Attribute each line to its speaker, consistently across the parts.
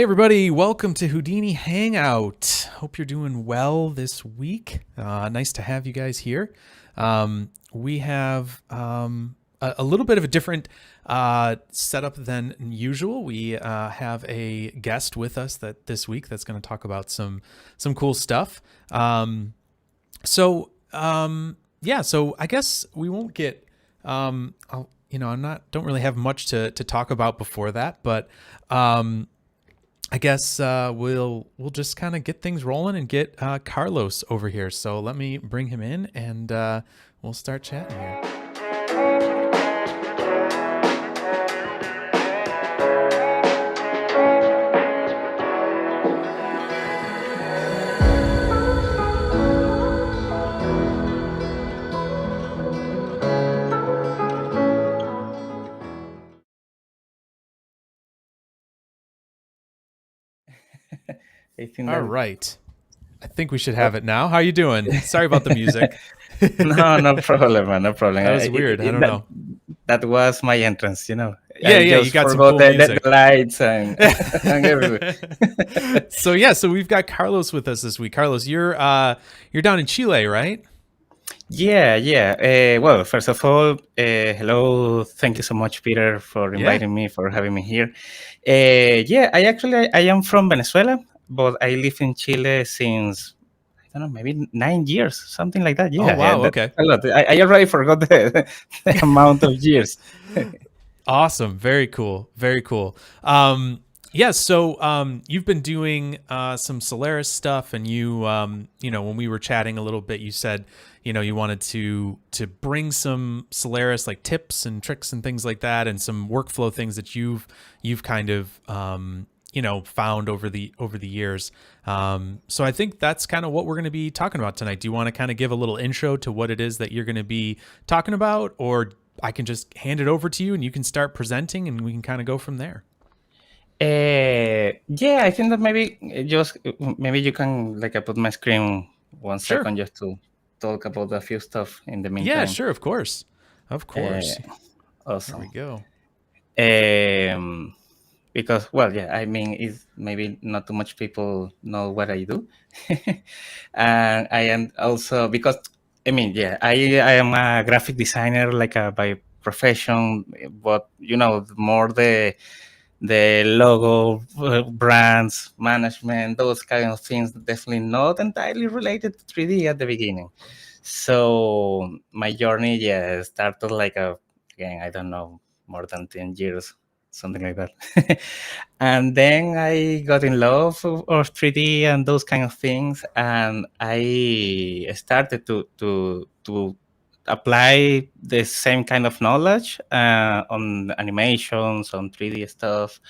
Speaker 1: everybody, welcome to Houdini Hangout. Hope you're doing well this week. Nice to have you guys here. We have a little bit of a different setup than usual. We have a guest with us this week that's going to talk about some cool stuff. So I guess we won't get don't really have much to talk about before that, but I guess we'll just kind of get things rolling and get Carlos over here. So let me bring him in and we'll start chatting here. All right. I think we should have it now. How are you doing? Sorry about the music.
Speaker 2: No problem, man. No problem.
Speaker 1: That was weird. I don't know.
Speaker 2: That was my entrance,
Speaker 1: Yeah, you got some cool music.
Speaker 2: The lights and everything.
Speaker 1: So we've got Carlos with us this week. Carlos, you're down in Chile, right?
Speaker 2: Yeah. Well, first of all, hello. Thank you so much, Peter, for inviting me, for having me here. I am from Venezuela, but I live in Chile since, I don't know, maybe 9 years, something like that. Yeah.
Speaker 1: Oh, wow. Okay.
Speaker 2: A lot. I already forgot the amount of years.
Speaker 1: Awesome. Very cool. Very cool. So you've been doing some Solaris stuff, and you when we were chatting a little bit, you said you wanted to bring some Solaris like tips and tricks and things like that, and some workflow things that you've kind of found over the years. So I think that's kind of what we're going to be talking about tonight. Do you want to kind of give a little intro to what it is that you're going to be talking about, or I can just hand it over to you and you can start presenting and we can kind of go from there?
Speaker 2: I think that maybe you can I put my screen one second just to talk about a few stuff in the meantime.
Speaker 1: Yeah, sure, of course.
Speaker 2: Awesome.
Speaker 1: There we
Speaker 2: go. Because it's maybe not too much people know what I do, and I am also because I am a graphic designer by profession, but more the logo, brands, management, those kind of things, definitely not entirely related to 3D at the beginning. So my journey, started I don't know, more than 10 years, something like that. And then I got in love of 3D and those kind of things. And I started to apply the same kind of knowledge on animations, on 3D stuff.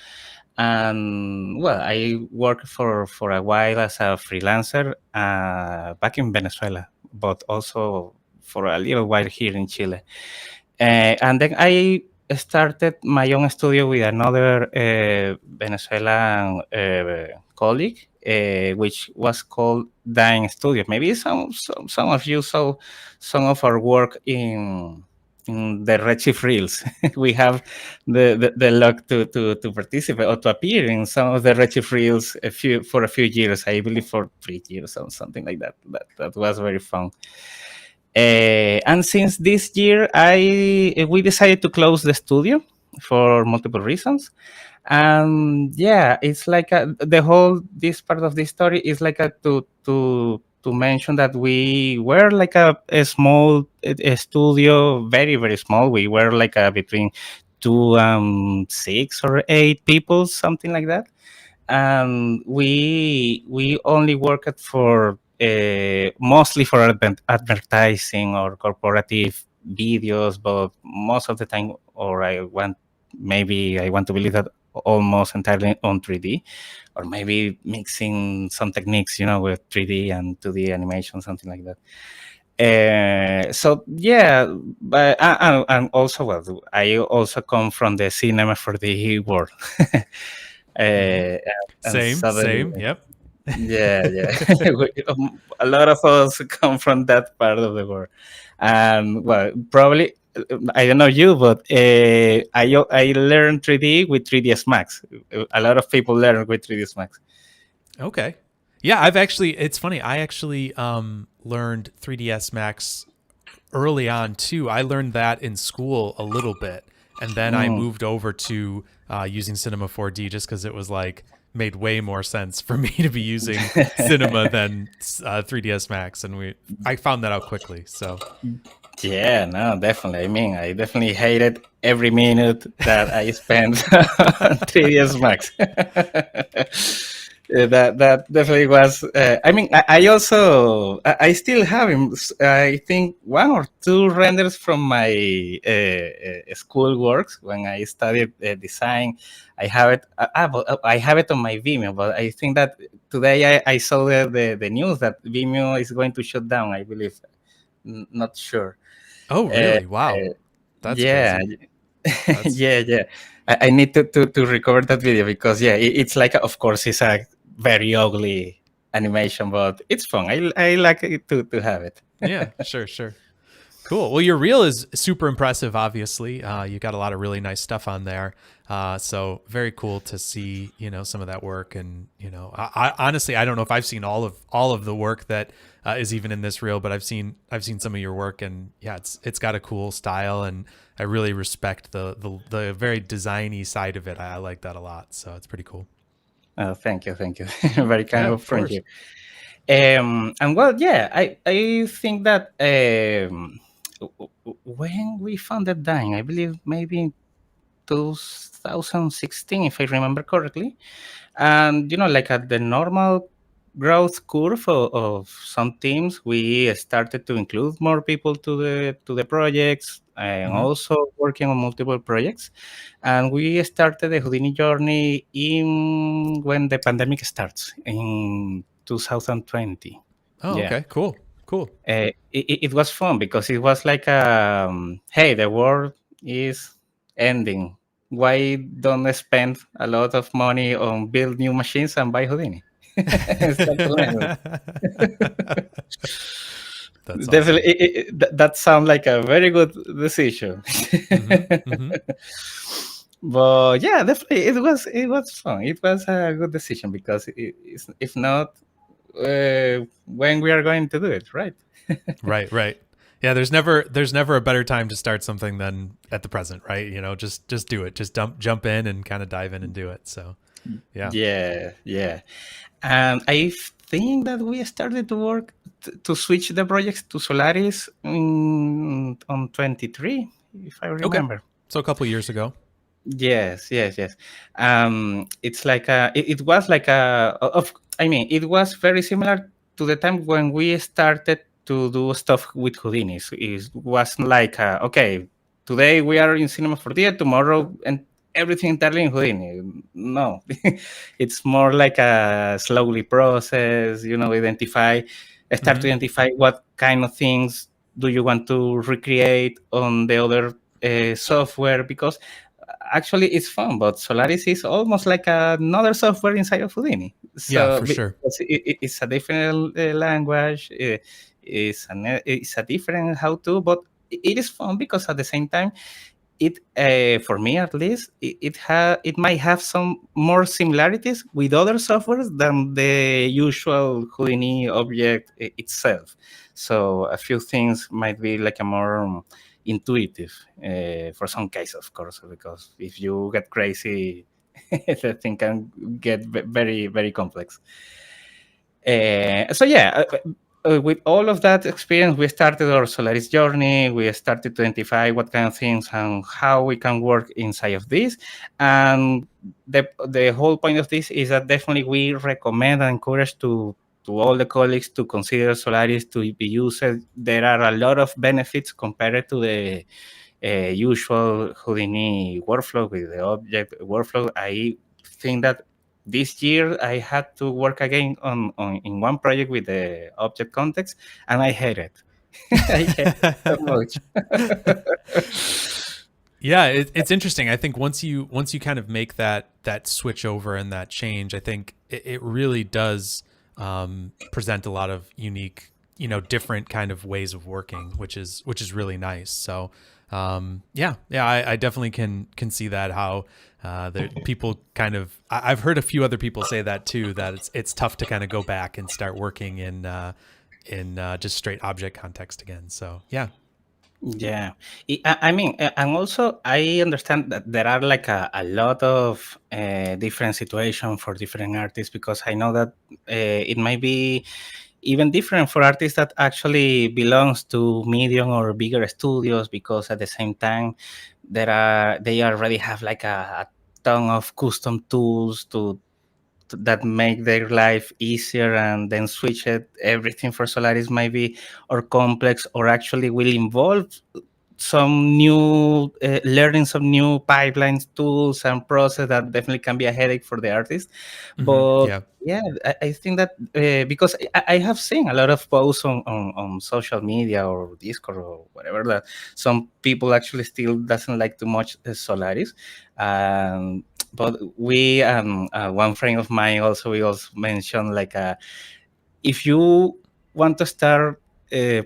Speaker 2: And I worked for a while as a freelancer back in Venezuela, but also for a little while here in Chile. And then I started my own studio with another Venezuelan colleague, which was called Dying Studio. Maybe some of you saw some of our work in the Redshift Reels. We have the luck to participate or to appear in some of the Redshift Reels for a few years. I believe for 3 years or something like that. That was very fun. And since this year, we decided to close the studio for multiple reasons. And it's this part of the story is to mention that we were a small studio, very, very small. We were between 2 6 or 8 people, something like that. And we only worked for mostly for advertising or corporative videos, but most of the time, or I want to believe that almost entirely on 3D, or maybe mixing some techniques, with 3D and 2D animation, something like that. But and also, I also come from the cinema 4D world.
Speaker 1: Same. Yep.
Speaker 2: Yeah. A lot of us come from that part of the world, and probably I don't know you, but I learned 3D with 3ds Max. A lot of people learn with 3ds Max.
Speaker 1: Okay. Yeah, it's funny. I actually learned 3ds Max early on too. I learned that in school a little bit, and then I moved over to using Cinema 4D just because it was like made way more sense for me to be using Cinema than 3ds Max, and I found that out quickly. So
Speaker 2: Yeah, no, definitely. I mean, I definitely hated every minute that I spent on 3ds Max. That definitely was. I mean, I also I still have him. I think one or two renders from my school works when I studied design. I have it. I have it on my Vimeo, but I think that today I saw the news that Vimeo is going to shut down. I believe. Not sure.
Speaker 1: oh
Speaker 2: Uh,
Speaker 1: really? Wow, that's
Speaker 2: yeah,
Speaker 1: crazy. That's
Speaker 2: yeah. I need to recover that video because it's like, of course, it's a very ugly animation, but it's fun. I like it to have it.
Speaker 1: yeah, sure. Cool. Well, your reel is super impressive. Obviously, you got a lot of really nice stuff on there. So very cool to see, some of that work. And I honestly, I don't know if I've seen all of the work that is even in this reel, but I've seen some of your work, and yeah, it's got a cool style, and I really respect the very designy side of it. I like that a lot. So it's pretty cool.
Speaker 2: Oh, thank you. Very kind
Speaker 1: Yeah,
Speaker 2: of
Speaker 1: of
Speaker 2: from
Speaker 1: course.
Speaker 2: you. And well, yeah, I think that when we founded Dyn, I believe maybe in 2016, if I remember correctly. And like at the normal growth curve of some teams, we started to include more people to the projects, and
Speaker 1: Hmm.
Speaker 2: also working on multiple projects. And we started the Houdini journey in when the pandemic starts in 2020.
Speaker 1: Oh,
Speaker 2: Yeah.
Speaker 1: okay. Cool.
Speaker 2: It was fun because it was like, hey, the world is ending. Why don't I spend a lot of money on build new machines and buy Houdini? Start to learn.
Speaker 1: That's
Speaker 2: Definitely,
Speaker 1: awesome.
Speaker 2: that sounds like a very good decision.
Speaker 1: Hmm.
Speaker 2: But yeah, definitely, it was fun. It was a good decision because if not, when we are going to do it, right?
Speaker 1: Right. Yeah, there's never a better time to start something than at the present, right? Just do it. Just jump in and kind of dive in and do it. So, yeah.
Speaker 2: Yeah. And I think that we started to work to switch the projects to Solaris on 23, if I
Speaker 1: Okay.
Speaker 2: remember.
Speaker 1: So a couple years ago.
Speaker 2: Yes. It's like it was like I mean, it was very similar to the time when we started to do stuff with Houdini. So it wasn't like, okay, today we are in Cinema 4D, tomorrow and everything entirely in Houdini. No, it's more like a slowly process. Start to
Speaker 1: Hmm.
Speaker 2: identify what kind of things do you want to recreate on the other software, because actually it's fun, but Solaris is almost like another software inside of Houdini.
Speaker 1: Yeah,
Speaker 2: So
Speaker 1: for sure.
Speaker 2: because it's a different language, it's a different how to, but it is fun because at the same time, it for me at least, it might have some more similarities with other softwares than the usual Houdini object itself. So a few things might be like a more intuitive for some cases, of course, because if you get crazy, the thing can get very, very complex. So yeah, with all of that experience, we started our Solaris journey. We started to identify what kind of things and how we can work inside of this. And the whole point of this is that definitely we recommend and encourage to all the colleagues to consider Solaris to be used. There are a lot of benefits compared to the usual Houdini workflow with the object workflow. I think that this year I had to work again on in one project with the object context, and I hate it. I hate it so much.
Speaker 1: Yeah, it's interesting. I think once you kind of make that switch over and that change, I think it really does present a lot of unique different kind of ways of working, which is really nice. So I definitely can see that, how the people kind of, I've heard a few other people say that too, that it's tough to kind of go back and start working in just straight object context again. So yeah.
Speaker 2: Yeah, I mean, and also I understand that there are like a lot of different situations for different artists, because I know that it might be even different for artists that actually belongs to medium or bigger studios, because at the same time they already have like a ton of custom tools that make their life easier, and then switch it everything for Solaris might be or complex, or actually will involve some new learning some new pipelines, tools, and process that definitely can be a headache for the artist. But
Speaker 1: Yeah.
Speaker 2: yeah, I think that because I have seen a lot of posts on social media or Discord or whatever, that some people actually still doesn't like too much Solaris. But we one friend of mine also, we also mentioned like if you want to start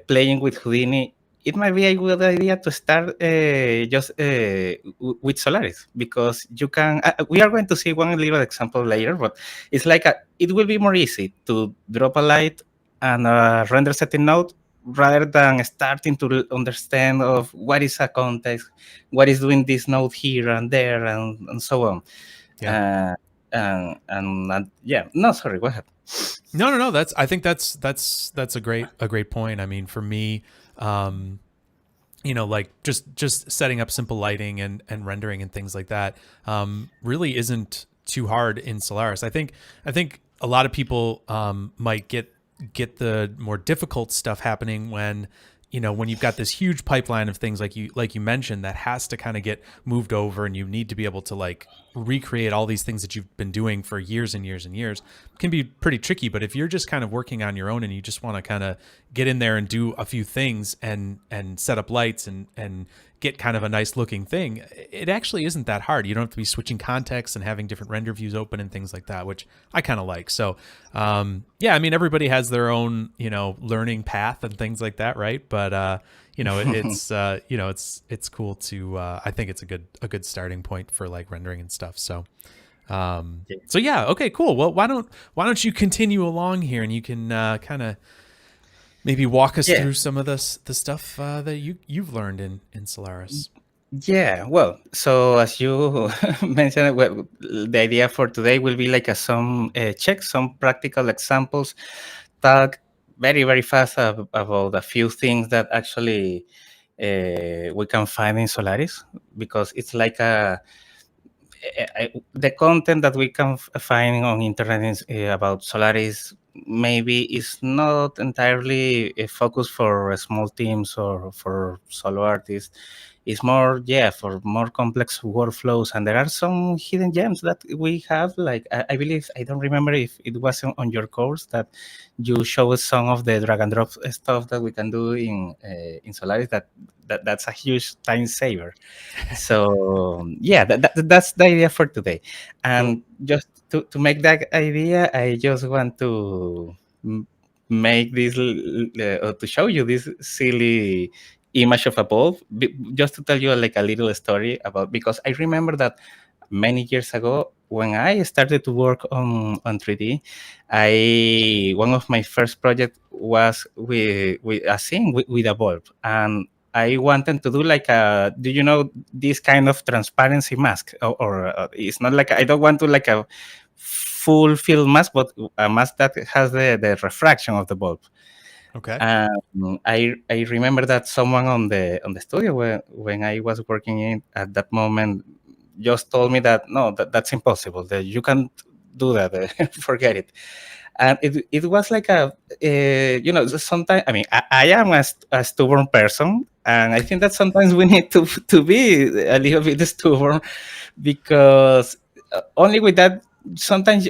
Speaker 2: playing with Houdini, it might be a good idea to start just with Solaris, because you can. We are going to see one little example later, but it's like it will be more easy to drop a light and render setting node, rather than starting to understand of what is a context, what is doing this node here and there, and so on.
Speaker 1: Yeah.
Speaker 2: Uh, and yeah, no, sorry, go ahead.
Speaker 1: No. I think that's a great point. I mean, for me, like just setting up simple lighting and rendering and things like that, really isn't too hard in Solaris. I think a lot of people might get the more difficult stuff happening when when you've got this huge pipeline of things like you mentioned, that has to kind of get moved over, and you need to be able to like recreate all these things that you've been doing for years and years and years. It can be pretty tricky. But if you're just kind of working on your own, and you just want to kind of get in there and do a few things and set up lights and get kind of a nice looking thing, it actually isn't that hard. You don't have to be switching contexts and having different render views open and things like that, which I kind of like. So yeah, I mean, everybody has their own learning path and things like that, right? But it's cool to I think it's a good starting point for like rendering and stuff. So yeah, okay, cool. Well, why don't you continue along here, and you can kind of maybe walk us through some of the stuff that you've learned in Solaris.
Speaker 2: Yeah, well, so as you mentioned, well, the idea for today will be like some checks, some practical examples, talk very, very fast about a few things that actually we can find in Solaris, because it's like the content that we can find on internet is, about Solaris maybe is not entirely focused for small teams or for solo artists. It's more, yeah, for more complex workflows, and there are some hidden gems that we have. Like I believe, I don't remember if it was on your course that you showed some of the drag and drop stuff that we can do in Solaris. That's a huge time saver. So yeah, that's the idea for today. And just to make that idea, I just want to make this or to show you this silly image of a bulb, just to tell you like a little story about, because I remember that many years ago when I started to work on 3D, one of my first projects was with a scene with a bulb, and I wanted to do like do you know this kind of transparency mask, or it's not like, I don't want to like a full field mask, but a mask that has the refraction of the bulb.
Speaker 1: Okay.
Speaker 2: I remember that someone on the studio when I was working in at that moment just told me that no, that's impossible. That you can't do that. Forget it. And it was like sometimes, I mean, I am a stubborn person, and I think that sometimes we need to be a little bit stubborn, because only with that sometimes,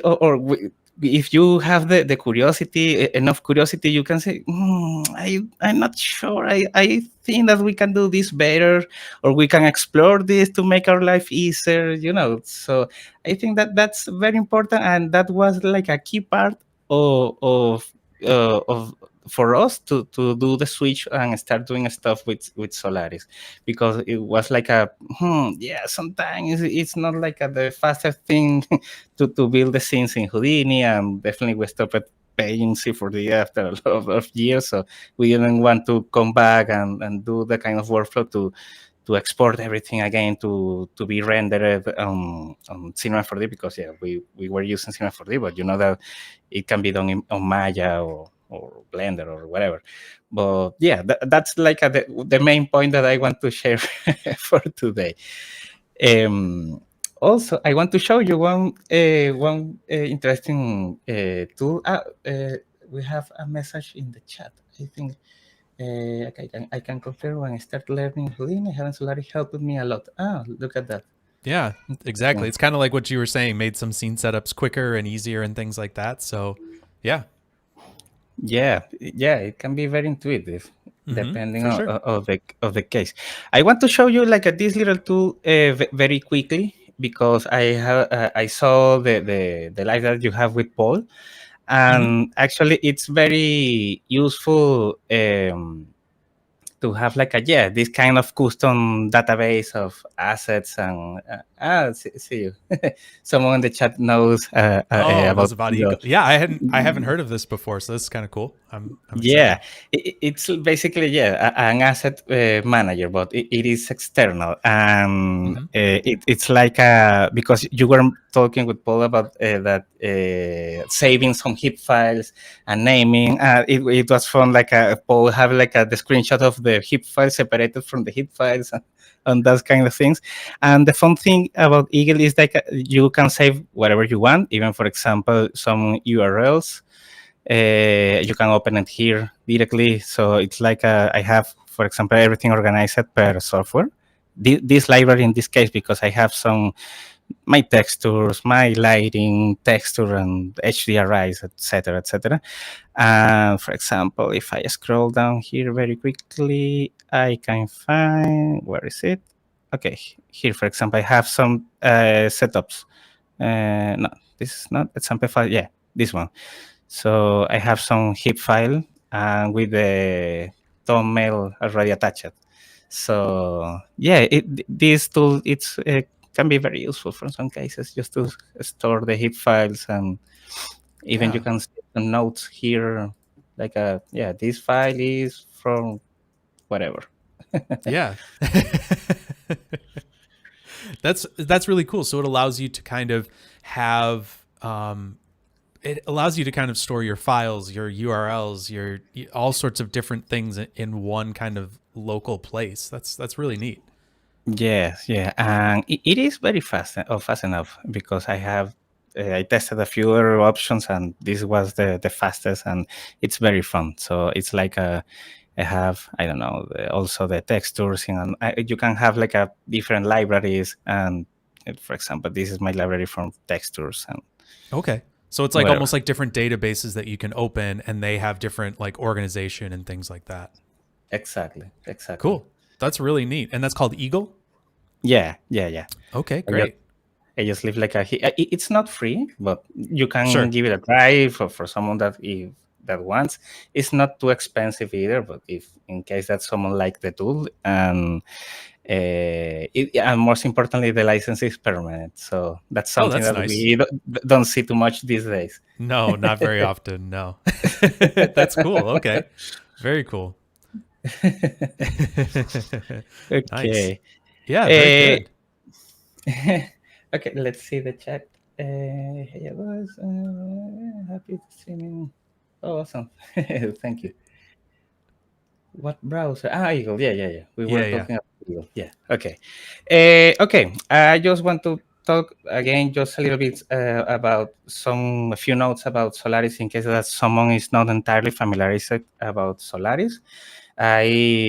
Speaker 2: if you have the curiosity, enough curiosity, you can say, I'm not sure. I think that we can do this better, or we can explore this to make our life easier, So I think that that's very important, and that was like a key part of for us to do the switch and start doing stuff with Solaris, because it was like yeah, sometimes it's not like the fastest thing to build the scenes in Houdini, and definitely we stopped paying C4D after a lot of years, so we didn't want to come back and do the kind of workflow to export everything again to be rendered on Cinema 4D, because yeah, we were using Cinema 4D, but you know that it can be done on Maya or Blender or whatever. But yeah, that's like the main point that I want to share for today. Also, I want to show you one interesting tool. We have a message in the chat, I think. I can confirm when I start learning Houdini, having Solaris helped me a lot. Look at that.
Speaker 1: Yeah, exactly. It's kind of like what you were saying, made some scene setups quicker and easier and things like that. So, yeah.
Speaker 2: Yeah, it can be very intuitive, depending on
Speaker 1: sure.
Speaker 2: of the case. I want to show you like this little tool very quickly, because I saw the live that you have with Paul, and actually it's very useful to have like this kind of custom database of assets. And see you. Someone in the chat knows
Speaker 1: about Eagle. Yeah, I haven't heard of this before, so this is kind of cool. I'm excited.
Speaker 2: It's basically an asset manager, but it is external, and it's like because you were talking with Paul about that saving some heap files and naming. It was fun. Like Paul have like the screenshot of the heap file separated from the heap files and those kind of things. And the fun thing about Eagle is like you can save whatever you want, even for example some URLs. You can open it here directly. So it's like I have, for example, everything organized per software. This library in this case, because I have my textures, my lighting, texture, and HDRIs, etc., etc. And for example, if I scroll down here very quickly, I can find, where is it? Okay, here, for example, I have some setups. No, this is not example file. Yeah, this one. So I have some heap file with the thumbnail already attached. So yeah, this tool can be very useful for some cases, just to store the heap files, and even you can see some notes here, like this file is from whatever.
Speaker 1: Yeah. That's really cool. So it allows you to kind of have it allows you to kind of store your files, your URLs, your all sorts of different things in one kind of local place. That's really neat.
Speaker 2: Yes, yeah, and it is very fast enough, because I tested a few other options, and this was the fastest, and it's very fun. So it's like I have, I don't know, also the textures, and you can have like different libraries. And for example, this is my library from textures. And
Speaker 1: okay, so it's like almost like different databases that you can open, and they have different like organization and things like that.
Speaker 2: Exactly.
Speaker 1: Cool. That's really neat. And that's called Eagle?
Speaker 2: Yeah.
Speaker 1: Okay, great.
Speaker 2: I just leave like it's not free, but you can give it a try for someone that wants. It's not too expensive either, but if in case that someone like the tool, and and most importantly, the license is permanent. So that's something that
Speaker 1: nice.
Speaker 2: we don't see too much these days.
Speaker 1: No, not very often. No. That's cool. Okay. Very cool.
Speaker 2: Okay.
Speaker 1: Nice. Yeah, very
Speaker 2: good. Okay, let's see the chat. Hey, I was happy to streaming. Oh, awesome. Thank you. What browser? Eagle. Yeah. We were talking about Eagle. Yeah. Okay. Okay. I just want to talk again just a little bit about a few notes about Solaris, in case that someone is not entirely familiarized about Solaris. Because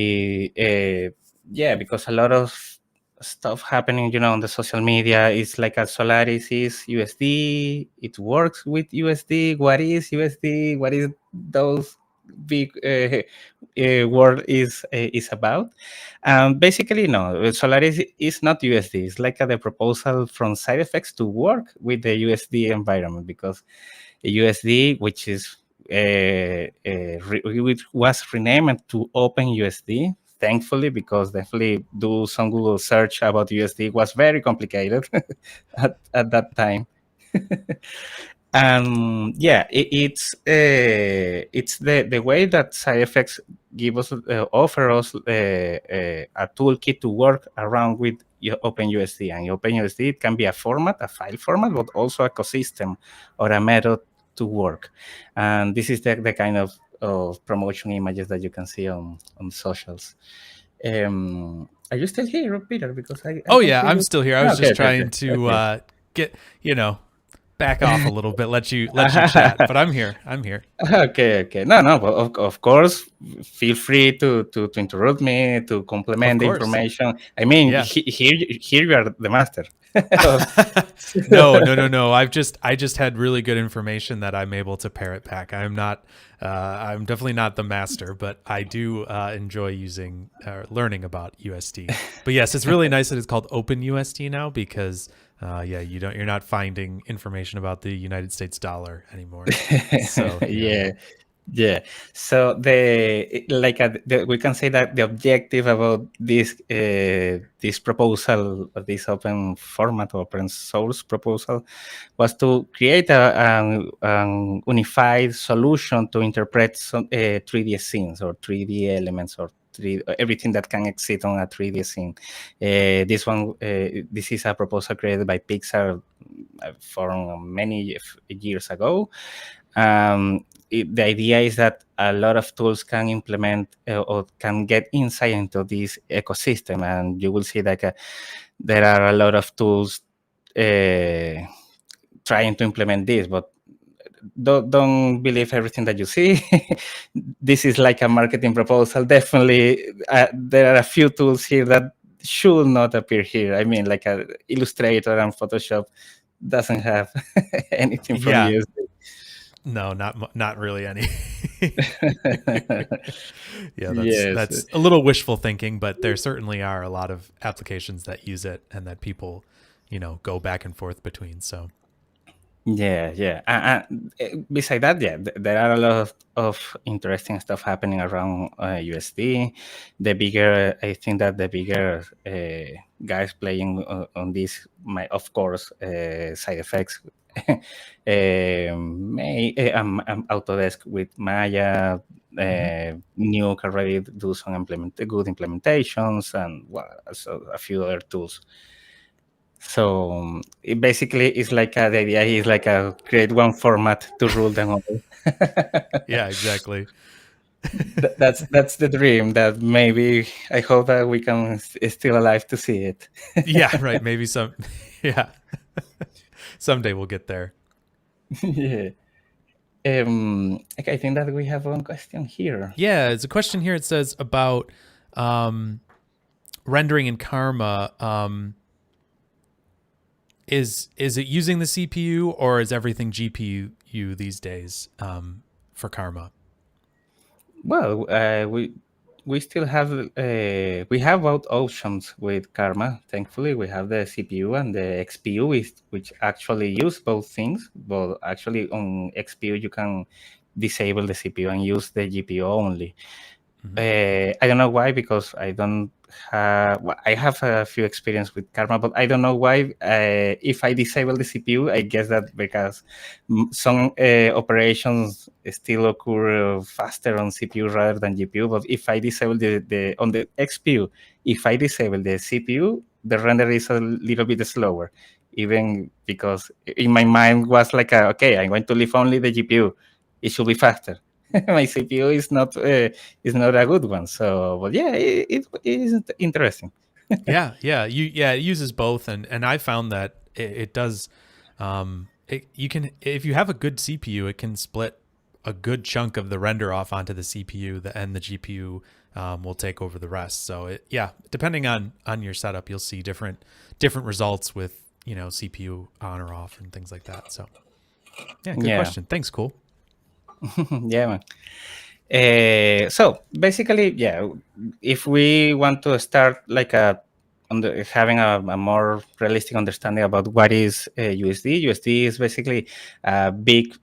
Speaker 2: a lot of stuff happening, on the social media is like Solaris is USD. It works with USD. What is USD? What is those big word is about? Basically, no. Solaris is not USD. It's like the proposal from Side Effects to work with the USD environment, because the USD, which is it was renamed to OpenUSD. Thankfully, because definitely do some Google search about USD was very complicated at that time. And yeah, it's the way that side effects give us offer us a toolkit to work around with OpenUSD. And OpenUSD, it can be a format, a file format, but also a ecosystem or a method to work. And this is the kind of promotion images that you can see on socials. Are you still here, Peter? Because I
Speaker 1: Oh
Speaker 2: can
Speaker 1: yeah,
Speaker 2: see
Speaker 1: I'm
Speaker 2: you.
Speaker 1: still here. I was
Speaker 2: Okay,
Speaker 1: just
Speaker 2: okay,
Speaker 1: trying to
Speaker 2: okay.
Speaker 1: get back off a little bit, let you chat. But I'm here.
Speaker 2: Okay. No, but of course, feel free to interrupt me, to
Speaker 1: Of
Speaker 2: complement the
Speaker 1: course.
Speaker 2: information. I mean,
Speaker 1: Yeah.
Speaker 2: here you are the master.
Speaker 1: No. I just had really good information that I'm able to parrot back. I'm definitely not the master, but I do enjoy using learning about USD. But yes, it's really nice that it's called OpenUSD now because you're not finding information about the United States dollar anymore. So
Speaker 2: Yeah. So we can say that the objective about this proposal, this open format, open source proposal, was to create an unified solution to interpret some 3D scenes or 3D elements or everything that can exist on a 3D scene. This is a proposal created by Pixar for many years ago. The idea is that a lot of tools can implement or can get insight into this ecosystem, and you will see that there are a lot of tools trying to implement this, but don't believe everything that you see. This is like a marketing proposal. Definitely, there are a few tools here that should not appear here. I mean, like Illustrator and Photoshop doesn't have anything from USD.
Speaker 1: No, not really any. Yeah,
Speaker 2: Yes.
Speaker 1: that's a little wishful thinking, but there certainly are a lot of applications that use it and that people, go back and forth between. So
Speaker 2: Yeah. Besides that, there are a lot of interesting stuff happening around USD. I think that the bigger guys playing on this, of course, side effects. Autodesk with Maya, Nuke already do some good implementations, and so a few other tools. So it basically is like the idea is like a create one format to rule them all.
Speaker 1: Yeah, exactly.
Speaker 2: That's the dream. That maybe I hope that we can still alive to see it.
Speaker 1: Yeah, right. Maybe someday we'll get there.
Speaker 2: Yeah. I think that we have one question here.
Speaker 1: Yeah, it's a question here. It says about rendering in Karma. Is it using the CPU or is everything GPU these days for Karma?
Speaker 2: Well, we still have we have both options with Karma. Thankfully, we have the CPU and the XPU, which actually use both things. But actually, on XPU you can disable the CPU and use the GPU only. I don't know why, because I have a few experience with Karma, but I don't know why. If I disable the CPU, I guess that because some operations still occur faster on CPU rather than GPU. But if I disable on the XPU, if I disable the CPU, the render is a little bit slower, even because in my mind was like, okay, I'm going to leave only the GPU. It should be faster. My CPU is not a good one. So, but yeah, it is interesting.
Speaker 1: It uses both, and I found that it does. You can, if you have a good CPU, it can split a good chunk of the render off onto the CPU, and the GPU will take over the rest. So depending on your setup, you'll see different results with CPU on or off and things like that. So good question. Thanks, cool.
Speaker 2: Yeah, man. So basically, if we want to start like having a more realistic understanding about what is USD is basically a big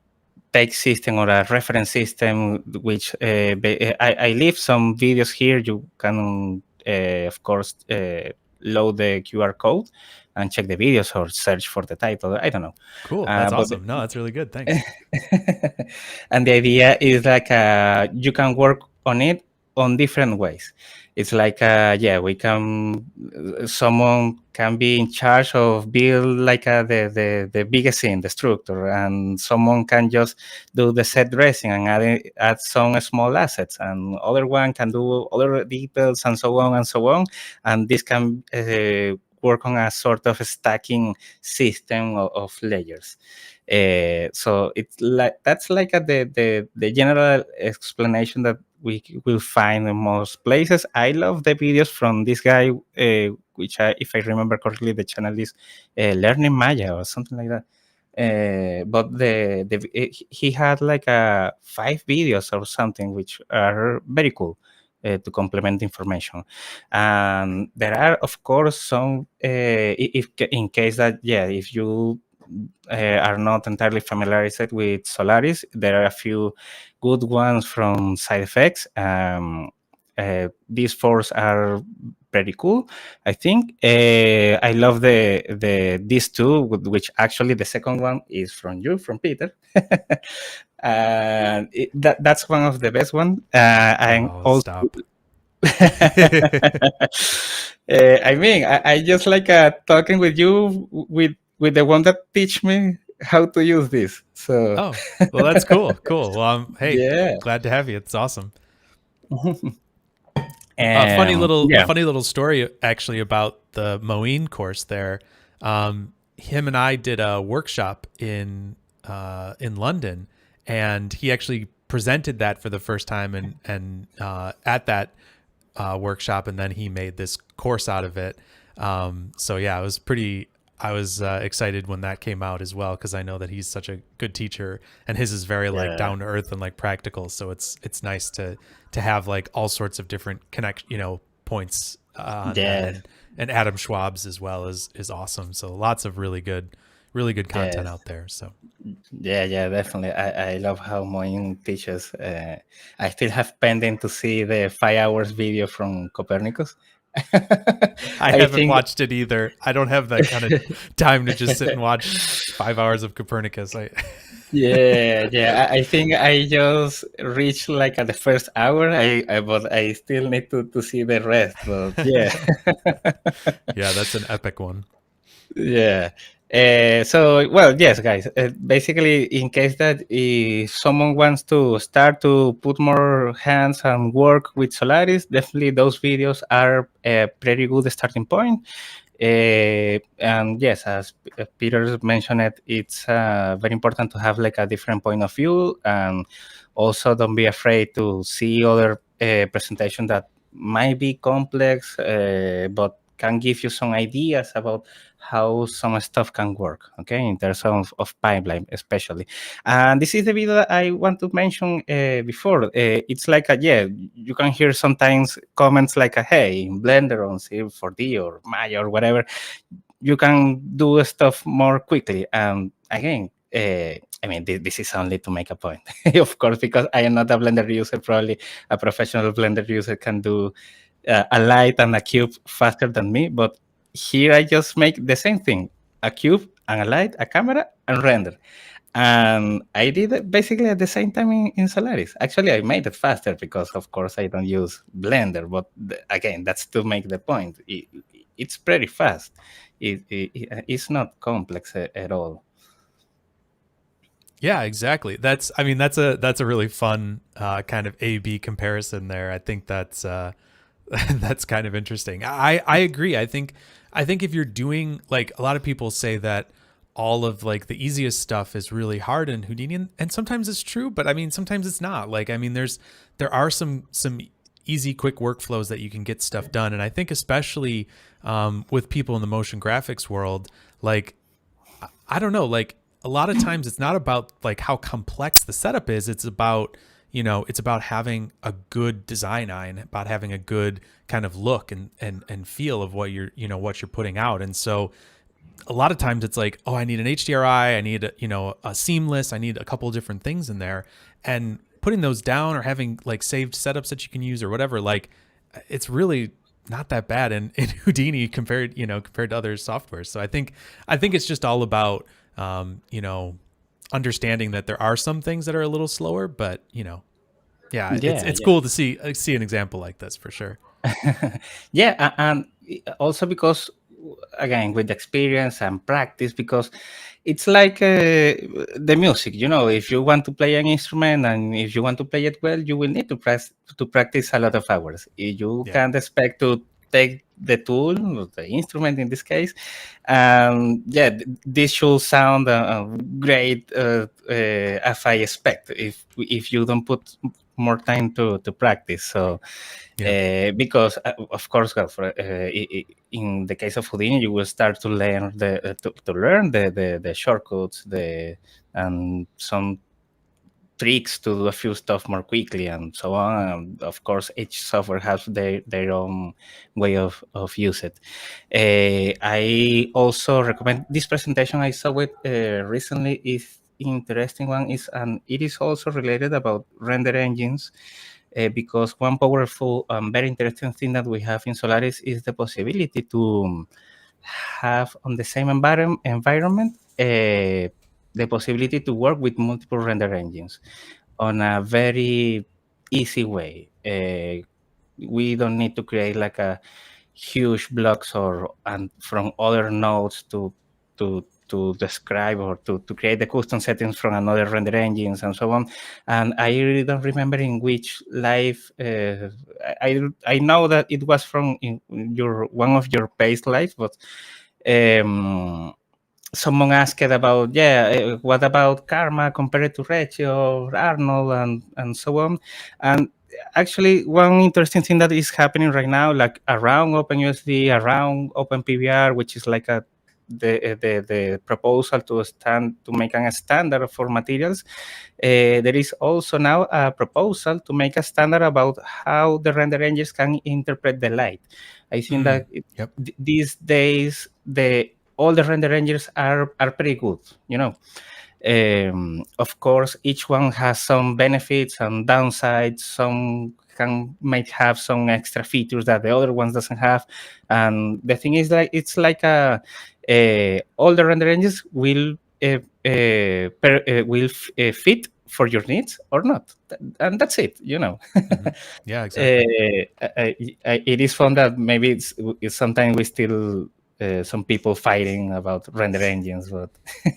Speaker 2: take system or a reference system, which I leave some videos here. You can, of course, load the QR code and check the videos or search for the title. I don't know.
Speaker 1: Cool. That's
Speaker 2: But
Speaker 1: awesome. No, that's really good. Thanks.
Speaker 2: and the idea is like you can work on it on different ways. It's like we can someone can be in charge of build like the biggest scene, the structure, and someone can just do the set dressing and add some small assets, and other one can do other details and so on and so on, and this can work on a sort of stacking system of layers. So it's like that's like the general explanation that we will find in most places. I love the videos from this guy, which if I remember correctly, the channel is Learning Maya or something like that. But he had like 5 videos or something, which are very cool. To complement information, and there are of course some if in case that if you are not entirely familiarized with Solaris, there are a few good ones from side effects. These 4 are pretty cool, I think. I love these 2, which actually the second one is from Peter. And that's one of the best one. I'm also
Speaker 1: Stop.
Speaker 2: I mean, I just like talking with you with the one that teach me how to use this. So
Speaker 1: well, that's cool. Cool. Well, hey,
Speaker 2: yeah.
Speaker 1: glad to have you. It's awesome. A funny little story actually about the Moeen course there. Him and I did a workshop in London, and he actually presented that for the first time and at that workshop, and then he made this course out of it. So yeah, I was excited when that came out as well, because I know that he's such a good teacher, and his is very like down to earth and like practical. So it's nice to have like all sorts of different points on that. And Adam Schwab's as well is awesome. So lots of really good content out there. So
Speaker 2: yeah, definitely. I love how Moin teaches. I still have pending to see the 5 hours video from Copernicus.
Speaker 1: I haven't watched it either. I don't have that kind of time to just sit and watch 5 hours of Copernicus.
Speaker 2: Yeah. I think I just reached like at the first hour. But I still need to see the rest. But yeah.
Speaker 1: Yeah, that's an epic one.
Speaker 2: Yeah. So, well, yes, guys. Basically, in case that if someone wants to start to put more hands and work with Solaris, definitely those videos are a pretty good starting point. And yes, as Peter mentioned it's very important to have like a different point of view, and also don't be afraid to see other presentations that might be complex, but can give you some ideas about how some stuff can work, okay, in terms of pipeline especially. And this is the video that I want to mention before. It's like you can hear sometimes comments like hey, in Blender on C4D or Maya or whatever, you can do stuff more quickly. And again, I mean, this is only to make a point, of course, because I am not a Blender user. Probably a professional Blender user can do a light and a cube faster than me, but here I just make the same thing: a cube and a light, a camera, and render. And I did it basically at the same time in Solaris. Actually, I made it faster because, of course, I don't use Blender. But again, that's to make the point. It's pretty fast. It's not complex at all.
Speaker 1: Yeah, exactly. That's a really fun kind of A/B comparison there. I think that's that's kind of interesting. I agree. I think if you're doing, like, a lot of people say that all of like the easiest stuff is really hard in Houdini, and sometimes it's true, but I mean sometimes it's not. Like, I mean there are some easy, quick workflows that you can get stuff done, and I think especially with people in the motion graphics world, like, I don't know, like, a lot of times it's not about like how complex the setup is. It's about, it's about having a good design eye and about having a good kind of look and feel of what you're putting out. And so a lot of times it's like, oh, I need an HDRI, I need a seamless, I need a couple of different things in there, and putting those down or having like saved setups that you can use or whatever, like it's really not that bad in Houdini compared to other softwares. So I think it's just all about understanding that there are some things that are a little slower, but yeah, it's
Speaker 2: Yeah,
Speaker 1: it's cool to see an example like this for sure.
Speaker 2: yeah, and also because again with experience and practice, because it's like the music, if you want to play an instrument and if you want to play it well, you will need to practice a lot of hours. You
Speaker 1: Yeah.
Speaker 2: can't expect to take the tool, or the instrument in this case, yeah, this should sound great as I expect if you don't put more time to practice. So
Speaker 1: Yeah.
Speaker 2: because of course, in the case of Houdini, you will start to learn to learn the shortcuts, and some tricks to do a few stuff more quickly and so on. Of course, each software has their own way of use it. I also recommend this presentation. I saw it recently. Is interesting one is, and it is also related about render engines, because one powerful and very interesting thing that we have in Solaris is the possibility to have on the same environment the possibility to work with multiple render engines on a very easy way. We don't need to create like a huge blocks and from other nodes to describe or to create the custom settings from another render engines and so on. And I really don't remember in which live. I know that it was from in your one of your past lives, but um, someone asked about, what about Karma compared to Regio or Arnold and so on. And actually, one interesting thing that is happening right now, like around OpenUSD, around OpenPBR, which is like the proposal to make a standard for materials. There is also now a proposal to make a standard about how the render engines can interpret the light. I think that
Speaker 1: Yep.
Speaker 2: these days all the render engines are pretty good. Of course, each one has some benefits and downsides. Some might have some extra features that the other ones doesn't have. And the thing is that it's like all the render engines fit for your needs or not, and that's it.
Speaker 1: Mm-hmm. Yeah, exactly.
Speaker 2: It is fun that maybe it's sometimes we still some people fighting about render engines, but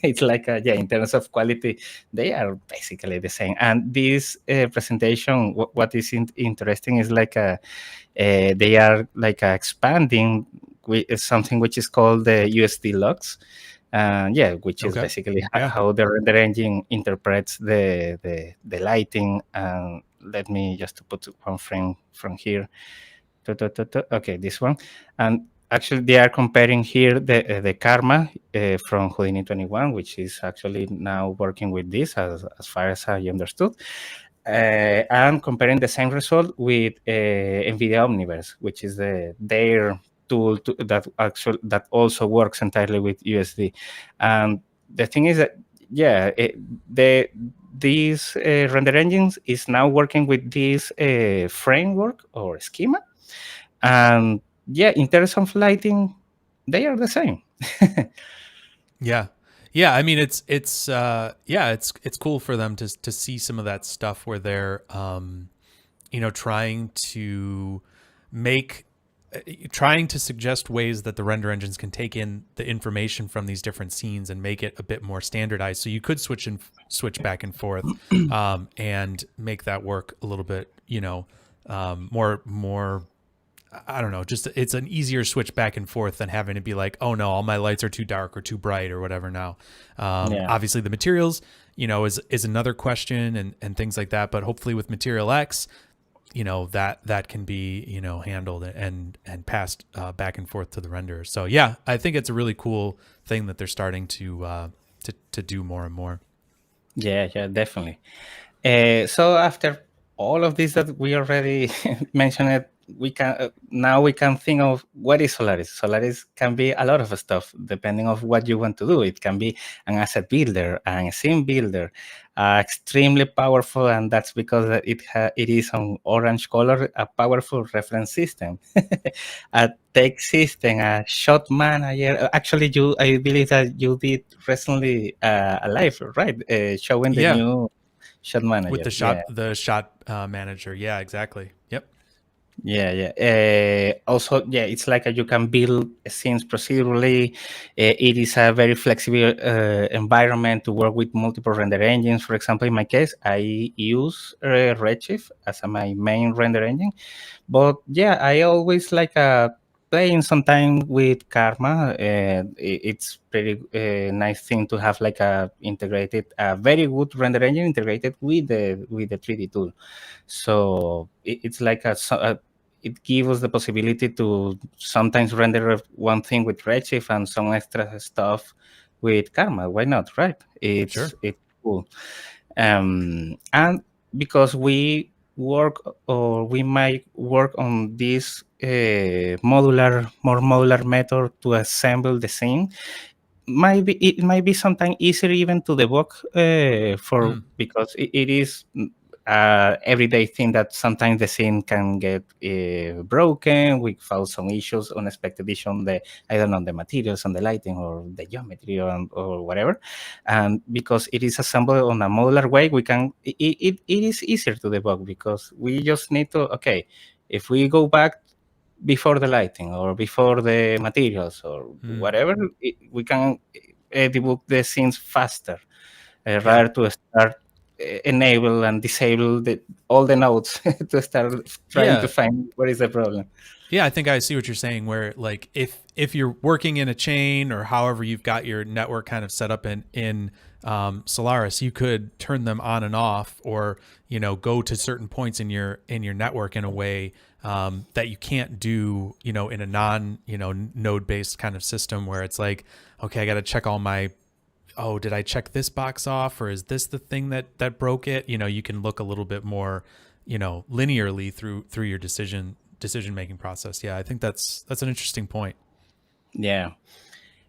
Speaker 2: it's like in terms of quality, they are basically the same. And this presentation, what is interesting is like they are like expanding with something which is called the USD logs. Which is
Speaker 1: Okay.
Speaker 2: basically
Speaker 1: Yeah.
Speaker 2: how the render engine interprets the lighting. And let me just put one frame from here. Okay, this one. And actually, they are comparing here the Karma from Houdini 21, which is actually now working with this, as far as I understood. And comparing the same result with NVIDIA Omniverse, which is their tool that also works entirely with USD. And the thing is that these render engines is now working with this framework or schema, and in terms of lighting, they are the same.
Speaker 1: Yeah. Yeah, I mean it's cool for them to see some of that stuff where they're trying to make trying to suggest ways that the render engines can take in the information from these different scenes and make it a bit more standardized. So you could switch back and forth and make that work a little bit, more. I don't know, just it's an easier switch back and forth than having to be like, oh no, all my lights are too dark or too bright or whatever now.
Speaker 2: Yeah.
Speaker 1: Obviously the materials, is another question and things like that. But hopefully with Material X, that can be, handled and passed back and forth to the renderer. So yeah, I think it's a really cool thing that they're starting to do more and more.
Speaker 2: Yeah, definitely. So after all of this that we already mentioned, we can now we can think of what is Solaris. Solaris can be a lot of stuff depending of what you want to do. It can be an asset builder, an scene builder, extremely powerful, and that's because it is on orange color, a powerful reference system, a take system, a shot manager. Actually, I believe that you did recently a live, right, showing the
Speaker 1: Yeah,
Speaker 2: new shot manager.
Speaker 1: with the shot manager. Yeah, exactly. Yep.
Speaker 2: Also, it's like you can build scenes procedurally. It is a very flexible environment to work with multiple render engines. For example, in my case, I use Redshift as my main render engine. But I always like playing some time with Karma. It's pretty nice thing to have like a very good render engine integrated with the 3D tool. So it's like it gives us the possibility to sometimes render one thing with Redshift and some extra stuff with Karma. Why not, right?
Speaker 1: Sure.
Speaker 2: It's cool. And because we might work on this more modular method to assemble the scene, it might be sometimes easier even to debug because it is everyday thing that sometimes the scene can get broken. We found some issues, unexpected issues on the materials, on the lighting, or the geometry, or whatever. And because it is assembled on a modular way, it is easier to debug because we just need to, if we go back before the lighting or before the materials or whatever, we can debug the scenes faster rather to start enable and disable all the nodes to start trying to find what is the problem.
Speaker 1: Yeah, I think I see what you're saying, where like if you're working in a chain or however you've got your network kind of set up in Solaris, you could turn them on and off, or go to certain points in your network in a way that you can't do in a non node based kind of system, where it's like, okay, I got to check all my, oh, did I check this box off, or is this the thing that broke it? You can look a little bit more linearly through your decision making process. Yeah, I think that's an interesting point.
Speaker 2: Yeah.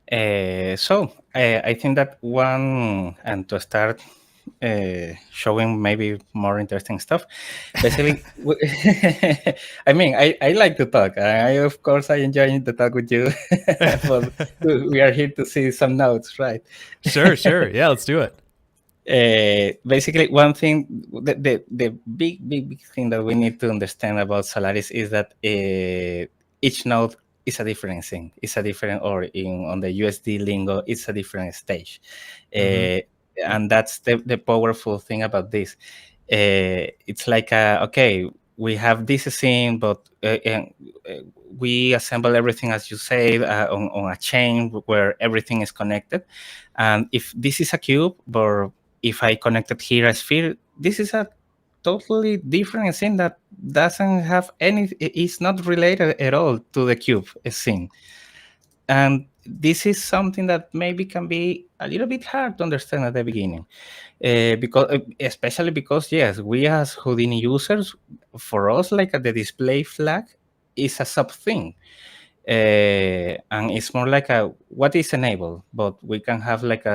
Speaker 2: So I think that one, and to start showing maybe more interesting stuff, basically, I mean, I like to talk. Of course, I enjoy the talk with you. But we are here to see some notes, right?
Speaker 1: Sure. Yeah, let's do it.
Speaker 2: Basically, one thing, the big thing that we need to understand about Solaris is that each node is a different thing. It's a different, or on the USD lingo, it's a different stage. And that's the powerful thing about this. It's like, we have this scene, but we assemble everything, as you say, on a chain where everything is connected. And if this is a cube, but if I connected here a sphere, this is a totally different scene that doesn't have it's not related at all to the cube scene. And this is something that maybe can be a little bit hard to understand at the beginning, especially because, yes, we as Houdini users, for us, like the display flag is a sub thing. And it's more like what is enabled, but we can have like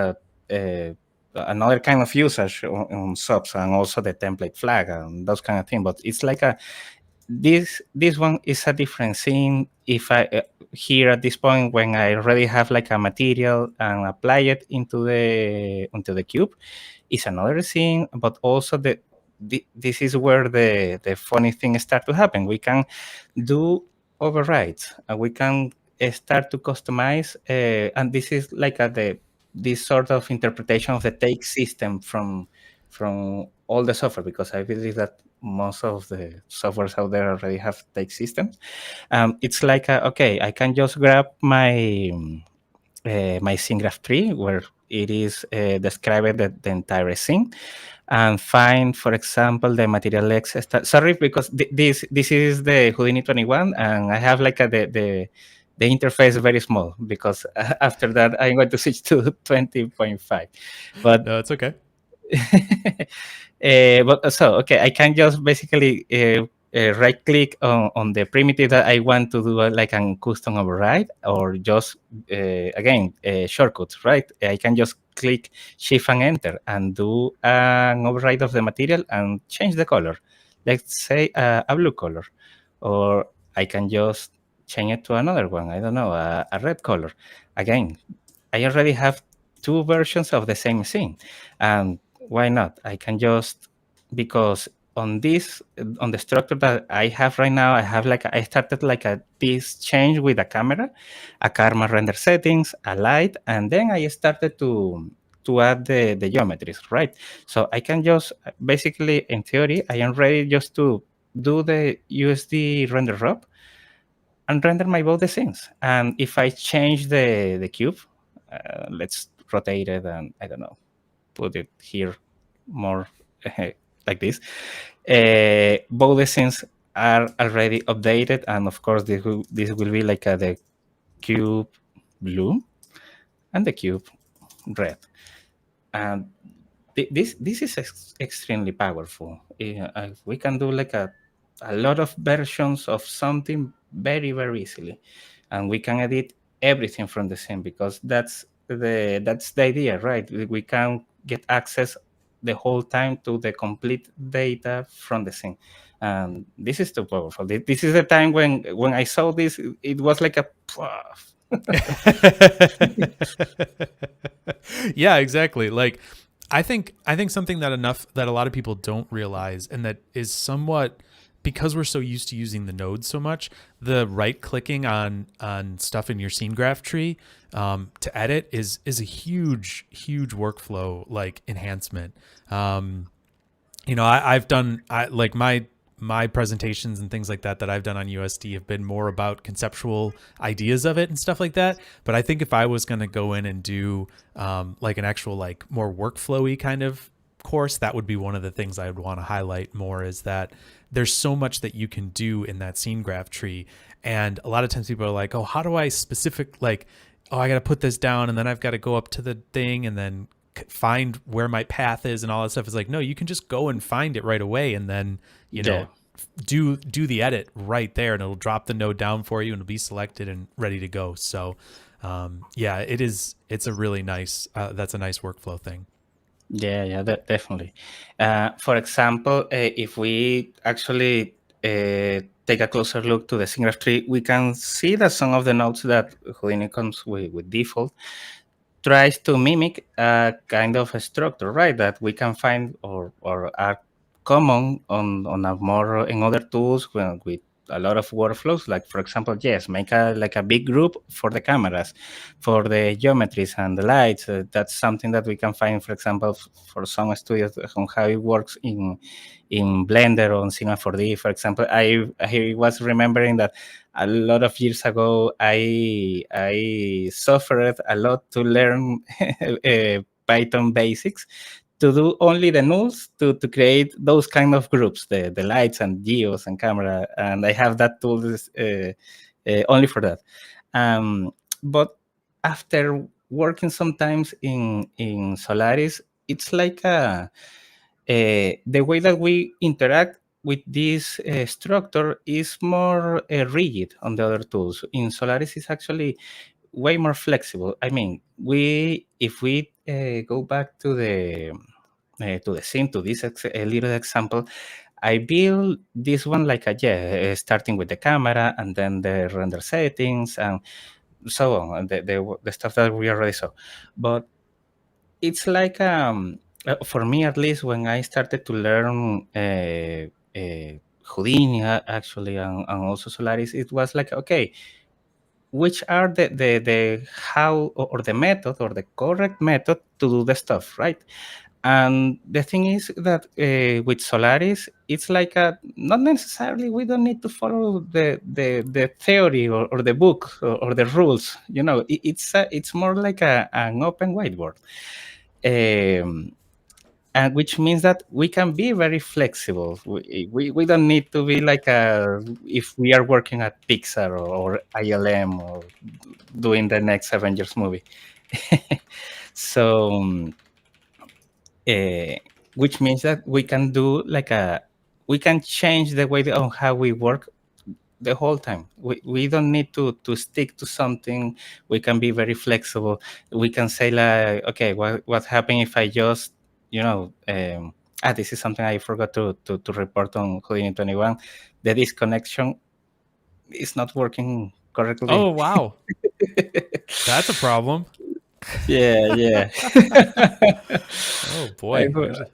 Speaker 2: another kind of usage on subs, and also the template flag and those kind of things. But it's like this one is a different thing. If I here at this point, when I already have like a material and apply it into the cube, is another thing. But also this is where the funny thing start to happen. We can do overrides, and we can start to customize, and this is like this sort of interpretation of the take system from all the software, because I believe that most of the softwares out there already have take systems. It's like I can just grab my scene graph tree where it is described the entire scene, and find, for example, the material X. Sorry, because this is the Houdini 21, and I have like the interface very small, because after that I'm going to switch to 20.5. But
Speaker 1: No, it's okay.
Speaker 2: but I can just basically right click on the primitive that I want to do like a custom override, or just again shortcuts, right? I can just click shift and enter and do an override of the material and change the color. Let's say a blue color, or I can just change it to another one. I don't know, a red color. Again, I already have two versions of the same thing, and why not? I can just, because on this, on the structure that I have right now, I have like I started like this change with a camera render settings, a light, and then I started to add the geometries, right? So I can just basically, in theory, I am ready just to do the USD render up and render my both the scenes. And if I change the cube, let's rotate it and I don't know, put it here more like this. Both the scenes are already updated, and of course this will be like the cube blue and the cube red. And this is extremely powerful. We can do like a lot of versions of something very easily, and we can edit everything from the scene, because that's the idea, right? We can get access the whole time to the complete data from the scene, and this is too powerful. This is the time when I saw this, it was like a
Speaker 1: Yeah, exactly. Like I think something that a lot of people don't realize, and that is somewhat because we're so used to using the nodes so much, the right clicking on stuff in your scene graph tree to edit is a huge workflow like enhancement. I've done like my presentations and things like that I've done on USD have been more about conceptual ideas of it and stuff like that. But I think if I was going to go in and do like an actual like more workflowy kind of course, that would be one of the things I would want to highlight more, is that there's so much that you can do in that scene graph tree. And a lot of times people are like, oh, how do I I got to put this down and then I've got to go up to the thing and then find where my path is and all that stuff. Is like, no, you can just go and find it right away, and then do the edit right there, and it'll drop the node down for you and it'll be selected and ready to go. So it's a really nice that's a nice workflow thing.
Speaker 2: Yeah, definitely. For example, if we actually take a closer look to the scene graph tree, we can see that some of the nodes that Houdini comes with default tries to mimic a kind of a structure, right? That we can find or are common on a more in other tools with a lot of workflows. Like for example, yes, make a big group for the cameras, for the geometries and the lights. That's something that we can find, for example, for some studios on how it works in Blender or on Cinema 4D. For example, I was remembering that a lot of years ago, I suffered a lot to learn Python basics to do only the nulls to create those kind of groups, the lights and geos and camera, and I have that tool only for that. But after working sometimes in Solaris, it's like the way that we interact with this structure is more rigid on the other tools. In Solaris, it's actually way more flexible. I mean, if we go back to the scene, to this little example, I built this one like starting with the camera and then the render settings and so on, the stuff that we already saw. But it's like for me at least, when I started to learn Houdini actually and also Solaris, it was like, okay, which are the how or the method or the correct method to do the stuff, right? And the thing is that with Solaris, it's like not necessarily, we don't need to follow the theory or the book or the rules. It's more like an open whiteboard. And which means that we can be very flexible. We don't need to be like if we are working at Pixar or ILM or doing the next Avengers movie. So which means that we can do like we can change the way on how we work the whole time. We don't need to stick to something. We can be very flexible. We can say like, okay, what happened if I just, this is something I forgot to report on Houdini 21. The disconnection is not working correctly.
Speaker 1: Oh, wow. That's a problem.
Speaker 2: Yeah.
Speaker 1: Oh
Speaker 2: I,
Speaker 1: boy.
Speaker 2: for-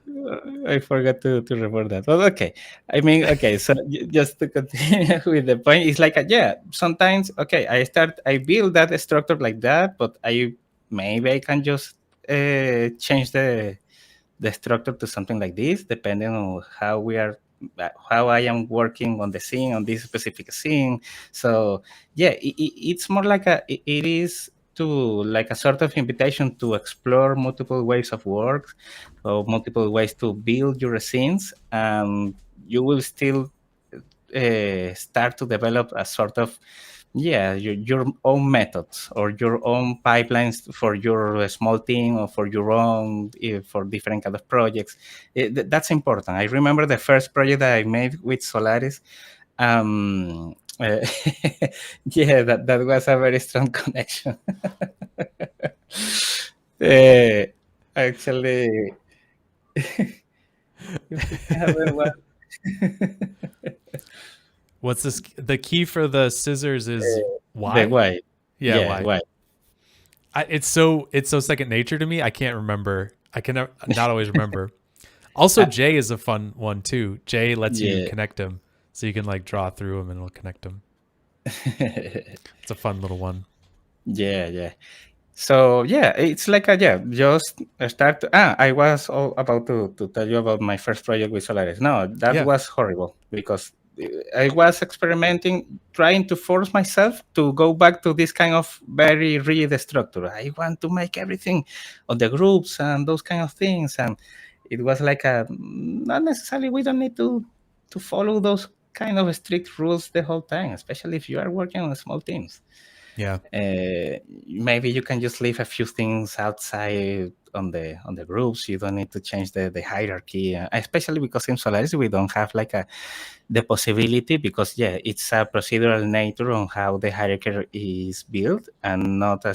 Speaker 2: I forgot to report that. But okay. I mean, okay. So just to continue with the point, it's like, sometimes, okay, I build that structure like that, but maybe I can just change the structure to something like this, depending on how I am working on the scene, on this specific scene. So yeah, it's more like it is to like a sort of invitation to explore multiple ways of work or multiple ways to build your scenes, and you will still start to develop a sort of your own methods or your own pipelines for your small team or for your own for different kind of projects. That's important. I remember the first project that I made with Solaris. um that was a very strong connection. uh, Actually, if we can have one.
Speaker 1: What's this? The key for the scissors is
Speaker 2: The
Speaker 1: why?
Speaker 2: why.
Speaker 1: Yeah,
Speaker 2: Yeah,
Speaker 1: why?
Speaker 2: why.
Speaker 1: It's so second nature to me. I can't remember. I can not always remember. Also, J is a fun one too. J lets you
Speaker 2: Yeah.
Speaker 1: connect them, so you can like draw through them and it'll connect them. It's a fun little one.
Speaker 2: Yeah. So yeah, it's like just start. I was all about to tell you about my first project with Solaris. No, that
Speaker 1: Yeah.
Speaker 2: was horrible because I was experimenting, trying to force myself to go back to this kind of very rigid structure. I want to make everything on the groups and those kind of things, and it was like not necessarily. We don't need to follow those kind of strict rules the whole time, especially if you are working on small teams.
Speaker 1: Yeah.
Speaker 2: Maybe you can just leave a few things outside on the groups. You don't need to change the hierarchy, especially because in Solaris we don't have like the possibility, because it's a procedural nature on how the hierarchy is built, and not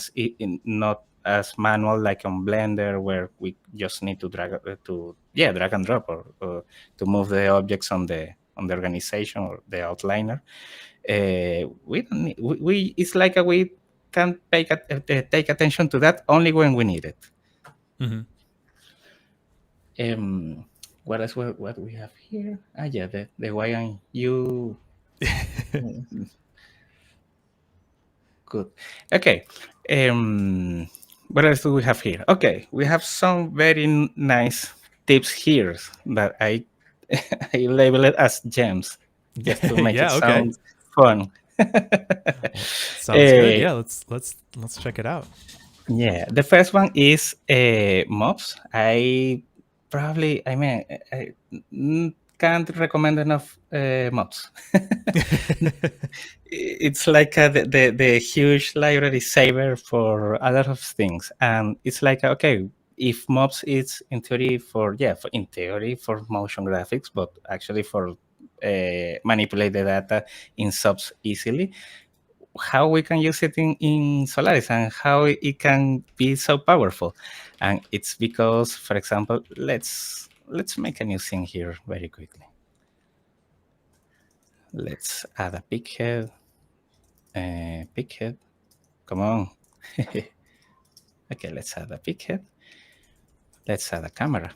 Speaker 2: as manual like on Blender, where we just need to drag and drop, or to move the objects on the organization or the outliner. We don't need, it's like we can take attention to that only when we need it.
Speaker 1: Mm-hmm.
Speaker 2: What else? What we have here? The Y and U. Good. Okay. What else do we have here? Okay, we have some very nice tips here that I I label it as gems, just to make it
Speaker 1: Yeah. Okay.
Speaker 2: sound fun.
Speaker 1: Sounds good.
Speaker 2: Uh,
Speaker 1: Yeah. Let's check it out.
Speaker 2: Yeah, the first one is MOPS. I can't recommend enough MOPS. It's like the huge library saver for a lot of things, and it's like okay, if MOPS is in theory in theory for motion graphics, but actually for manipulate the data in SOPs easily, how we can use it in Solaris and how it can be so powerful. And it's because, for example, let's make a new thing here very quickly. Let's add a big head. Come on. Okay, let's add a big head. Let's add a camera.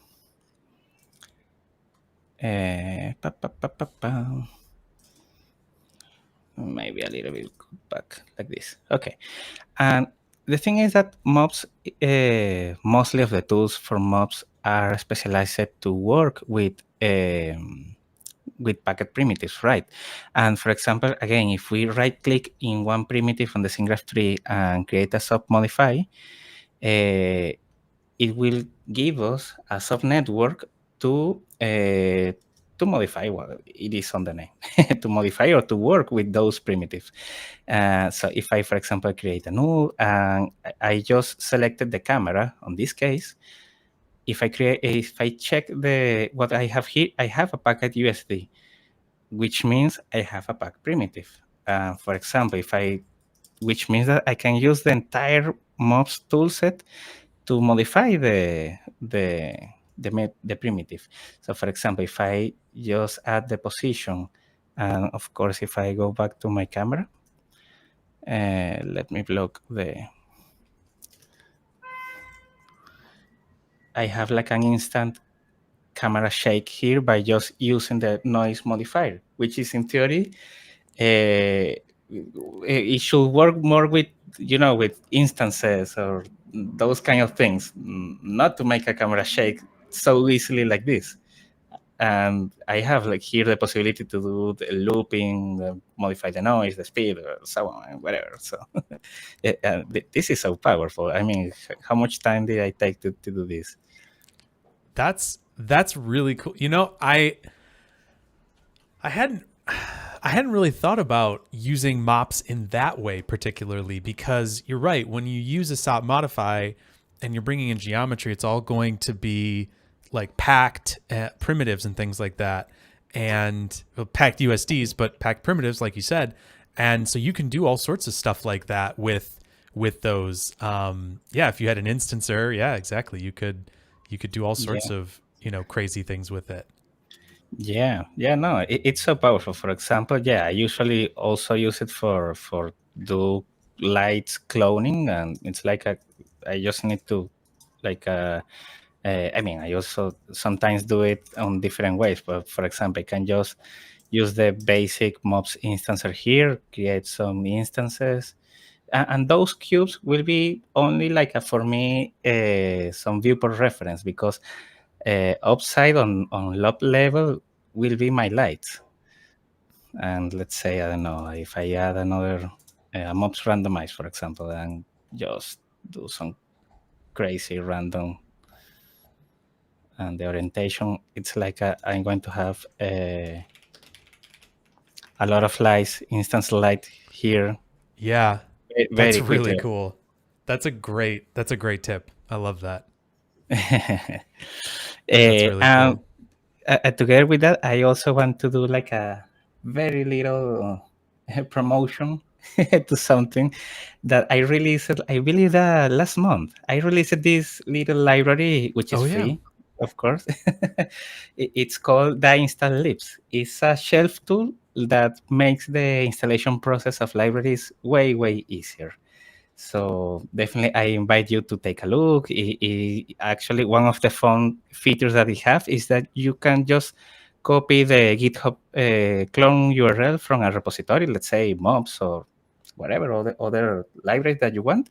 Speaker 2: Maybe a little bit back like this. Okay. And the thing is that MOPS, mostly of the tools for MOPS are specialized to work with packet primitives, right? And for example, again, if we right-click in one primitive on the scene graph tree and create a sub modify, it will give us a sub network to modify what it is on the name, to modify or to work with those primitives. So if I, for example, create a null and I just selected the camera on this case, if I check what I have here, I have a packet USD, which means I have a pack primitive. For example, which means that I can use the entire MOPS toolset to modify the primitive. So for example, if I just add the position, and of course, if I go back to my camera, let me block I have like an instant camera shake here by just using the noise modifier, which is in theory, it should work more with, with instances or those kind of things, not to make a camera shake so easily like this. And I have like here the possibility to do the looping, modify the noise, the speed, or so on, and whatever. So this is so powerful. I mean, how much time did I take to do this?
Speaker 1: That's really cool. I hadn't really thought about using MOPS in that way particularly, because you're right. When you use a SOP modify and you're bringing in geometry, it's all going to be like packed primitives and things like that, and packed USDs, but packed primitives, like you said. And so you can do all sorts of stuff like that with those. If you had an instancer, yeah, exactly. You could do all sorts of, crazy things with it.
Speaker 2: Yeah, no, it's so powerful. For example, I usually also use it for do lights cloning, and it's like I just need to like I mean, I also sometimes do it on different ways. But for example, I can just use the basic MOPS instancer here, create some instances, and those cubes will be only like for me some viewport reference, because upside on lob level will be my lights. And let's say, I don't know, if I add another MOPS randomize, for example, and just do some crazy random, and the orientation, it's like I'm going to have a lot of lights, instance light here.
Speaker 1: Yeah,
Speaker 2: Very
Speaker 1: that's really
Speaker 2: quickly.
Speaker 1: cool. That's a great tip. I love that.
Speaker 2: That's
Speaker 1: really cool.
Speaker 2: Together with that, I also want to do like a very little promotion to something that I released, I believe, last month. I released this little library, which is free, of course. It's called the Install Libs. It's a shelf tool that makes the installation process of libraries way, way easier. So definitely, I invite you to take a look. Actually, one of the fun features that we have is that you can just copy the GitHub clone URL from a repository, let's say MOPS or whatever other library that you want,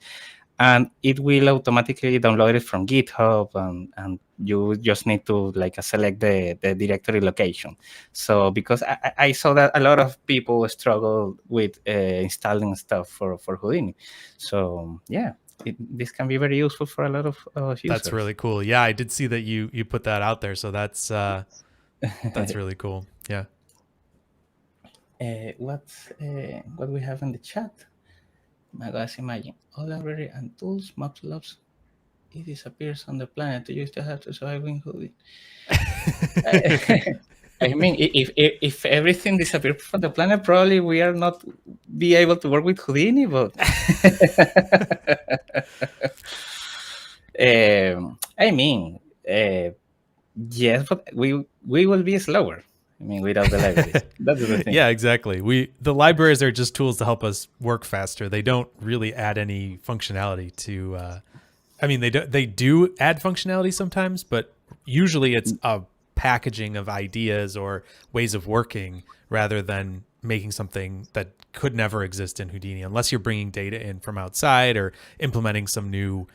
Speaker 2: and it will automatically download it from GitHub, and you just need to select the directory location. So because I saw that a lot of people struggle with installing stuff for Houdini. So yeah, this can be very useful for a lot of users.
Speaker 1: That's really cool. Yeah, I did see that you put that out there. So that's really cool. Yeah.
Speaker 2: What we have in the chat? My gosh, imagine all library and tools, MOPS loves, it disappears on the planet. You still have to survive in Houdini. I mean, if everything disappeared from the planet, probably we are not be able to work with Houdini. But I mean, yes, but we will be slower. I mean, without the libraries. That's the thing.
Speaker 1: Yeah, exactly. The libraries are just tools to help us work faster. They don't really add any functionality to. I mean, they do add functionality sometimes, but usually it's a packaging of ideas or ways of working rather than making something that could never exist in Houdini, unless you're bringing data in from outside or implementing some new,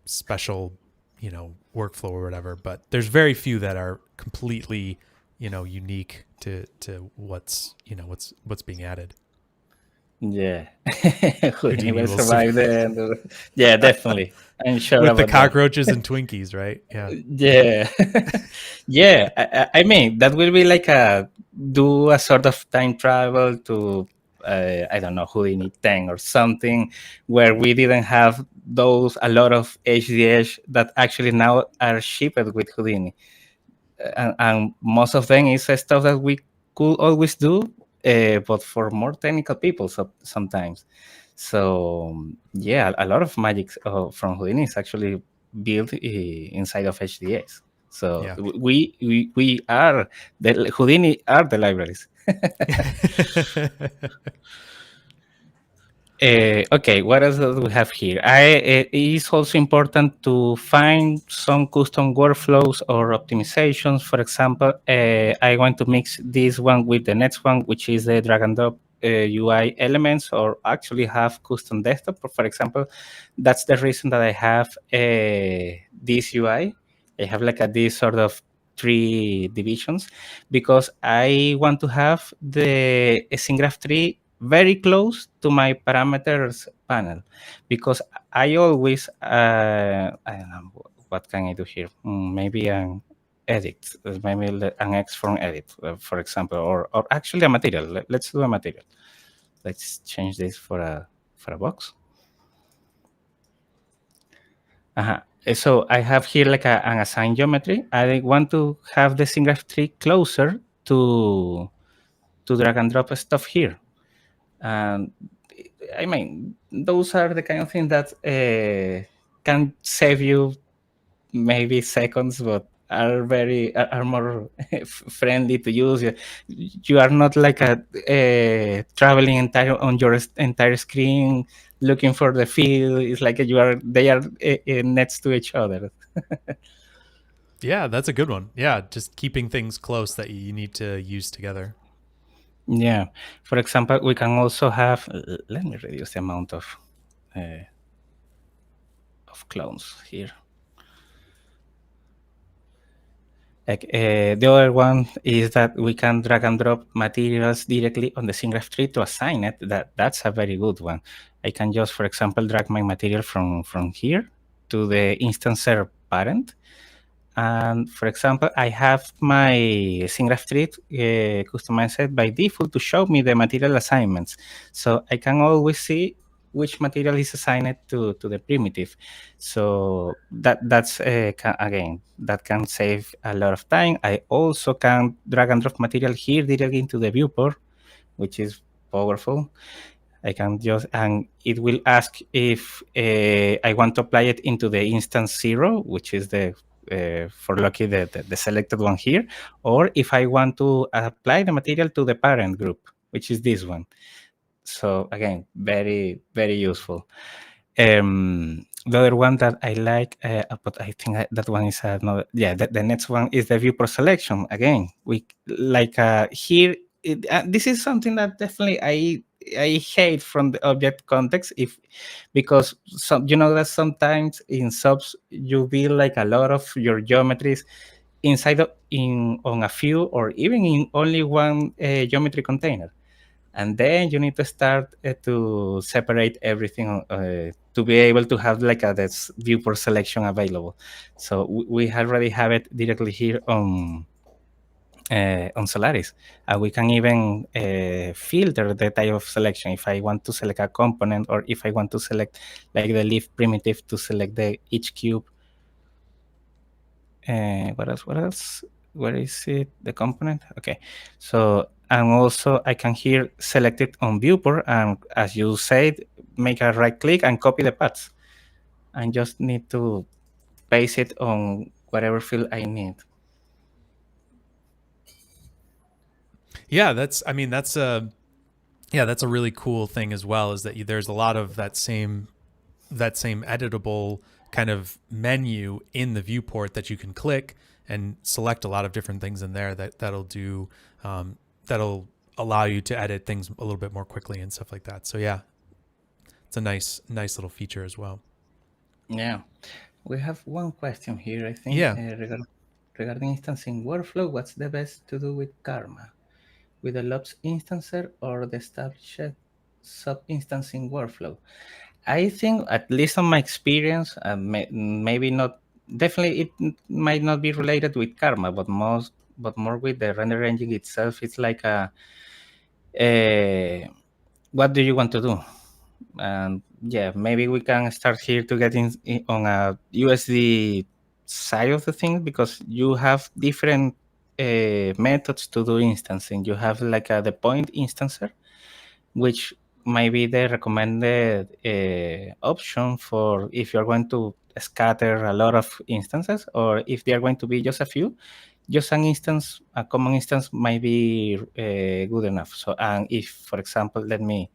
Speaker 1: special, workflow or whatever. But there's very few that are completely unique to what's being added.
Speaker 2: Yeah, Houdini will survive the yeah, definitely. I'm sure
Speaker 1: with
Speaker 2: about
Speaker 1: the cockroaches and Twinkies, right?
Speaker 2: Yeah. Yeah. I mean, that will be like do a sort of time travel to I don't know, Houdini 10 or something, where we didn't have a lot of HDH that actually now are shipped with Houdini. And most of them is stuff that we could always do, but for more technical people sometimes. So yeah, a lot of magic from Houdini is actually built inside of HDS. So
Speaker 1: Yeah.
Speaker 2: we are the Houdini are the libraries. Okay, what else do we have here? It is also important to find some custom workflows or optimizations. For example, I want to mix this one with the next one, which is the drag and drop UI elements, or actually have custom desktop. For example, that's the reason that I have this UI. I have like this sort of three divisions, because I want to have the scene graph tree very close to my parameters panel, because I always I don't know, what can I do here. Maybe an edit, maybe an X from edit, for example, or actually a material. Let's do a material. Let's change this for a box. So I have here like an assigned geometry. I want to have the scene graph tree closer to drag and drop stuff here. And I mean, those are the kind of things that can save you maybe seconds, but are more friendly to use. You are not like traveling on your entire screen looking for the field. It's like they are next to each other.
Speaker 1: Yeah, that's a good one. Yeah, just keeping things close that you need to use together.
Speaker 2: Yeah. For example, we can also have. Let me reduce the amount of clones here. The other one is that we can drag and drop materials directly on the scene graph tree to assign it. That's a very good one. I can just, for example, drag my material from here to the instancer parent. And for example, I have my scene graph tree customized by default to show me the material assignments. So I can always see which material is assigned to the primitive. So that's again, that can save a lot of time. I also can drag and drop material here directly into the viewport, which is powerful. I can just, and it will ask if I want to apply it into the instance 0, which is the for Loki the selected one here, or if I want to apply the material to the parent group, which is this one. So again, very, very useful. The other one that I like, but I think that one is another. Yeah, the next one is the viewport selection. Again, we like here. This is something that definitely I hate from the object context, because that sometimes in SOPs you build like a lot of your geometries on a few or even in only one geometry container. And then you need to start to separate everything to be able to have like this viewport selection available. So we already have it directly here on Solaris. We can even filter the type of selection. If I want to select a component, or if I want to select like the leaf primitive to select each cube. What else? Where is it? The component? Okay. So, and also I can here select it on viewport, and as you said, make a right click and copy the paths. And just need to paste it on whatever field I need.
Speaker 1: Yeah, that's a really cool thing as well, is that there's a lot of that same editable kind of menu in the viewport that you can click and select a lot of different things in there that'll allow you to edit things a little bit more quickly and stuff like that. So yeah, it's a nice little feature as well.
Speaker 2: Yeah, we have one question here, I think.
Speaker 1: Yeah.
Speaker 2: Regarding instancing workflow, what's the best to do with Karma? With the LOPS instancer or the established sub-instancing workflow? I think, at least on my experience, maybe not, definitely it might not be related with Karma, but more with the render engine itself. It's like what do you want to do? And yeah, maybe we can start here to get in on a USD side of the thing, because you have different methods to do instancing. You have like the point instancer, which might be the recommended option for if you're going to scatter a lot of instances, or if they are going to be just a few. Just an instance, a common instance might be good enough. So, and if, for example, let me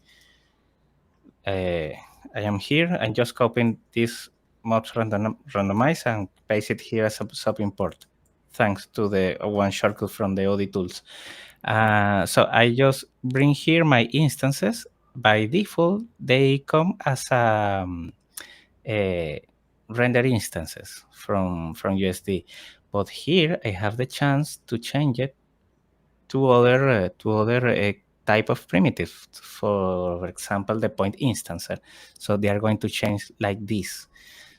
Speaker 2: I am here. I'm just copying this MOPS randomize and paste it here as a sub import, thanks to the one shortcut from the OD tools. So I just bring here my instances. By default, they come as render instances from USD, but here I have the chance to change it to other type of primitives. For example, the point instancer. So they are going to change like this.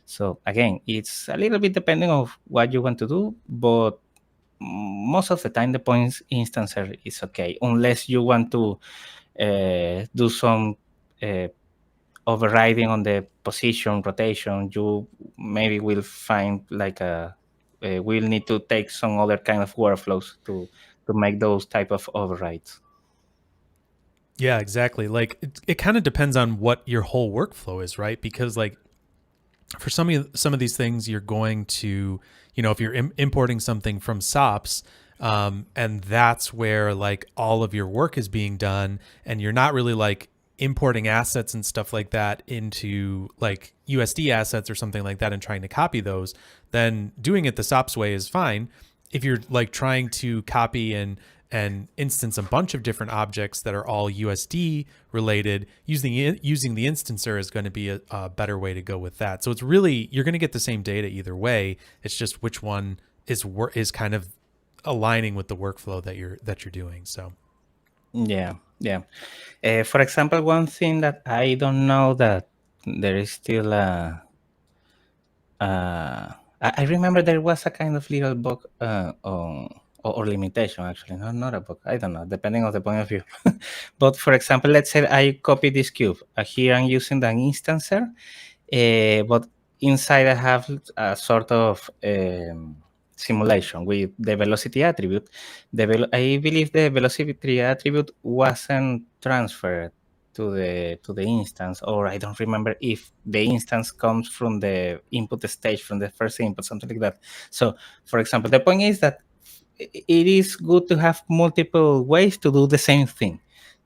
Speaker 2: So again, it's a little bit depending on what you want to do, but most of the time the points instancer is okay, unless you want to do some overriding on the position rotation. You maybe will find like we'll need to take some other kind of workflows to make those type of overrides.
Speaker 1: Yeah, exactly. Like it kind of depends on what your whole workflow is, right? Because like for some of these things, you're going to, if you're importing something from SOPs, and that's where like all of your work is being done, and you're not really like importing assets and stuff like that into like USD assets or something like that and trying to copy those, then doing it the SOPs way is fine. If you're like trying to copy and instance a bunch of different objects that are all USD related, using the instancer is going to be a better way to go with that. So it's really, you're going to get the same data either way. It's just which one is kind of aligning with the workflow that you're doing. So
Speaker 2: yeah. For example, one thing that I don't know that there is still I remember there was a kind of little bug or limitation, actually. Not a bug. I don't know, depending on the point of view. But for example, let's say I copy this cube. Here I'm using an instancer, but inside I have a sort of simulation with the velocity attribute. I believe the velocity attribute wasn't transferred to the instance, or I don't remember if the instance comes from the input stage, from the first input, something like that. So, for example, the point is that it is good to have multiple ways to do the same thing.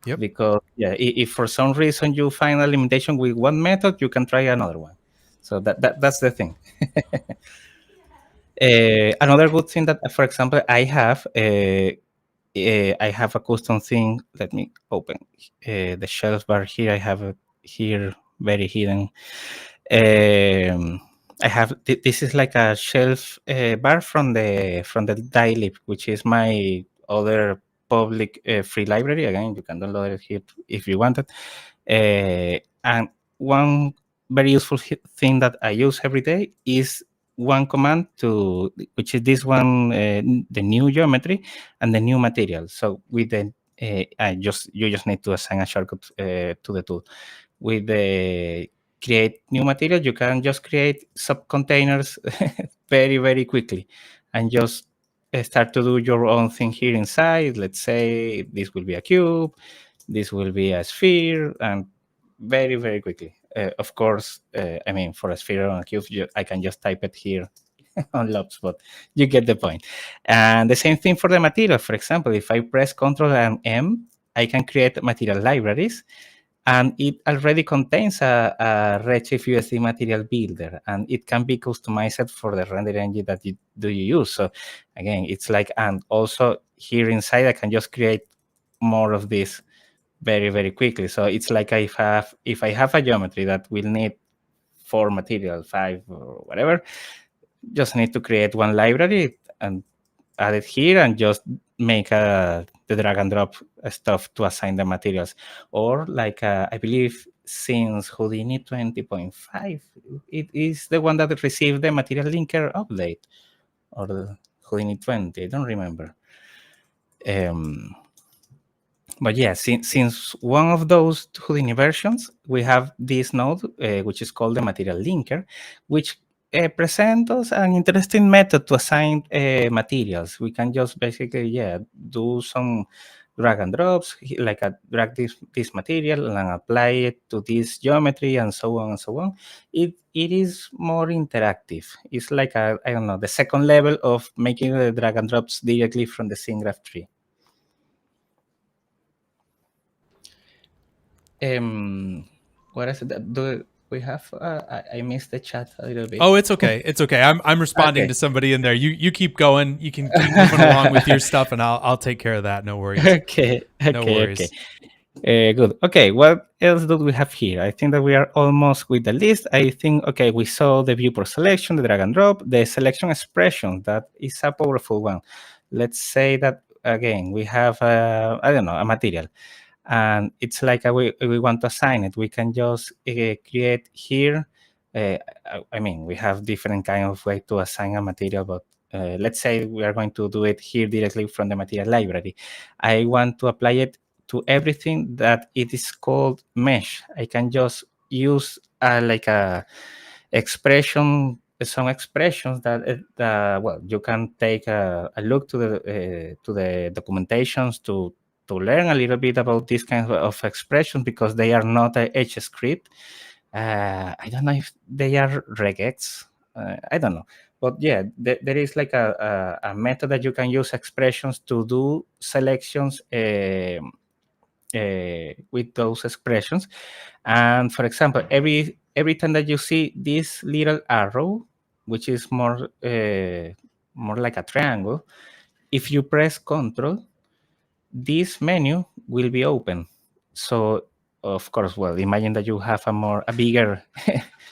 Speaker 1: Yep.
Speaker 2: Because if for some reason you find a limitation with one method, you can try another one. So that's the thing. Another good thing that, for example, I have a custom thing. Let me open the shelf bar here. I have it here very hidden. I have this is like a shelf bar from the Dilib, which is my other public free library. Again, you can download it here if you want it. And one very useful thing that I use every day is one command which is this one, the new geometry and the new material. So with the you just need to assign a shortcut to the tool. With the create new material, you can just create subcontainers very, very quickly and just start to do your own thing here inside. Let's say this will be a cube, this will be a sphere, and very, very quickly. Of course, I mean, for a sphere or a cube, I can just type it here on LOPS, but you get the point. And the same thing for the material. For example, if I press Ctrl and M, I can create material libraries, and it already contains a Redshift USD material builder, and it can be customized for the render engine that you use. So again, it's like, and also here inside, I can just create more of this very, very quickly. So it's like if I have a geometry that will need 4 material, 5 or whatever, just need to create one library and add it here and just make the drag and drop stuff to assign the materials. Or like I believe since Houdini 20.5, it is the one that received the material linker update, or the Houdini 20, I don't remember. But yeah, since one of those Houdini versions, we have this node, which is called the material linker, which presents us an interesting method to assign materials. We can just basically, yeah, do some drag and drops, like drag this material and apply it to this geometry and so on and so on. It is more interactive. It's like I don't know, the second level of making the drag and drops directly from the scene graph tree. What is it? Do we have? I missed the chat a little bit.
Speaker 1: Oh, it's okay. It's okay. I'm responding
Speaker 2: Okay.
Speaker 1: to somebody in there. You keep going. You can keep moving along with your stuff, and I'll take care of that. No worries.
Speaker 2: Okay.
Speaker 1: No
Speaker 2: Okay.
Speaker 1: worries.
Speaker 2: Okay. Good. Okay. What else do we have here? I think that we are almost with the list. I think, okay, we saw the viewport selection, the drag and drop, the selection expression. That is a powerful one. Let's say that again, we have, I don't know, a material. And it's like we want to assign it. We can just create here. I mean, we have different kind of way to assign a material, but let's say we are going to do it here directly from the material library. I want to apply it to everything that it is called mesh. I can just use like a expression, some expressions that well, you can take a look to the documentations to learn a little bit about these kinds of expressions, because they are not a H script. I don't know if they are regex. I don't know. But yeah, there is like a method that you can use expressions to do selections with those expressions. And for example, every time that you see this little arrow, which is more like a triangle, if you press Control, this menu will be open. So of course, well, imagine that you have a bigger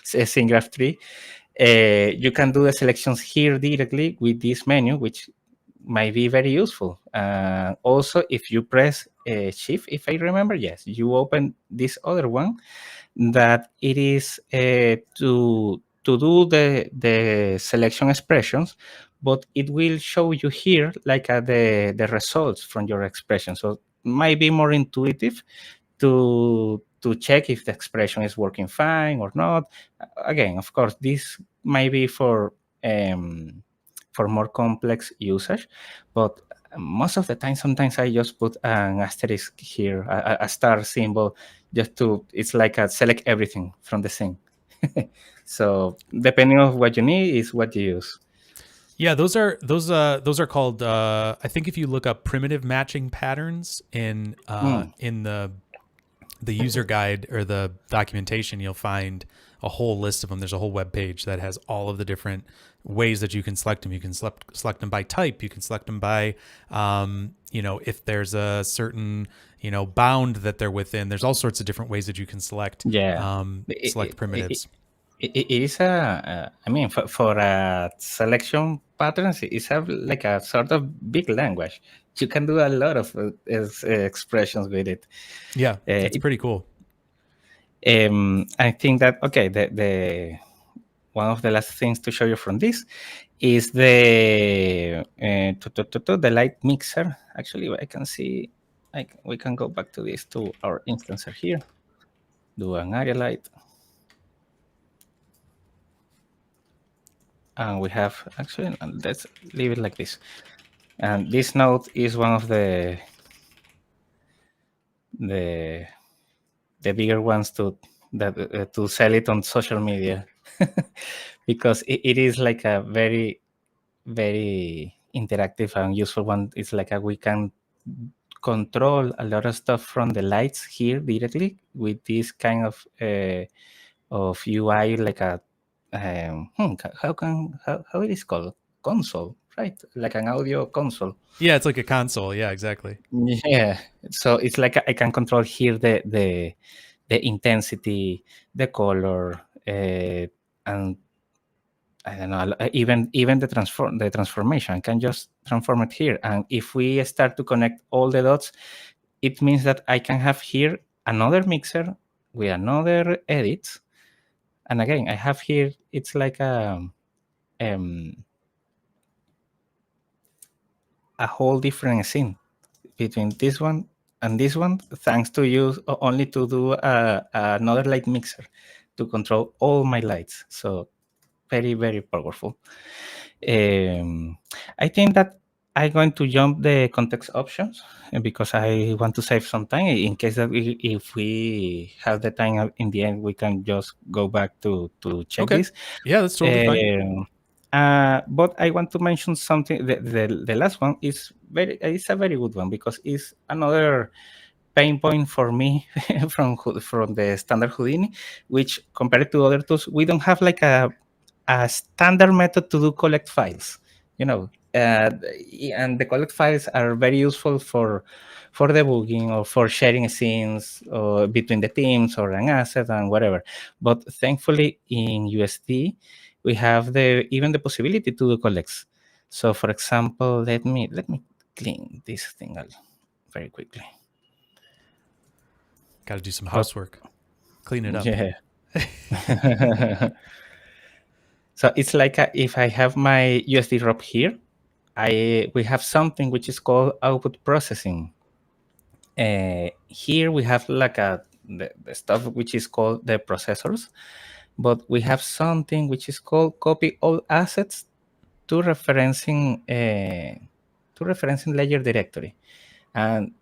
Speaker 2: scene graph tree. You can do the selections here directly with this menu, which might be very useful. Also, if you press Shift, if I remember, yes, you open this other one that it is to do the selection expressions, but it will show you here like the results from your expression. So might be more intuitive to check if the expression is working fine or not. Again, of course, this might be for more complex usage, but most of the time, sometimes I just put an asterisk here, a star symbol, just to, it's like a select everything from the scene. So depending on what you need is what you use.
Speaker 1: Yeah, those are called. I think if you look up primitive matching patterns in the user guide or the documentation, you'll find a whole list of them. There's a whole web page that has all of the different ways that you can select them. You can select them by type. You can select them by, if there's a certain, bound that they're within. There's all sorts of different ways that you can select, select primitives.
Speaker 2: It is I mean, for selection patterns, it's like a sort of big language. You can do a lot of expressions with it.
Speaker 1: Yeah, it's pretty cool.
Speaker 2: I think that, okay, the one of the last things to show you from this is the light mixer. Actually, I can see, we can go back to this, to our instancer here, do an area light. And we have, actually, let's leave it like this. And this node is one of the bigger ones to sell it on social media, because it is like a very, very interactive and useful one. It's like we can control a lot of stuff from the lights here directly with this kind of UI, like a how it is called, console, right? Like an audio console.
Speaker 1: Yeah, it's like a console. Yeah, exactly.
Speaker 2: Yeah, so it's like I can control here the intensity, the color, and I don't know, even the transformation. I can just transform it here, and if we start to connect all the dots, it means that I can have here another mixer with another edit, and again I have here, it's like a whole different scene between this one and this one, thanks to you, only to do another light mixer to control all my lights. So very, very powerful. I think that I'm going to jump the context options because I want to save some time in case that if we have the time in the end, we can just go back to check
Speaker 1: Okay.
Speaker 2: this.
Speaker 1: Yeah, that's totally fine.
Speaker 2: But I want to mention something. The last one is a very good one because it's another pain point for me from the standard Houdini, which compared to other tools, we don't have like a standard method to do collect files. You know, and the collect files are very useful for debugging or for sharing scenes or between the teams or an asset and whatever. But thankfully in USD we have even the possibility to do collects. So for example, let me clean this thing very quickly.
Speaker 1: Got to do some housework. Clean it up.
Speaker 2: Yeah. So it's like if I have my USD ROP here, we have something which is called output processing. Here we have like the stuff which is called the processors, but we have something which is called copy all assets to referencing layer directory, and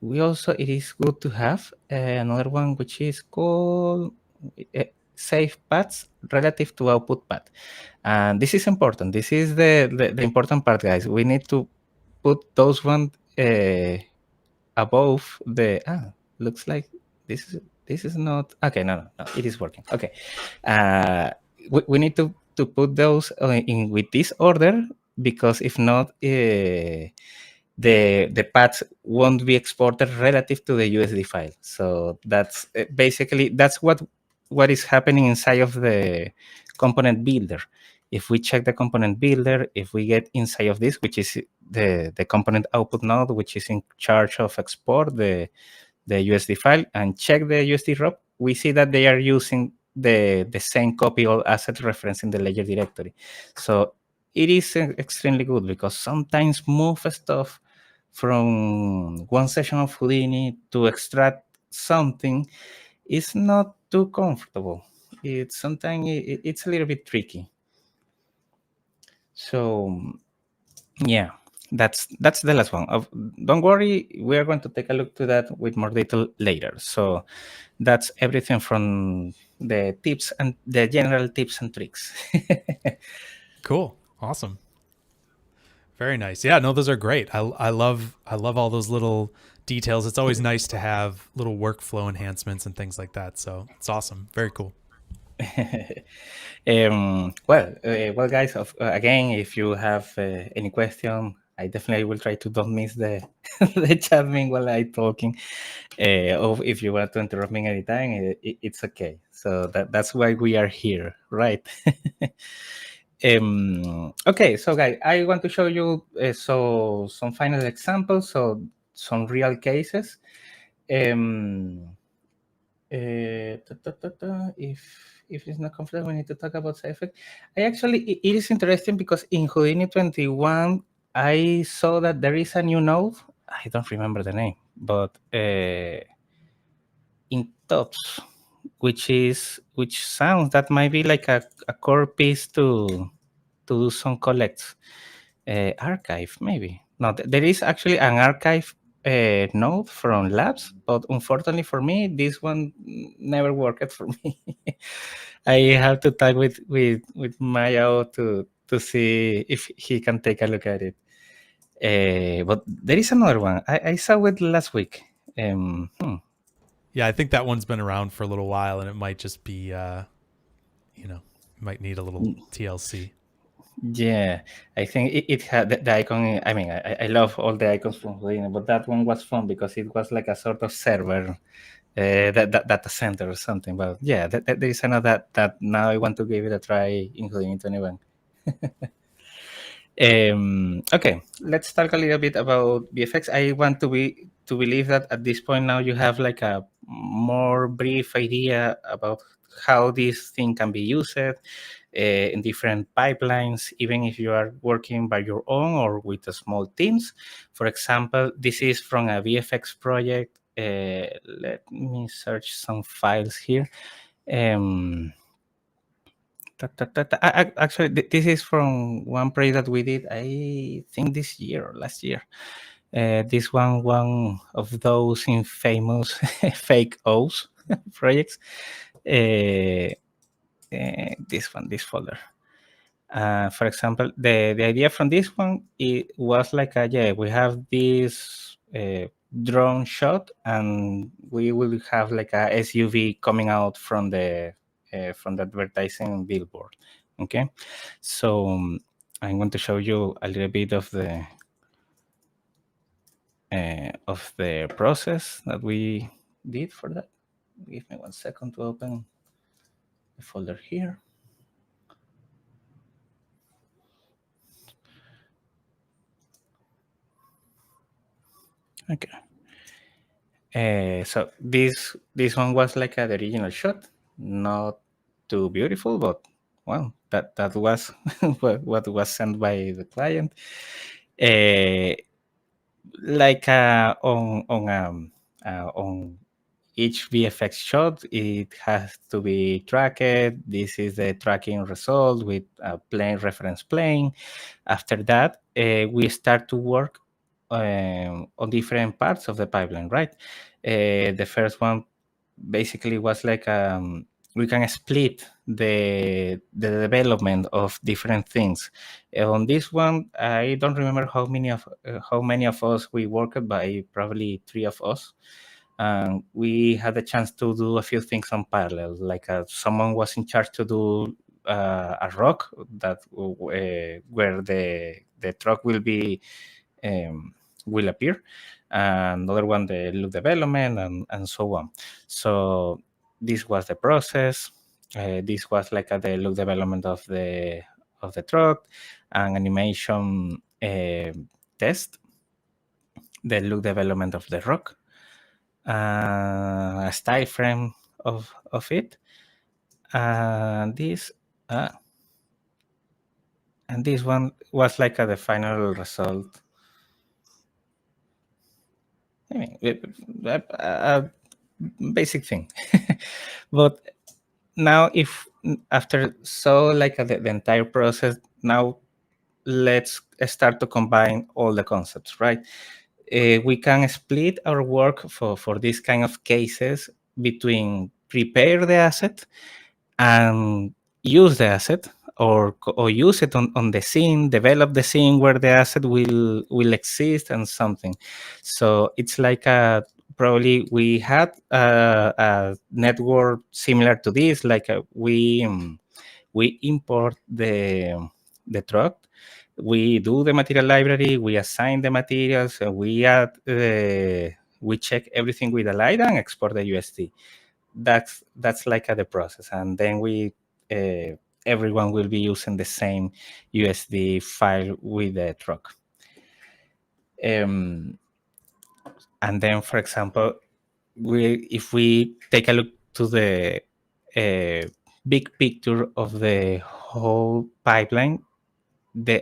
Speaker 2: we also it is good to have another one which is called save paths relative to output path. And this is important. This is the important part, guys. We need to put those one above the looks like this is not okay. No, it is working. Okay. We need to put those in with this order, because if not the paths won't be exported relative to the USD file. So that's basically that's what is happening inside of the component builder. If we check the component builder, if we get inside of this, which is the component output node, which is in charge of export the USD file, and check the USD ROP, we see that they are using the same copy all asset reference in the layer directory. So it is extremely good, because sometimes move stuff from one session of Houdini to extract something is not too comfortable. It's sometimes it's a little bit tricky. So yeah, that's the last one. Don't worry, we are going to take a look to that with more detail later. So that's everything from the tips and the general tips and tricks.
Speaker 1: Cool. Awesome. Very nice. Yeah, no, those are great. I love all those little details. It's always nice to have little workflow enhancements and things like that. So it's awesome. Very cool.
Speaker 2: Well, guys. Again, if you have any question, I definitely will try to don't miss the the chat while I talking. Or if you want to interrupt me anytime, it's okay. So that's why we are here, right? Okay, so guys, I want to show you some final examples, so some real cases. If it's not comfortable, we need to talk about side effect. It is interesting because in Houdini 21, I saw that there is a new node. I don't remember the name, but in TOPS, which sounds that might be like a core piece to do some collects. Archive, maybe. No, there is actually an archive node from labs, but unfortunately for me, this one never worked for me. I have to talk with Maya to see if he can take a look at it. But there is another one. I saw it last week.
Speaker 1: Yeah, I think that one's been around for a little while, and it might just be, might need a little TLC.
Speaker 2: Yeah, I think it had the icon. I mean, I love all the icons from Houdini, but that one was fun because it was like a sort of server, that data center or something. But yeah, there is another that now I want to give it a try in Houdini 21. Okay, let's talk a little bit about VFX. I want to believe that at this point now you have like a more brief idea about how this thing can be used in different pipelines, even if you are working by your own or with small teams. For example, this is from a VFX project. Let me search some files here. Actually, this is from one project that we did, I think this year or last year. This one of those infamous fake O's projects. This folder. For example, the idea from this one, it was like, we have this drone shot, and we will have like a SUV coming out from the advertising billboard. Okay, so I'm going to show you a little bit of the process that we did for that. Give me 1 second to open the folder here. Okay. So this one was like the original shot, not too beautiful, but well, that was what was sent by the client. Like on each VFX shot, it has to be tracked. This is the tracking result with a plane reference plane. After that, we start to work on different parts of the pipeline, right? The first one basically was like we can split the development of different things. On this one, I don't remember how many of us we worked by, probably 3 of us. And we had the chance to do a few things on parallel. Like someone was in charge to do a rock that where the truck will be will appear. Another one, the look development, and so on. So this was the process. This was like the look development of the truck, and animation test, the look development of the rock, a style frame of it, and this one was like the final result. I mean, a basic thing. But now, if after like the entire process, now let's start to combine all the concepts, right? We can split our work for these kind of cases between prepare the asset and use the asset, or use it on the scene, develop the scene where the asset will exist and something. So it's like probably we had a network similar to this, like we import the truck, we do the material library, we assign the materials, we add we check everything with a LiDAR and export the USD. That's like the process, and then we everyone will be using the same USD file with the truck. And then, for example, if we take a look to the big picture of the whole pipeline,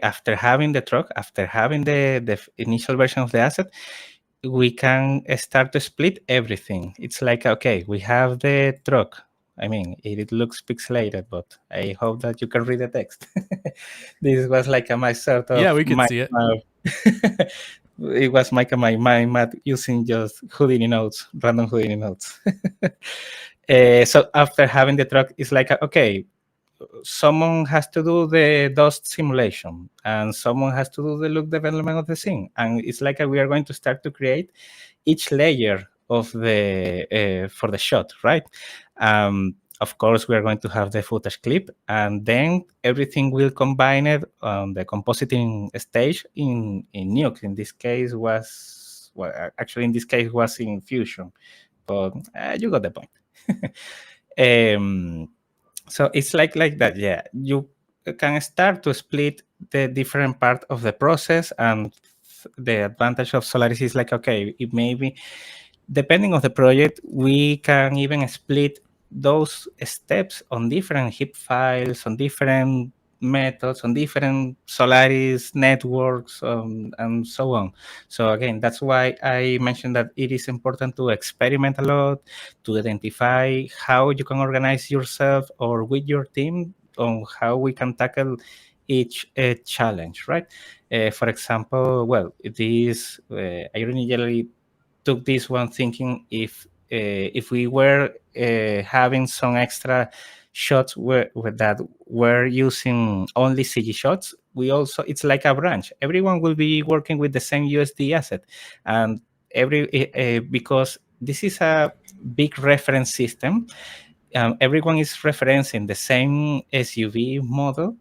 Speaker 2: after having the truck, after having the initial version of the asset, we can start to split everything. It's like, okay, we have the truck. I mean, it looks pixelated, but I hope that you can read the text. This was like my sort of...
Speaker 1: Yeah, we can see it.
Speaker 2: It was my mind map using just Houdini notes, random Houdini notes. So after having the truck, it's like, okay, someone has to do the dust simulation, and someone has to do the look development of the scene. And it's like we are going to start to create each layer of the for the shot, right? Of course, we are going to have the footage clip, and then everything will combine it on the compositing stage in Nuke. In this case was, well, actually in this case was in Fusion, but you got the point. So it's like that. Yeah, you can start to split the different part of the process, and the advantage of Solaris is like, okay, it maybe depending on the project, we can even split those steps on different heap files, on different methods, on different Solaris networks, and so on. So again, that's why I mentioned that it is important to experiment a lot, to identify how you can organize yourself or with your team on how we can tackle each challenge, right? For example, well, this I originally took this one thinking if we were having some extra shots that were using only CG shots, we also, it's like a branch. Everyone will be working with the same USD asset, and because this is a big reference system, everyone is referencing the same SUV model.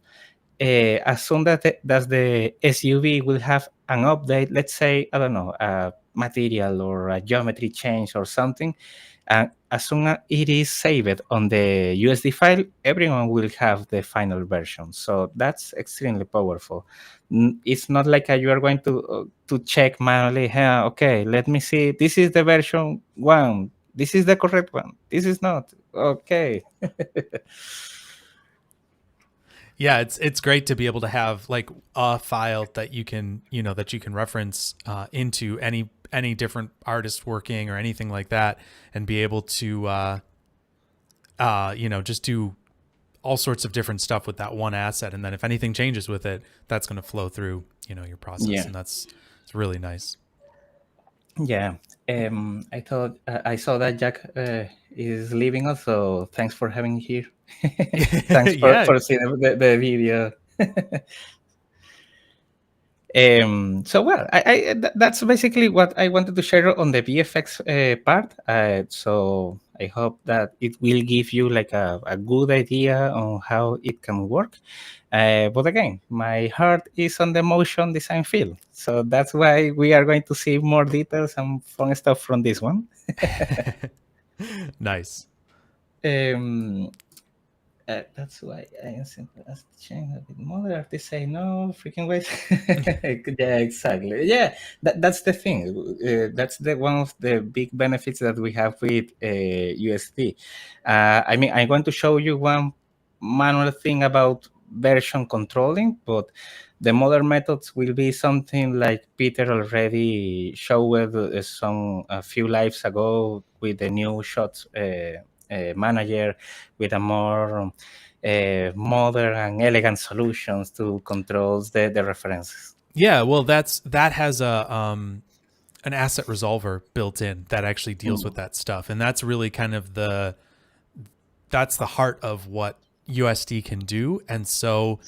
Speaker 2: As soon as the SUV will have an update, let's say, I don't know, a material or a geometry change or something, and as soon as it is saved on the USD file, everyone will have the final version. So that's extremely powerful. It's not like you are going to check manually. Okay, let me see. This is the version one. This is the correct one. This is not. Okay.
Speaker 1: Yeah, it's great to be able to have like a file that you can reference into any different artist working or anything like that, and be able to just do all sorts of different stuff with that one asset. And then if anything changes with it, that's going to flow through your process.
Speaker 2: Yeah.
Speaker 1: And it's really nice.
Speaker 2: Yeah, I thought I saw that Jack is leaving us, so thanks for having me here. Thanks for seeing the video. So well, that's basically what I wanted to share on the VFX part. So I hope that it will give you like a good idea on how it can work. But again, my heart is on the motion design field. So that's why we are going to see more details and fun stuff from this one.
Speaker 1: Nice.
Speaker 2: That's why I simply ask the chain a bit more. The artists say no, freaking ways. Yeah, exactly. Yeah, that's the thing. That's the one of the big benefits that we have with USD. I mean, I'm going to show you one manual thing about version controlling, but the modern methods will be something like Peter already showed a few lives ago with the new shots manager with a more modern and elegant solutions to control the references.
Speaker 1: Yeah, well, that has an asset resolver built in that actually deals with that stuff, and that's really kind of that's the heart of what USD can do. And so,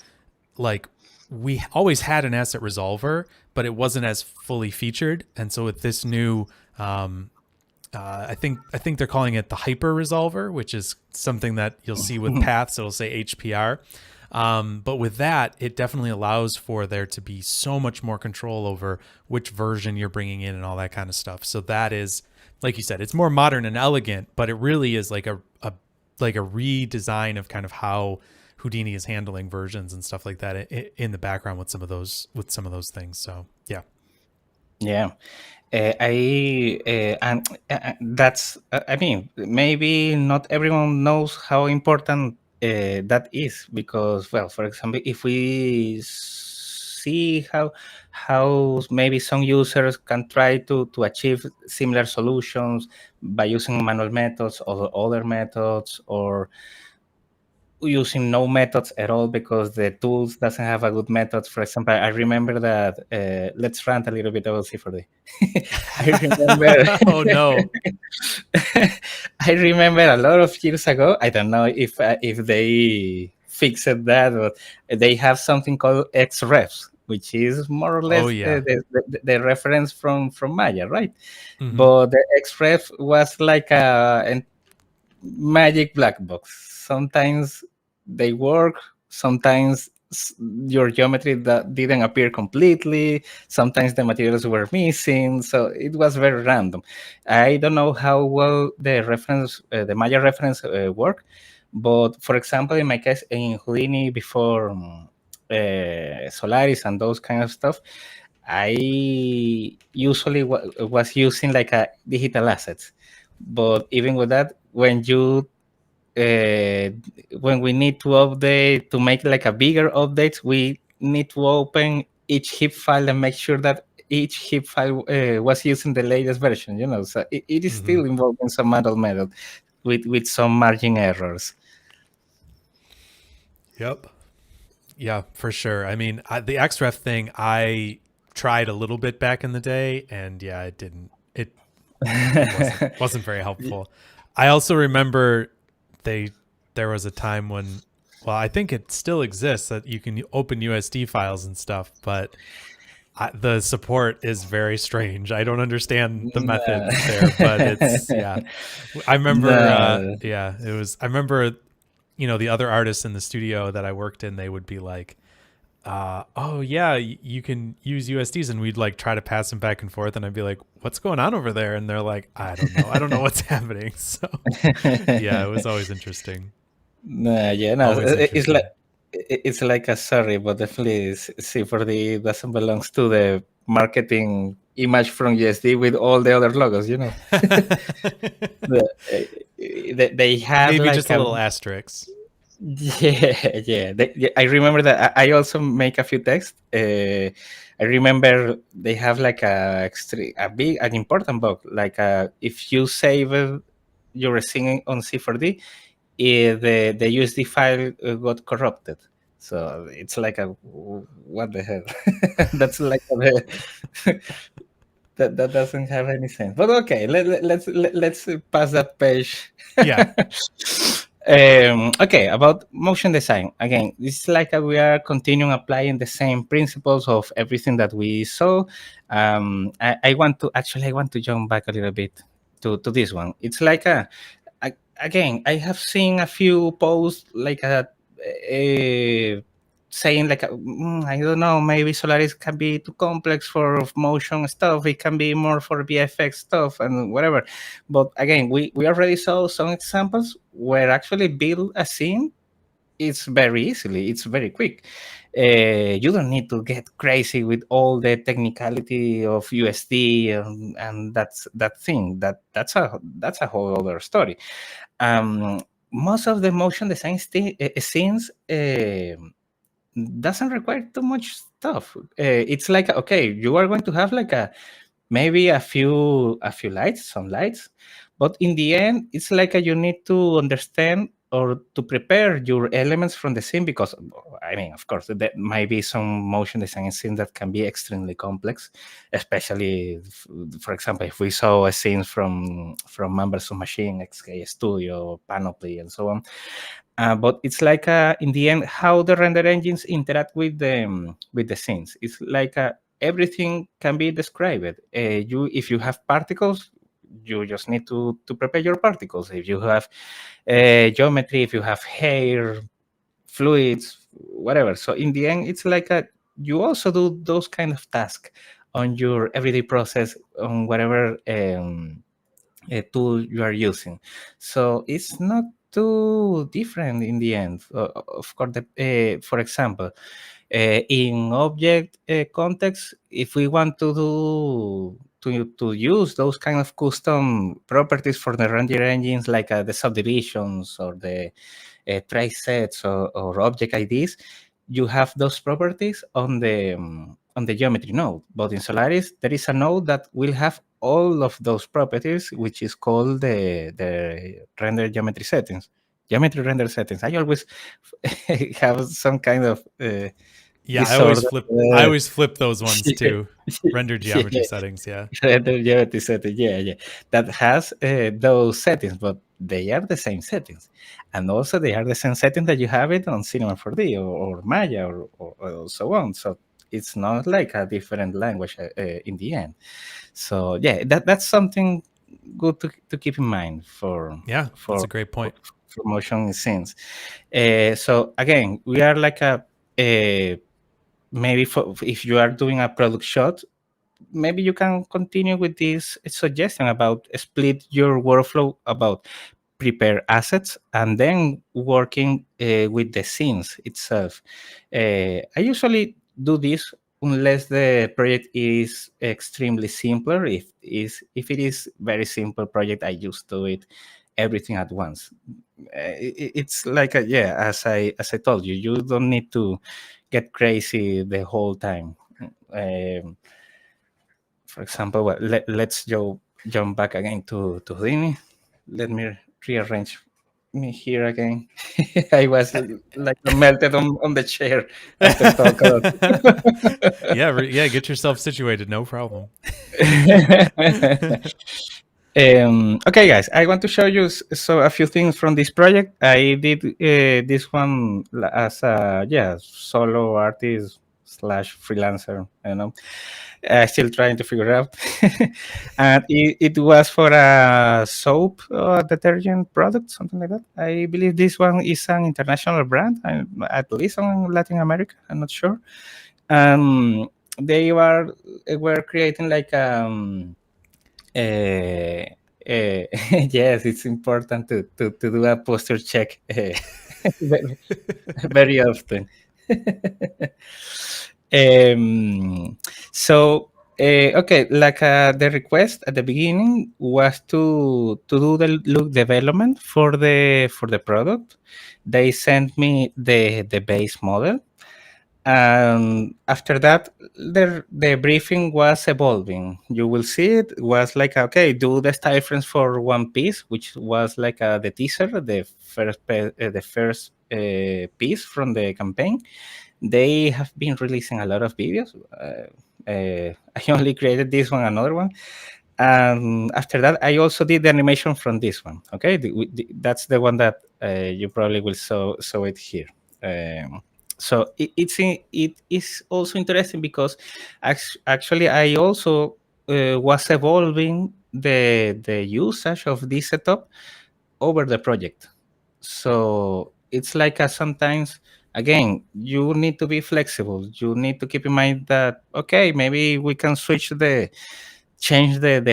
Speaker 1: like, we always had an asset resolver, but it wasn't as fully featured. And so with this new I think they're calling it the hyper resolver, which is something that you'll see with paths. It'll say HPR. But with that, it definitely allows for there to be so much more control over which version you're bringing in and all that kind of stuff. So that is, like you said, it's more modern and elegant, but it really is like a redesign of kind of how Houdini is handling versions and stuff like that in the background with some of those things. So yeah.
Speaker 2: Yeah. That's, I mean, maybe not everyone knows how important that is, because, well, for example, if we see how maybe some users can try to achieve similar solutions by using manual methods or other methods, or using no methods at all because the tools doesn't have a good method. For example, I remember that let's rant a little bit about C4D. I remember
Speaker 1: oh no.
Speaker 2: I remember a lot of years ago, I don't know if they fixed that, but they have something called XRefs, which is more or less the reference from Maya, right?
Speaker 1: Mm-hmm.
Speaker 2: But the XRef was like a magic black box. Sometimes they work, sometimes your geometry that didn't appear completely, sometimes the materials were missing, so it was very random. I don't know how well the reference, the Maya reference work, but for example, in my case, in Houdini before Solaris and those kind of stuff, I usually was using like a digital assets, but even with that, uh, when we need to update to make like a bigger updates, we need to open each heap file and make sure that each heap file was using the latest version. So it is still involving some manual method with some margin errors.
Speaker 1: Yep. Yeah, for sure. I mean, the XREF thing, I tried a little bit back in the day, and yeah, it didn't. It wasn't very helpful. I also remember there was a time when, well, I think it still exists that you can open USD files and stuff, but the support is very strange. I don't understand the methods there, but it's I remember it was. I remember the other artists in the studio that I worked in, they would be like, oh yeah, you can use USDs, and we'd like try to pass them back and forth, and I'd be like, what's going on over there? And they're like, I don't know what's happening. So yeah, it was always interesting.
Speaker 2: It's like a sorry, but definitely C4D doesn't belong to the marketing image from USD with all the other logos. They have
Speaker 1: maybe
Speaker 2: like
Speaker 1: just a little asterisk.
Speaker 2: Yeah. I remember that I also make a few texts. I remember they have like an important bug. Like if you save your scene on C4D, the USD file got corrupted. So it's like what the hell? That's like that doesn't have any sense. But okay, let's pass that page.
Speaker 1: Yeah.
Speaker 2: Okay, about motion design. Again, it's like we are continuing applying the same principles of everything that we saw. I want to jump back a little bit to this one. It's like again, I have seen a few posts like saying like I don't know, maybe Solaris can be too complex for motion stuff. It can be more for VFX stuff and whatever. But again, we already saw some examples where actually build a scene. It's very easily. It's very quick. You don't need to get crazy with all the technicality of USD and that thing. That's a whole other story. Most of the motion design scenes doesn't require too much stuff. It's like, okay, you are going to have like maybe a few lights, some lights, but in the end, it's like you need to understand or to prepare your elements from the scene, because I mean, of course, there might be some motion design scene that can be extremely complex, especially for example, if we saw a scene from members of machine, XK Studio, Panoply, and so on. But it's like in the end, how the render engines interact with the scenes. It's like everything can be described. If you have particles, you just need to prepare your particles. If you have geometry, if you have hair, fluids, whatever. So in the end, it's like you also do those kind of tasks on your everyday process on whatever tool you are using. So it's not too different in the end. Of course, for example, in object context, if we want to to use those kind of custom properties for the render engines, like the subdivisions or the trace sets or object IDs, you have those properties on the geometry node. But in Solaris, there is a node that will have all of those properties, which is called the render geometry settings. Geometry render settings. I always have some kind of
Speaker 1: I always flip those ones too. Render geometry settings, yeah.
Speaker 2: Render geometry settings, yeah. That has those settings, but they are the same settings, and also they are the same settings that you have it on Cinema 4D or Maya or so on. So it's not like a different language in the end. So yeah, that's something good to keep in mind for
Speaker 1: that's a great point.
Speaker 2: for motion scenes. So again, we are like maybe if you are doing a product shot, maybe you can continue with this suggestion about split your workflow about prepare assets and then working with the scenes itself. I usually do this unless the project is extremely simpler. If it is very simple project, I just do it everything at once. It's like as I told you, you don't need to get crazy the whole time. Um, for example, well, let's jump back again to Houdini. Let me rearrange me here again. I was like melted on the chair after talking.
Speaker 1: Yeah, get yourself situated, no problem.
Speaker 2: Okay, guys, I want to show you a few things from this project. I did this one as a solo artist slash freelancer. Still trying to figure out. And it was for a soap detergent product, something like that. I believe this one is an international brand, at least on Latin America. I'm not sure. They were creating like uh, yes, it's important to do a posture check very, very often. um, so okay, like the request at the beginning was to do the look development for the product. They sent me the base model, and after that the briefing was evolving. You will see it was like, okay, do the style frames for one piece, which was like the teaser, the first piece from the campaign. They have been releasing a lot of videos. I only created this one, another one, and after that I also did the animation from this one. Okay, that's the one that you probably will saw it here. So it is also interesting because actually I also was evolving the usage of this setup over the project. So it's like sometimes, again, you need to be flexible. You need to keep in mind that, okay, maybe we can change the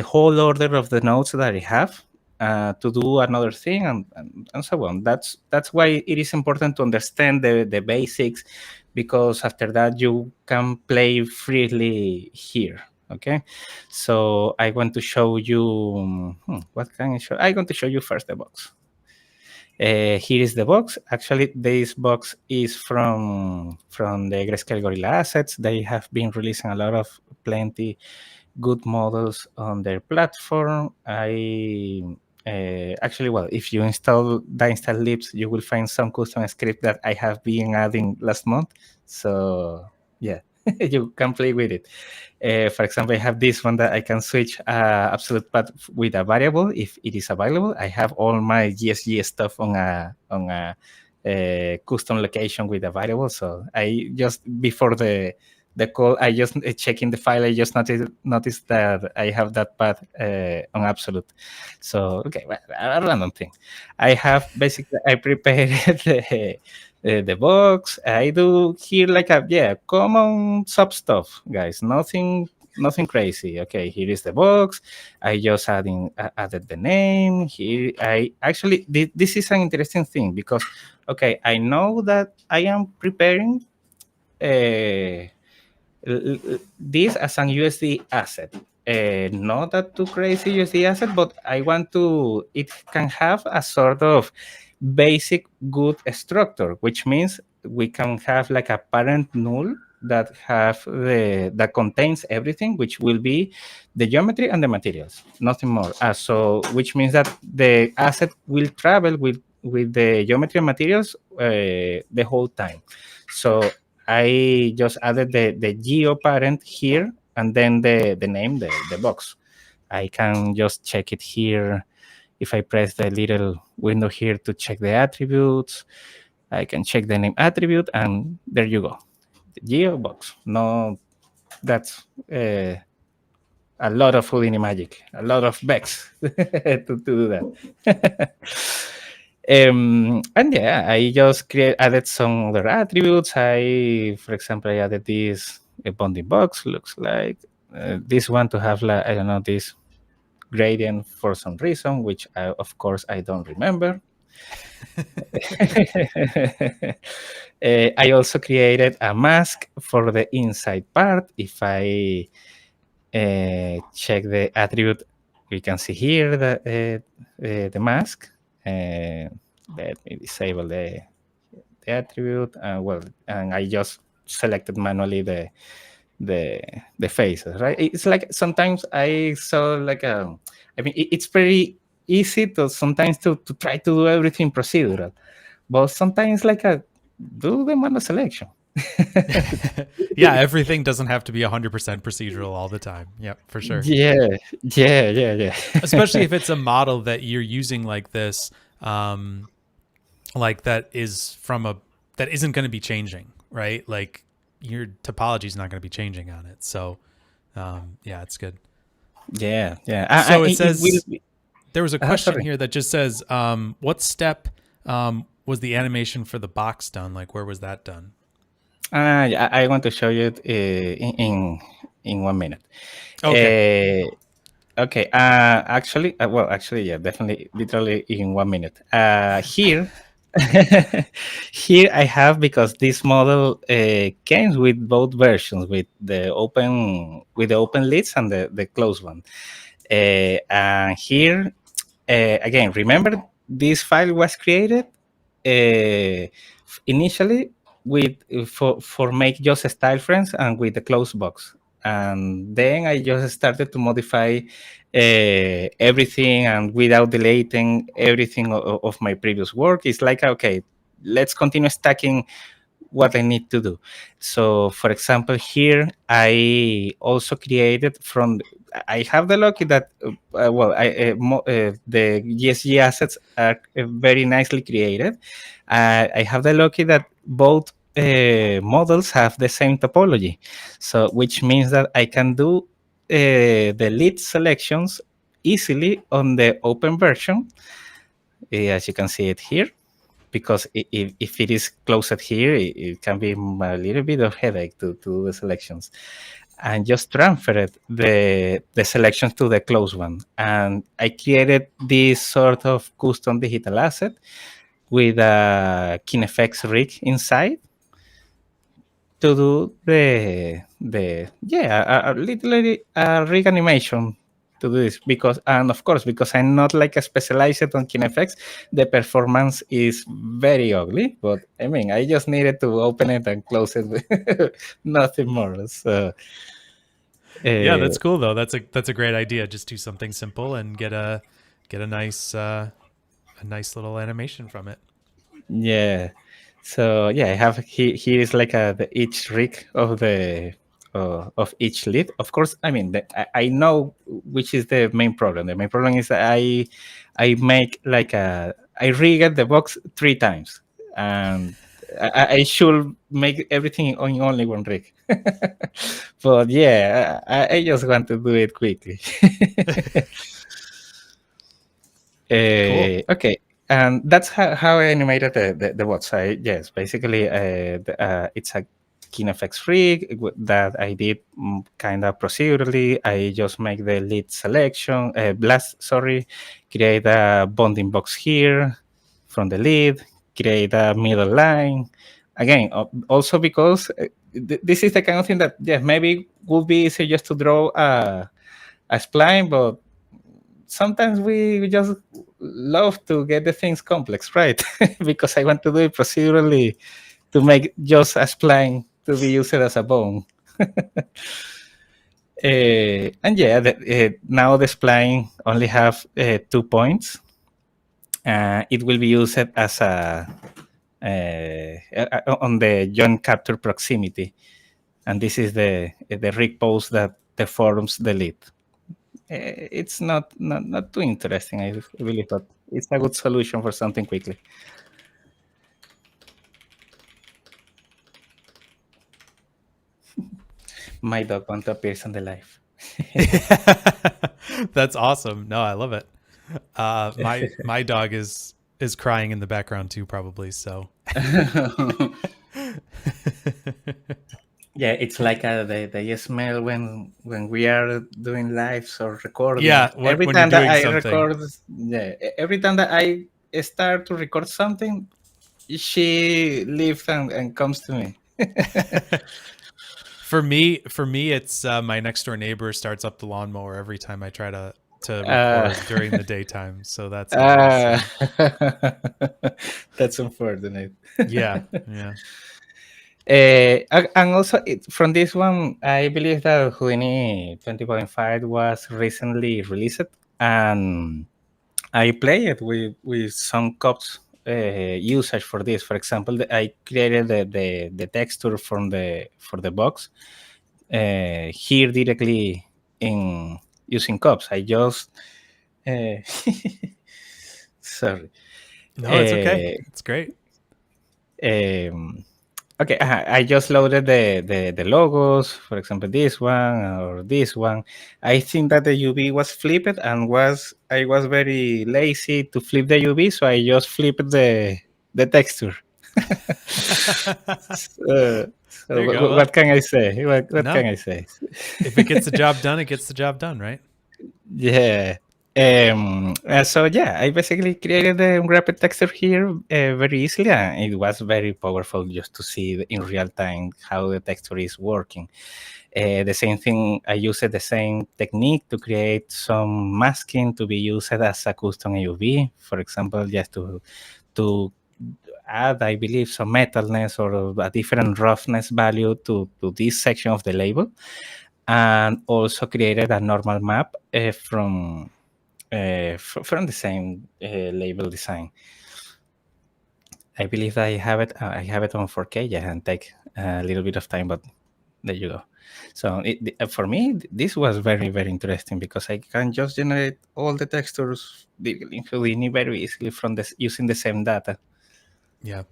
Speaker 2: whole order of the nodes that I have to do another thing, and so on. That's why it is important to understand the basics, because after that you can play freely here. Okay, so I want to show you what can I show. I want to show you first the box. Here is the box. Actually, this box is from the Grayscale Gorilla assets. They have been releasing a lot of plenty good models on their platform. Actually, well, if you install the install libs, you will find some custom script that I have been adding last month. So yeah, you can play with it. For example, I have this one that I can switch absolute path with a variable if it is available. I have all my GSG stuff on a custom location with a variable. So I just before the call, I just checking the file. I just noticed that I have that path on absolute. So okay, well, a random thing. I have basically I prepared the box. I do here like a common sub stuff, guys. Nothing crazy. Okay, here is the box. I just added the name here. I actually this is an interesting thing because okay, I know that I am preparing this as an USD asset. Not a too crazy USD asset, but I want to, it can have a sort of basic good structure, which means we can have like a parent null that that contains everything, which will be the geometry and the materials, nothing more. Which means that the asset will travel with the geometry and materials the whole time. So I just added the geo parent here and then the name, the box. I can just check it here. If I press the little window here to check the attributes, I can check the name attribute, and there you go. The geo box. No, that's a lot of Houdini magic, a lot of Bex to do that. And yeah, I just added some other attributes. For example, I added this a bonding box. Looks like this one to have like, I don't know, this gradient for some reason, which of course I don't remember. I also created a mask for the inside part. If I check the attribute, we can see here the mask. Let me disable the attribute. And I just selected manually the faces, right? It's like sometimes I saw like I mean, it's pretty easy to sometimes to try to do everything procedural, but sometimes like do the manual selection.
Speaker 1: Yeah, everything doesn't have to be 100% procedural all the time. Yep, for sure.
Speaker 2: Yeah.
Speaker 1: Especially if it's a model that you're using like this, like that is that isn't going to be changing, right? Like your topology is not going to be changing on it. So, yeah, it's good.
Speaker 2: Yeah.
Speaker 1: So it says there was a question
Speaker 2: sorry.
Speaker 1: here that just says, what step was the animation for the box done? Like, where was that done?
Speaker 2: I want to show you it in 1 minute.
Speaker 1: Okay.
Speaker 2: Okay. Actually, yeah, definitely, literally in 1 minute. Here, here I have, because this model came with both versions, with the open leads and the closed one. And here, again, remember this file was created initially with for make just style frames and with the closed box, and then I just started to modify everything, and without deleting everything of my previous work. It's like, okay, let's continue stacking what I need to do. So, for example, here I also created from. I have the lucky that the GSG assets are very nicely created. I have the lucky that both models have the same topology, so which means that I can do the lead selections easily on the open version, as you can see it here, because if it is closed here, it can be a little bit of headache to do the selections, and just transferred the selections to the closed one. And I created this sort of custom digital asset with a KineFX rig inside to do literally a rig animation to do this, because, and of course, because I'm not like a specialized on KineFX, the performance is very ugly. But I mean, I just needed to open it and close it with nothing more. So
Speaker 1: Yeah, that's cool though. That's a great idea. Just do something simple and get a nice little animation from it.
Speaker 2: yeah. So yeah, I have here is like each rig of each lead. Of course, I mean I know which is the main problem. The main problem is that I make like I rigged the box 3 times, and I should make everything on only one rig. But yeah, I just want to do it quickly.
Speaker 1: Cool.
Speaker 2: Okay, and that's how I animated the website. Yes, basically, it's a KineFX rig that I did kind of procedurally. I just make the lead selection, create a bonding box here from the lead, create a middle line. Again, also because this is the kind of thing that, yeah, maybe would be easier just to draw a spline, but sometimes we just love to get the things complex, right? Because I want to do it procedurally to make just a spline to be used as a bone. And yeah, now the spline only have 2 points. It will be used as a on the joint capture proximity, and this is the rig post that deforms the lead. It's not too interesting. I really thought it's a good solution for something quickly. My dog want to appear on the live.
Speaker 1: That's awesome. No, I love it. My dog is crying in the background too, probably. So
Speaker 2: Yeah, it's like the smell when we are doing lives or recording.
Speaker 1: yeah,
Speaker 2: Every
Speaker 1: when you're
Speaker 2: time that
Speaker 1: doing
Speaker 2: I
Speaker 1: something.
Speaker 2: record, yeah, every time that I start to record something, she lives and comes to me.
Speaker 1: For me, it's my next door neighbor starts up the lawnmower every time I try to
Speaker 2: Uh,
Speaker 1: record during the daytime. So that's always
Speaker 2: uh, that's unfortunate.
Speaker 1: yeah, yeah.
Speaker 2: And also from this one, I believe that Houdini 20.5 was recently released, and I play it with some cops usage for this. For example, I created the texture from for the box here directly in using cops. I just uh, sorry.
Speaker 1: No, it's okay.
Speaker 2: Uh,
Speaker 1: It's great.
Speaker 2: um, okay, I just loaded the logos. For example, this one or this one. I think that the UV was flipped and I was very lazy to flip the UV, so I just flipped the texture. So
Speaker 1: There you go.
Speaker 2: what can I say? What can
Speaker 1: No,
Speaker 2: I say?
Speaker 1: if it gets the job done, it gets the job done, right?
Speaker 2: Yeah. So yeah, I basically created the unwrapped texture here very easily, and it was very powerful just to see in real time how the texture is working. The same thing, I used the same technique to create some masking to be used as a custom AUV, for example, just to add, I believe, some metalness or a different roughness value to this section of the label, and also created a normal map from the same label design. I believe I have it. I have it on 4K. Yeah, and take a little bit of time, but there you go. So for me, this was very very interesting because I can just generate all the textures in Houdini very easily from this using the same data.
Speaker 1: Yeah.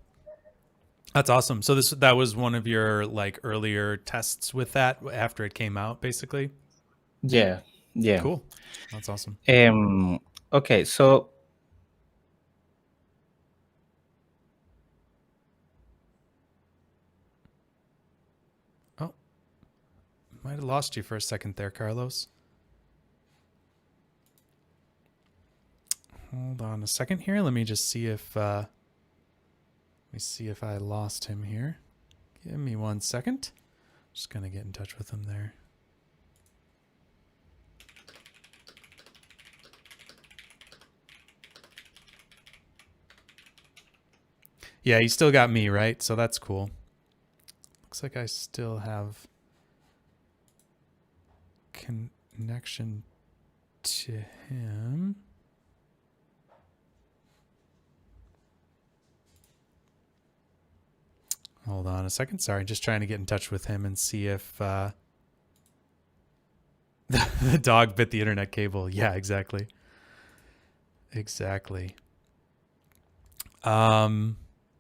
Speaker 1: That's awesome. So that was one of your like earlier tests with that after it came out, basically.
Speaker 2: Yeah, yeah.
Speaker 1: Cool. That's awesome.
Speaker 2: Okay, so
Speaker 1: Oh, might have lost you for a second there, Carlos. Hold on a second here. Let me just see if I lost him here. Give me 1 second. Just gonna get in touch with him there. Yeah, you still got me, right? So that's cool. Looks like I still have connection to him. Hold on a second. Sorry, just trying to get in touch with him and see if the dog bit the internet cable. Yeah, exactly. Exactly.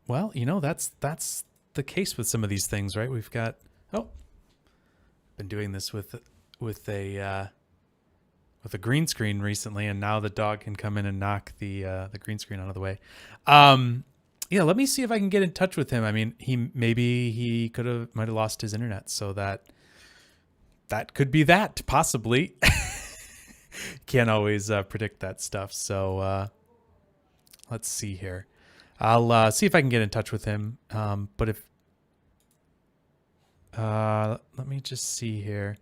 Speaker 1: Well, that's the case with some of these things, right? We've got been doing this with a green screen recently, and now the dog can come in and knock the green screen out of the way. Yeah, let me see if I can get in touch with him. I mean, might have lost his internet, so that could be that possibly. Can't always predict that stuff. So let's see here. I'll see if I can get in touch with him. But if let me just see here.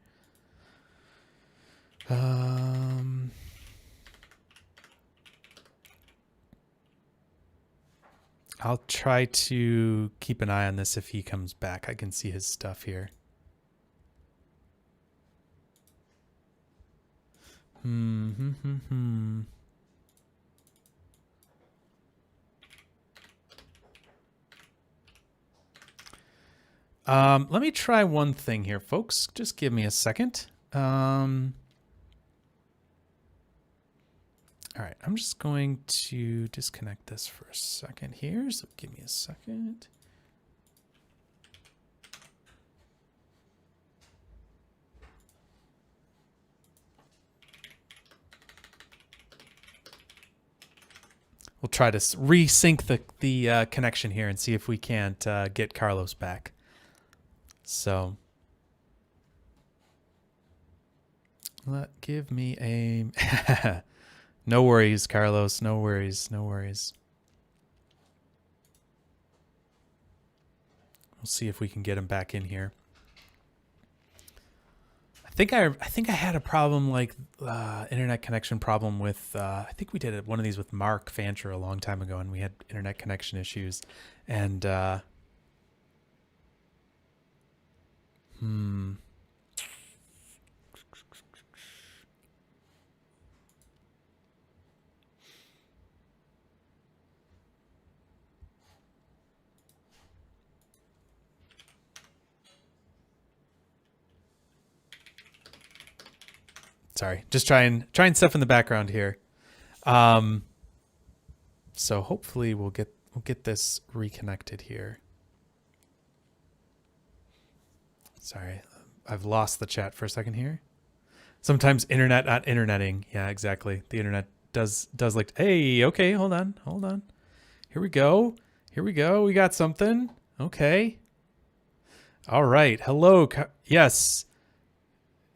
Speaker 1: I'll try to keep an eye on this if he comes back. I can see his stuff here. Let me try one thing here, folks. Just give me a second. All right, I'm just going to disconnect this for a second here. So give me a second. We'll try to resync the connection here and see if we can't get Carlos back. So give me a no worries, Carlos. No worries. No worries. We'll see if we can get him back in here. I think I had a problem like internet connection problem with I think we did one of these with Mark Fancher a long time ago, and we had internet connection issues. And sorry, just trying stuff in the background here. So hopefully we'll get this reconnected here. Sorry, I've lost the chat for a second here. Sometimes internet not interneting. Yeah, exactly. The internet does like, hey, okay, hold on. Here we go. We got something. Okay. All right. Hello. Yes.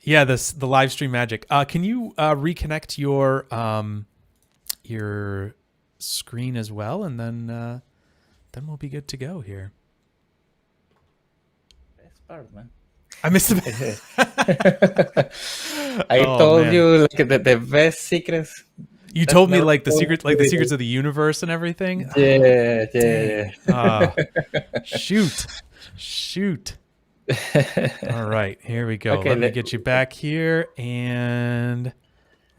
Speaker 1: Yeah, the live stream magic. Can you reconnect your screen as well, and then we'll be good to go here.
Speaker 2: Best part, man.
Speaker 1: I missed it.
Speaker 2: I told you like the best secrets.
Speaker 1: You told me like the secrets of the universe and everything.
Speaker 2: Yeah.
Speaker 1: Shoot. All right, here we go. Okay, let me get you back here, and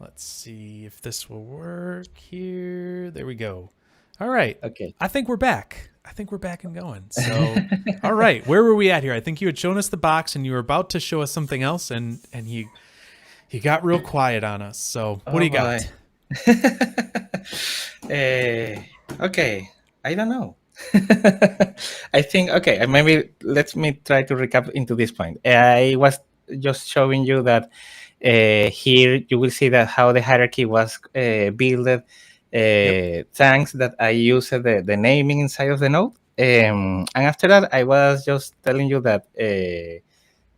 Speaker 1: let's see if this will work here. There we go. All right.
Speaker 2: Okay.
Speaker 1: I think we're back. And going. So, all right, where were we at here? I think you had shown us the box, and you were about to show us something else, and you got real quiet on us. So, what do you got?
Speaker 2: Okay, I don't know. I think, okay, maybe let me try to recap into this point. I was just showing you that here you will see that how the hierarchy was built. Thanks that I used the naming inside of the node. And after that, I was just telling you that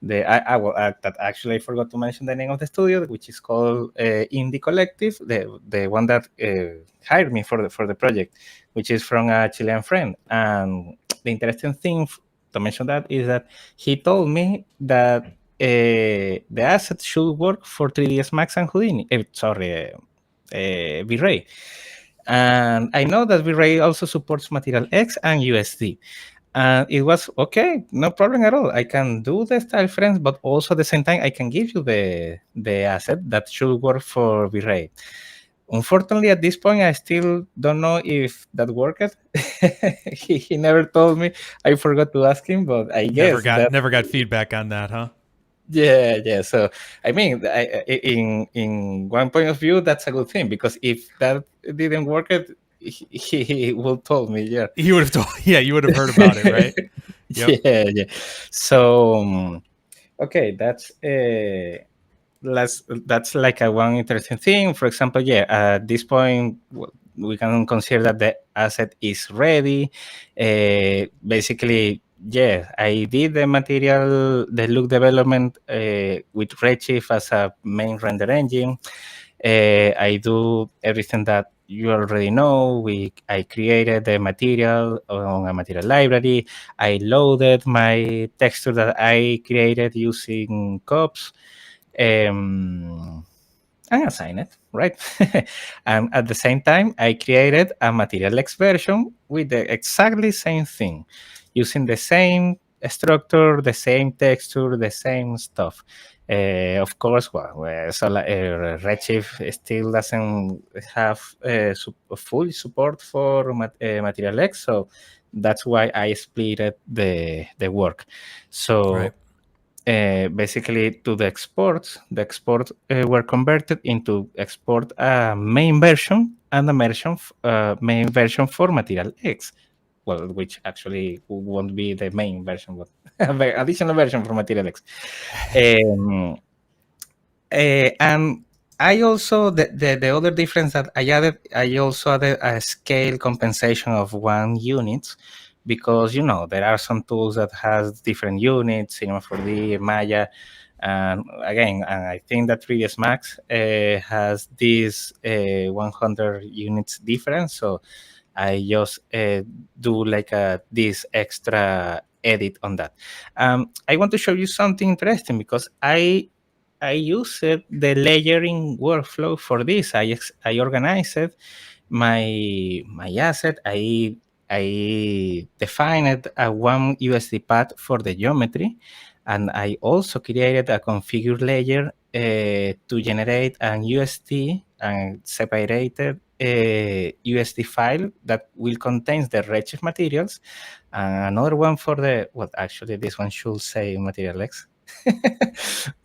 Speaker 2: that actually I forgot to mention the name of the studio, which is called Indie Collective, the one that hired me for the project, which is from a Chilean friend. And the interesting thing to mention that is that he told me that the asset should work for 3ds Max and Houdini. V-Ray. And I know that V-Ray also supports Material X and USD. And it was okay, no problem at all. I can do the style frames, but also at the same time, I can give you the asset that should work for V-Ray. Unfortunately, at this point, I still don't know if that worked. he never told me. I forgot to ask him, but I guess
Speaker 1: never got feedback on that, huh?
Speaker 2: Yeah. So I mean, in one point of view, that's a good thing, because if that didn't work, he would told me. Yeah,
Speaker 1: he would have told. Yeah, you would have heard about it, right?
Speaker 2: Yep. Yeah. So okay, that's like a one interesting thing. For example, at this point, we can consider that the asset is ready. Basically, I did the look development with Redshift as a main render engine. I do everything that you already know. I created the material on a material library. I loaded my texture that I created using COPS. And assign it, right? And at the same time, I created a Material X version with the exactly same thing, using the same structure, the same texture, the same stuff. Of course, Redshift still doesn't have full support for Material X, so that's why I split the work. So. Right. Basically, to the exports were converted into export main version and a main version for Material X. Well, which actually won't be the main version, but additional version for Material X. And I also, the other difference that I also added a scale compensation of 1 unit, because, there are some tools that has different units, Cinema 4D, Maya, and again, I think that 3ds Max has this 100 units difference. So I just do like this extra edit on that. I want to show you something interesting because I used the layering workflow for this. I organized my asset. I defined a one USD path for the geometry, and I also created a configure layer to generate an USD and separated USD file that will contain the Redshift materials, and another one for the, well, actually this one should say material X,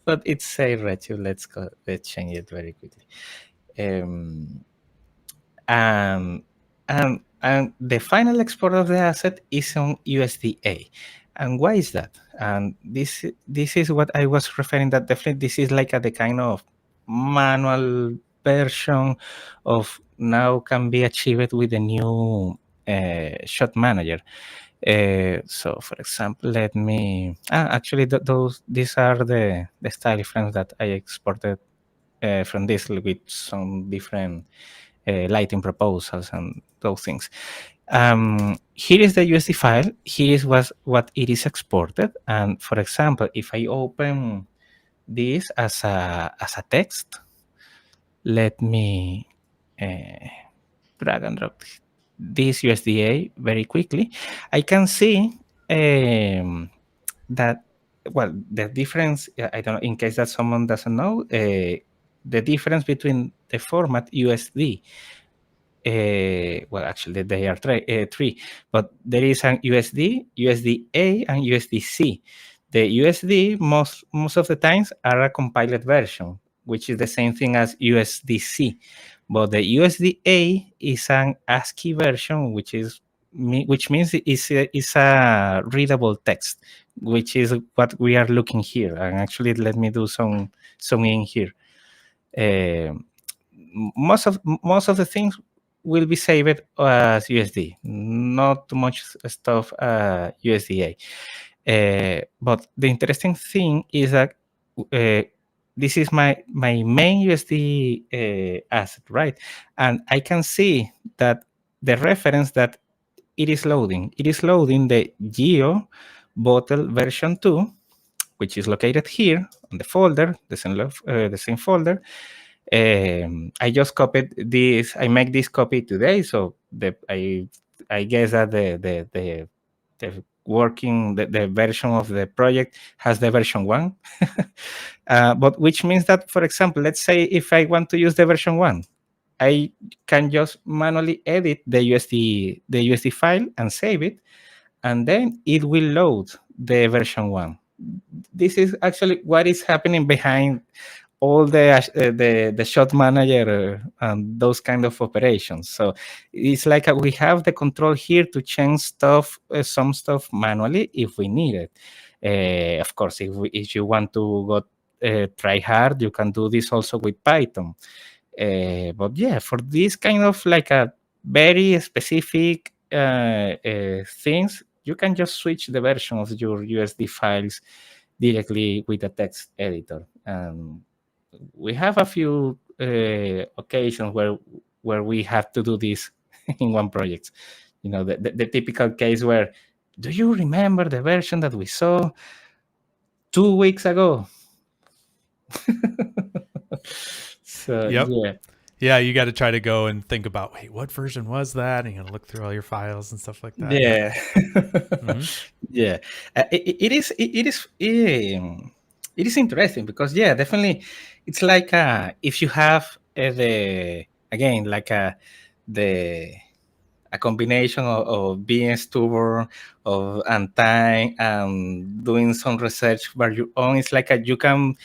Speaker 2: but it say Redshift. Let's change it very quickly. Um, and the final export of the asset is on USDA. And why is that? And this is what I was referring, that definitely this is like the kind of manual version of now can be achieved with the new shot manager. So for example, let me actually these are the style frames that I exported from this with some different lighting proposals and those things. Here is the USD file. Here is what it is exported. And for example, if I open this as a text, let me drag and drop this USDA very quickly. I can see that, well, the difference, I don't know, in case that someone doesn't know, the difference between the format USD, well, actually they are three, but there is an USD, USDA, and USDC. The USD most of the times are a compiled version, which is the same thing as USDC, but the USDA is an ASCII version, which means it's a readable text, which is what we are looking here. And actually, let me do some in here. Most of the things will be saved as USD, not too much stuff USDA. But the interesting thing is that this is my main USD asset, right? And I can see that the reference that it is loading the Geo bottle version 2, which is located here on the folder, the same folder. I just copied this. I make this copy today, so I guess that the working the version of the project has the version 1. But which means that, for example, let's say if I want to use the version 1, I can just manually edit the USD file and save it, and then it will load the version 1. This is actually what is happening behind all the shot manager and those kind of operations. So it's like we have the control here to change stuff, some stuff manually if we need it. Of course, if you want to go try hard, you can do this also with Python. But yeah, for this kind of like a very specific things, you can just switch the version of your USD files directly with a text editor. We have a few occasions where we have to do this in one project. You know, the typical case where, do you remember the version that we saw 2 weeks ago? So
Speaker 1: Yep.
Speaker 2: yeah.
Speaker 1: Yeah, you got to try to go and think about, wait, what version was that? And you got to look through all your files and stuff like that.
Speaker 2: Yeah.
Speaker 1: Mm-hmm.
Speaker 2: Yeah. It is interesting because, yeah, definitely it's like if you have a combination of being stubborn and time and doing some research by your own. It's like you can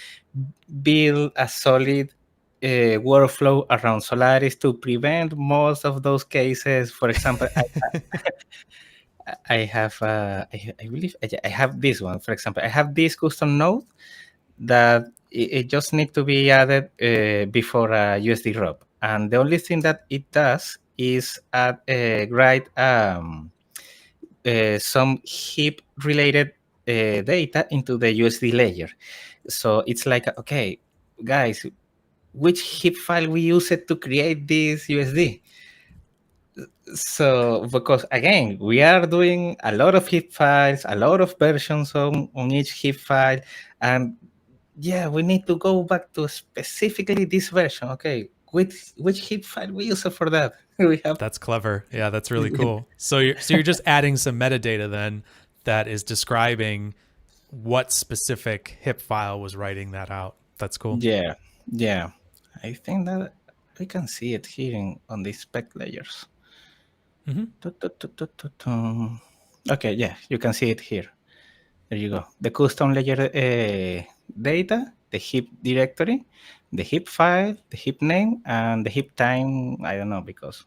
Speaker 2: build a solid workflow around Solaris to prevent most of those cases. For example, I believe I have this one. For example, I have this custom node that it just needs to be added before a USD ROP. And the only thing that it does is write some heap related data into the USD layer. So it's like, okay, guys, which heap file we use it to create this USD? So because again, we are doing a lot of hip files, a lot of versions on each hip file, and yeah, we need to go back to specifically this version. Okay, which hip file we use for that? We have
Speaker 1: That's clever. Yeah, that's really cool. So you're just adding some metadata then that is describing what specific hip file was writing that out. That's cool.
Speaker 2: yeah, yeah. I think that we can see it here on the spec layers.
Speaker 1: Mhm.
Speaker 2: Okay, yeah, you can see it here. There you go. The custom layer data, the heap directory, the heap file, the heap name, and the heap time. I don't know because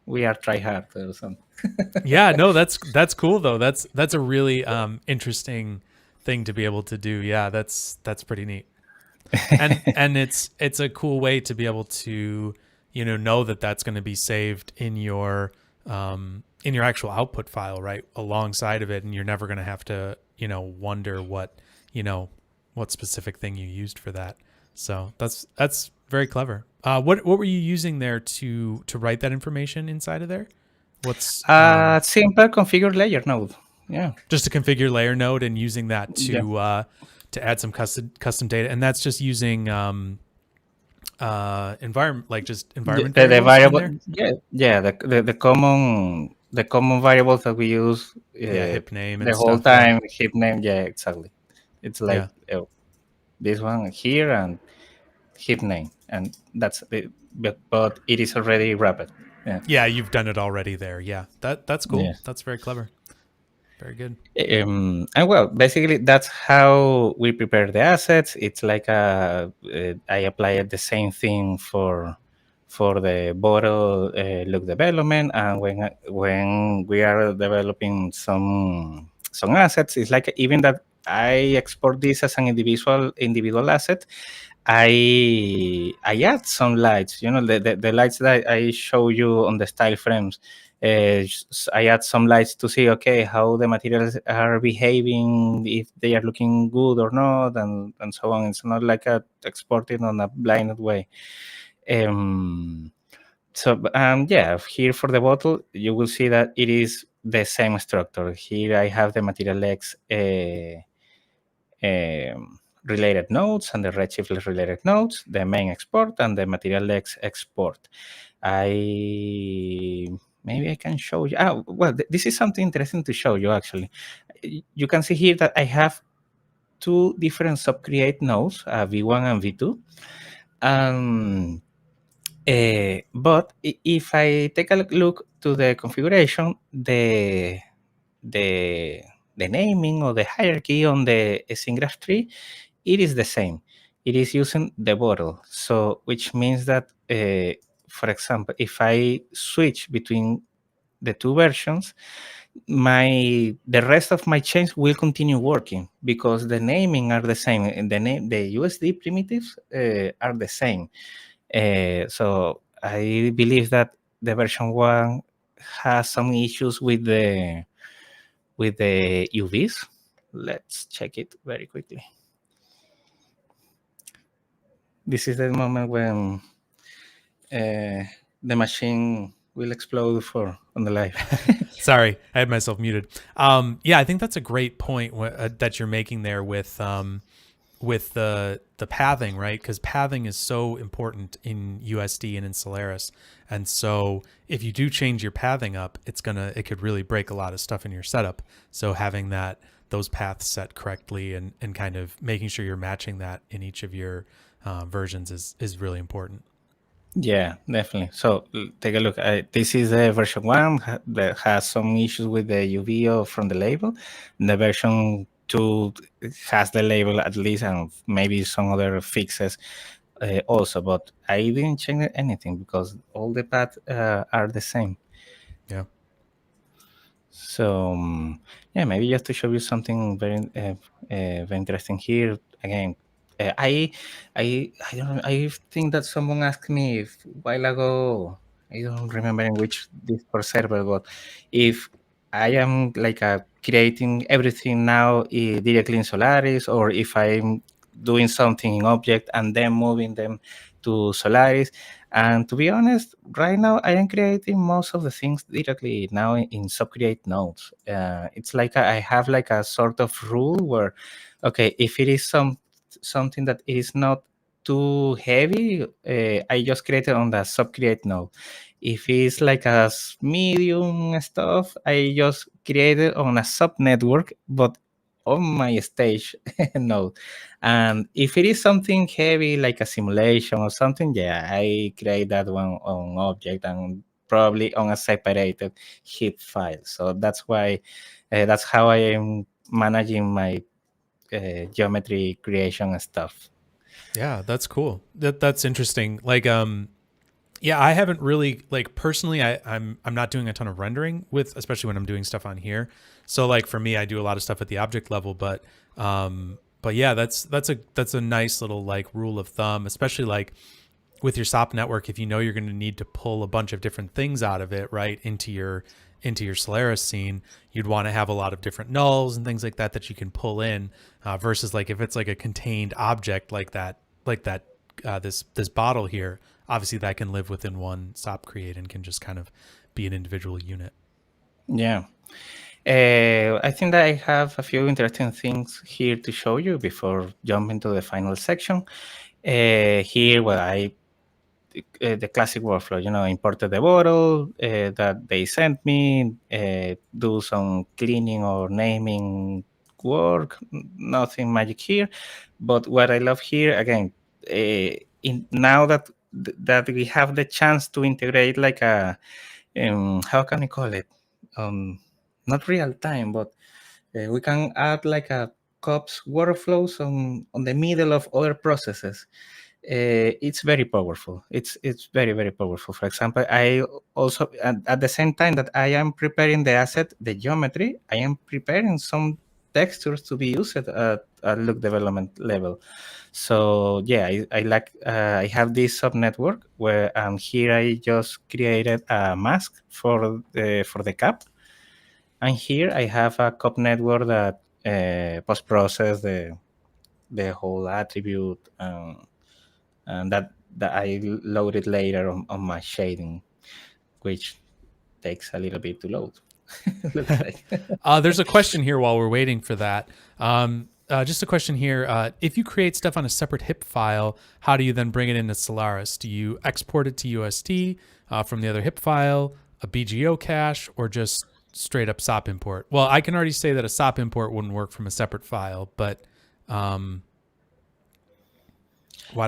Speaker 2: we are tryhard or something.
Speaker 1: Yeah, no, that's cool though. That's a really interesting thing to be able to do. Yeah, that's pretty neat. And it's a cool way to be able to know that that's going to be saved in your actual output file, right, alongside of it, and you're never going to have to wonder what specific thing you used for that. So that's very clever. What were you using there to write that information inside of there? What's
Speaker 2: Simple configure layer node. Yeah.
Speaker 1: just a configure layer node and using that
Speaker 2: Yeah.
Speaker 1: to add some custom data, and that's just using environment, like just environment
Speaker 2: The
Speaker 1: variables in
Speaker 2: variable.
Speaker 1: there.
Speaker 2: Yeah. The common variables that we use
Speaker 1: Yeah, hip name
Speaker 2: the
Speaker 1: and
Speaker 2: whole
Speaker 1: stuff. Yeah,
Speaker 2: time. Heap name. Yeah, exactly. It's like
Speaker 1: yeah,
Speaker 2: this one here and heap name, and that's it. But it is already wrapped. Yeah.
Speaker 1: yeah. You've done it already there. Yeah, that's cool.
Speaker 2: Yeah.
Speaker 1: That's very clever. Very good.
Speaker 2: And well, basically that's how we prepare the assets. It's like I applied the same thing for the bottle look development, and when we are developing some assets, it's like even that I export this as an individual asset. I add some lights, the lights that I show you on the style frames. I add some lights to see, okay, how the materials are behaving, if they are looking good or not, and so on. It's not like exporting on a blind way. Yeah, here for the bottle, you will see that it is the same structure. Here I have the material X related nodes and the Redshift related nodes, the main export and the material X export. Maybe I can show you. Well, this is something interesting to show you actually. You can see here that I have two different subcreate nodes, V1 and V2. But if I take a look to the configuration, the naming or the hierarchy on the SINGRAPH tree, it is the same. It is using the bottle. So, which means that, for example, if I switch between the two versions, the rest of my chains will continue working because the naming are the same. And the USD primitives are the same. So I believe that the version 1 has some issues with the UVs. Let's check it very quickly. This is the moment when the machine will explode on the live.
Speaker 1: Sorry, I had myself muted. Yeah, I think that's a great point that you're making there with the pathing, right? Because pathing is so important in USD and in Solaris, and so if you do change your pathing up, it could really break a lot of stuff in your setup. So having those paths set correctly and kind of making sure you're matching that in each of your versions is really important.
Speaker 2: Yeah, definitely. So take a look. This is the version 1 that has some issues with the UV from the label. The version 2 has the label at least, and maybe some other fixes also. But I didn't change anything because all the paths are the same.
Speaker 1: Yeah.
Speaker 2: So yeah, maybe just to show you something very interesting here. Again, I don't know, I think that someone asked me a while ago. I don't remember in which Discord server, but if I am like creating everything now directly in Solaris, or if I'm doing something in Object and then moving them to Solaris. And to be honest, right now I am creating most of the things directly now in subcreate nodes. It's like I have like a sort of rule where, okay, if it is something that is not too heavy, I just create it on the subcreate node. If it's like a medium stuff, I just create it on a sub network, but on my stage node. And if it is something heavy like a simulation or something, yeah, I create that one on object and probably on a separated heap file. So that's why that's how I am managing my geometry creation and stuff.
Speaker 1: Yeah, that's cool. That's interesting. Like, yeah, I haven't really like personally. I'm not doing a ton of rendering with, especially when I'm doing stuff on here. So like for me, I do a lot of stuff at the object level, but yeah, that's a nice little like rule of thumb, especially like with your SOP network. If you know you're going to need to pull a bunch of different things out of it, right, into your Solaris scene, you'd want to have a lot of different nulls and things like that that you can pull in, versus like if it's like a contained object like that, this bottle here, obviously that can live within one SOP create and can just kind of be an individual unit.
Speaker 2: Yeah. I think that I have a few interesting things here to show you before jumping to the final section. Here, well, the classic workflow, imported the bottle that they sent me, do some cleaning or naming work, nothing magic here. But what I love here, again, now that we have the chance to integrate like how can I call it? Not real time, but we can add like a COPS workflows on the middle of other processes. It's very powerful. It's very, very powerful. For example, I also at the same time that I am preparing the asset, the geometry, I am preparing some textures to be used at look development level. So yeah, I like I have this subnetwork where here I just created a mask for the cap, and here I have a cup network that post process the whole attribute, and that I loaded later on my shading, which takes a little bit to load. Looks like.
Speaker 1: There's a question here while we're waiting for that. Just a question here. If you create stuff on a separate HIP file, how do you then bring it into Solaris? Do you export it to USD from the other HIP file, a BGO cache, or just straight up SOP import? Well, I can already say that a SOP import wouldn't work from a separate file, but why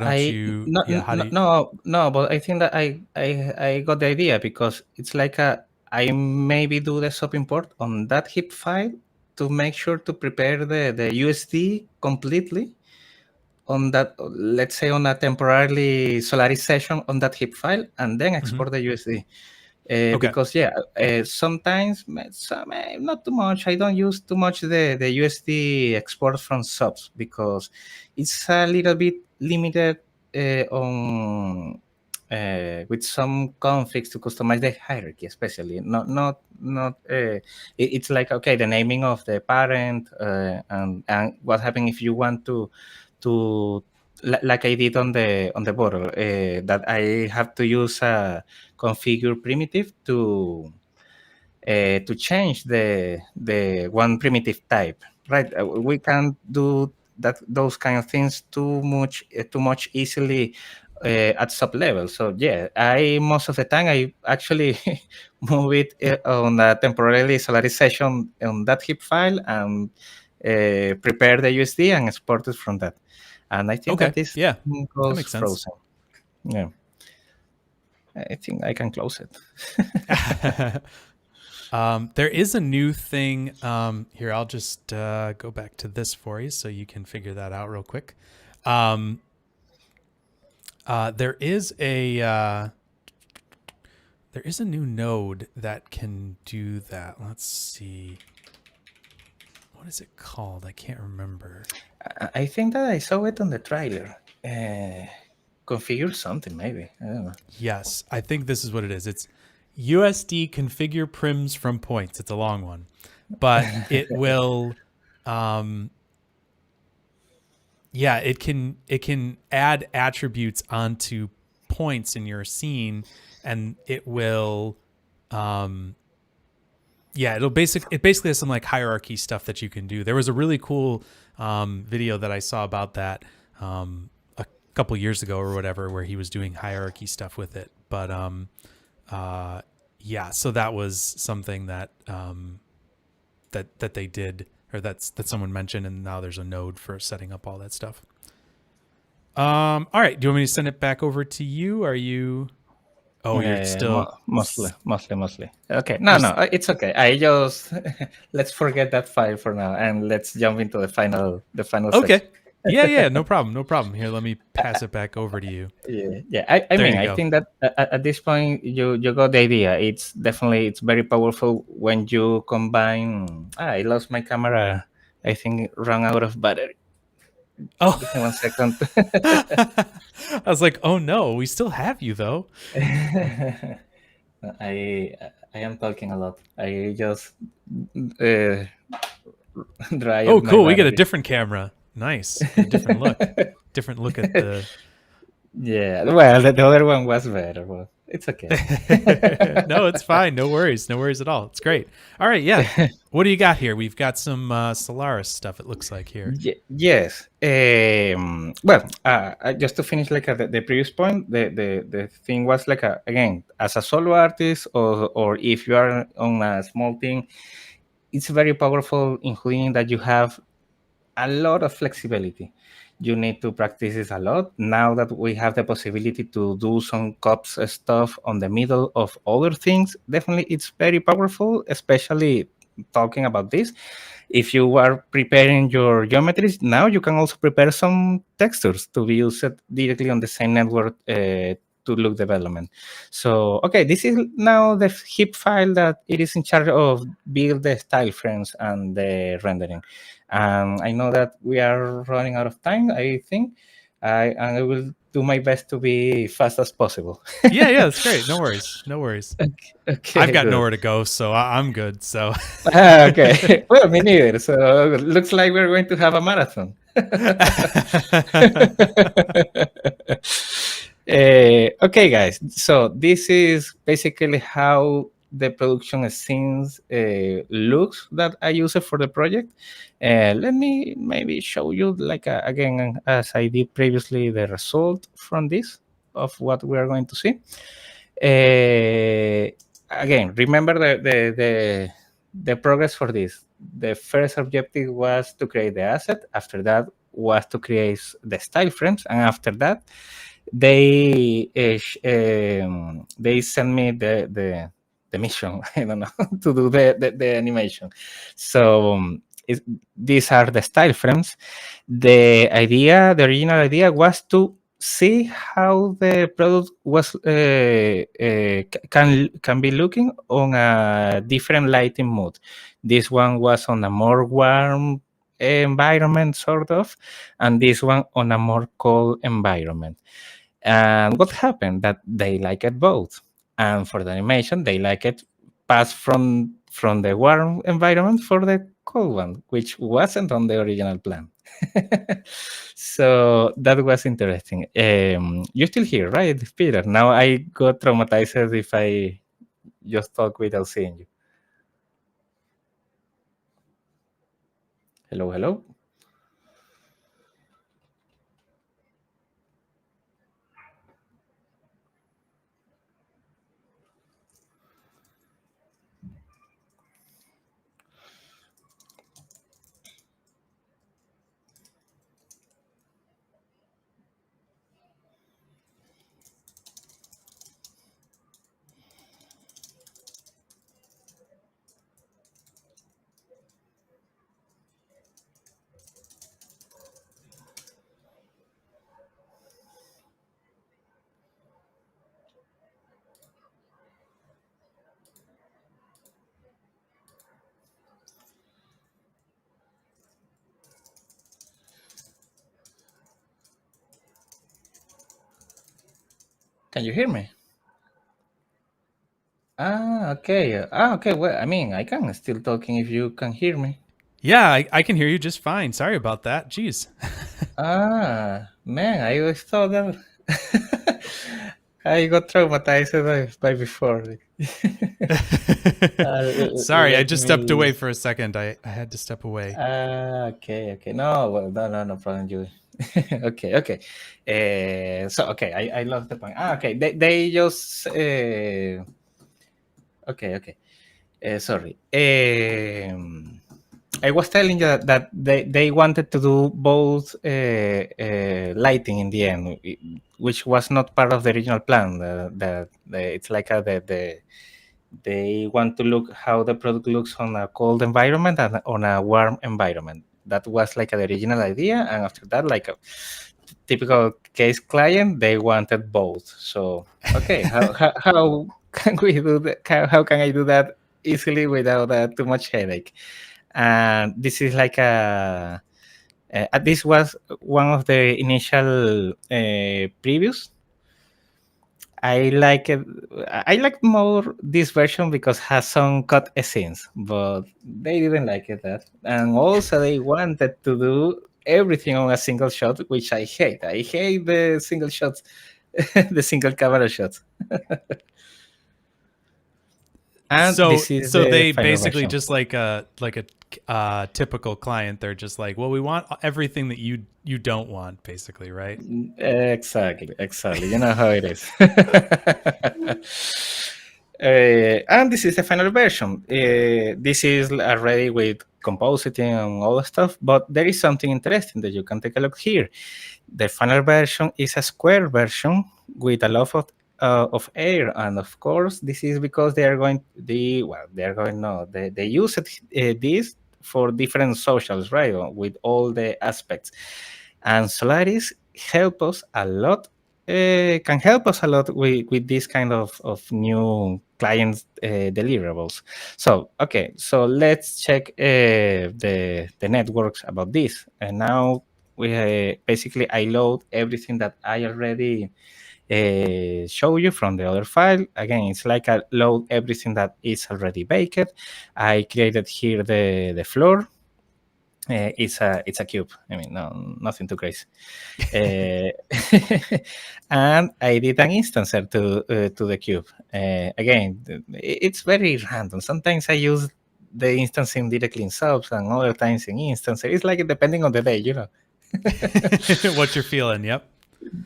Speaker 1: don't you?
Speaker 2: No,
Speaker 1: Yeah, how do you?
Speaker 2: no, but I think that I got the idea, because it's like I maybe do the sub import on that HIP file to make sure to prepare the USD completely on that, let's say on a temporarily Solaris session on that HIP file, and then export the USD.
Speaker 1: Okay.
Speaker 2: Because sometimes not too much. I don't use too much the USD export from subs, because it's a little bit limited on with some configs to customize the hierarchy, especially it's like, okay, the naming of the parent, and what happens if you want to like I did on the bottle, that I have to use a configure primitive to change the one primitive type, right? We can't do those kind of things too much easily at sub level. So yeah, I most of the time I actually move it on a temporarily Solaris session on that HIP file, and prepare the USD and export it from that. And I think that this
Speaker 1: that
Speaker 2: goes
Speaker 1: makes sense.
Speaker 2: frozen. Yeah, I think I can close it.
Speaker 1: There is a new thing here. I'll just go back to this for you so you can figure that out real quick. There is a new node that can do that. Let's see. What is it called? I can't remember.
Speaker 2: I think that I saw it on the trailer. Configure something, maybe. I don't know.
Speaker 1: Yes, I think this is what it is. It's USD configure prims from points. It's a long one, but it will yeah, it can add attributes onto points in your scene, and it will yeah, it basically has some like hierarchy stuff that you can do. There was a really cool video that I saw about that a couple years ago or whatever, where he was doing hierarchy stuff with it. But yeah, so that was something that that they did, or that someone mentioned, and now there's a node for setting up all that stuff. All right, do you want me to send it back over to you? Are you? Oh, you're still
Speaker 2: mostly. Okay, no, it's okay. I just let's forget that file for now, and let's jump into the final
Speaker 1: okay.
Speaker 2: section.
Speaker 1: Yeah, no problem. Here, let me pass it back over to you.
Speaker 2: Yeah. I mean, I think that at this point you got the idea. It's very powerful when you combine. I lost my camera. I think it ran out of battery.
Speaker 1: Oh,
Speaker 2: give me 1 second.
Speaker 1: I was like, oh no, we still have you though.
Speaker 2: I am talking a lot. I just dry.
Speaker 1: Oh, cool. We get a different camera. Nice. A different look. Different look at the.
Speaker 2: Yeah. Well, the other one was better. Well, it's okay.
Speaker 1: No, it's fine. No worries. No worries at all. It's great. All right. Yeah. What do you got here? We've got some Solaris stuff, it looks like here.
Speaker 2: Yes. Well, just to finish like the previous point, the thing was like, again, as a solo artist or if you are on a small team, it's very powerful, including that you have a lot of flexibility. You need to practice this a lot. Now that we have the possibility to do some COPS stuff on the middle of other things, definitely it's very powerful, especially talking about this. If you are preparing your geometries, now you can also prepare some textures to be used directly on the same network to look development. So, okay, this is now the heap file that it is in charge of build the style frames and the rendering. I know that we are running out of time, I think. I will do my best to be fast as possible.
Speaker 1: Yeah, that's great. No worries.
Speaker 2: Okay,
Speaker 1: I've got
Speaker 2: good.
Speaker 1: nowhere to go, so I'm good. So
Speaker 2: okay. Well, me neither. So looks like we're going to have a marathon. Okay, guys. So this is basically how the production scenes looks that I use it for the project. Let me maybe show you, like again, as I did previously, the result from this of what we are going to see. Again, remember the progress for this. The first objective was to create the asset. After that was to create the style frames, and after that, they send me the mission. I don't know, to do the animation. So these are the style frames. The original idea was to see how the product was can be looking on a different lighting mood. This one was on a more warm environment, sort of, and this one on a more cold environment. And what happened? That they like it both. And for the animation, they like it pass from the warm environment for the cold one, which wasn't on the original plan. So that was interesting. You're still here, right, Peter? Now I got traumatized if I just talk without seeing you. Hello? Can you hear me? Okay. Okay. Well, I mean, I can still talking if you can hear me.
Speaker 1: yeah, I can hear you just fine. Sorry about that. Jeez.
Speaker 2: Man, I always thought that I got traumatized by before.
Speaker 1: Sorry, I
Speaker 2: Let
Speaker 1: just stepped
Speaker 2: me.
Speaker 1: away for a second. I had to step away.
Speaker 2: Okay. No, well, no problem, Julie. Okay. Okay, I lost the point. Okay, they just. Okay. Sorry. I was telling you that they wanted to do both lighting in the end, which was not part of the original plan. It's like they want to look how the product looks on a cold environment and on a warm environment. That was like the original idea, and after that, like a typical case client, they wanted both. So okay, how can we do that? How can I do that easily without too much headache? And this is like this was one of the initial previews. I like it. I like more this version because has some cut scenes, but they didn't like it that. And also they wanted to do everything on a single shot, which I hate. I hate the single shots, the single camera shots. And
Speaker 1: So
Speaker 2: this is
Speaker 1: so
Speaker 2: the
Speaker 1: they
Speaker 2: final
Speaker 1: basically
Speaker 2: version.
Speaker 1: just like a typical client. They're just like, well, we want everything that you don't want, basically, right?
Speaker 2: Exactly. You know how it is. And this is the final version. This is already with compositing and all the stuff, but there is something interesting that you can take a look here. The final version is a square version with a lot of air, and of course, this is because they are going. They are going. No, they use this for different socials, right? With all the aspects, and Solaris help us a lot. Can help us a lot with this kind of new client deliverables. So okay, so let's check the networks about this. And now we basically I load everything that I already show you from the other file. Again, it's like I load everything that is already baked. I created here the floor. It's a cube. I mean, no, nothing too crazy. Uh, and I did an instancer to the cube. Again, it's very random. Sometimes I use the instancing directly in subs, and other times in instancer. It's like depending on the day, you know.
Speaker 1: What you're feeling? Yep.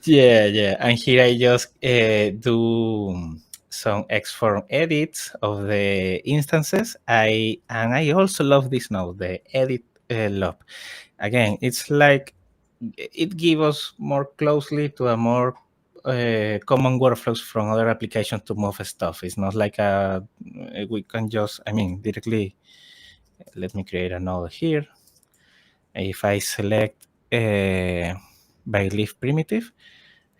Speaker 2: Yeah. And here I just do some X-form edits of the instances. I also love this node, the edit lob. Again, it's like it gives us more closely to a more common workflows from other applications to move stuff. It's not like we can just, I mean, directly. Let me create a node here. If I select by leaf primitive,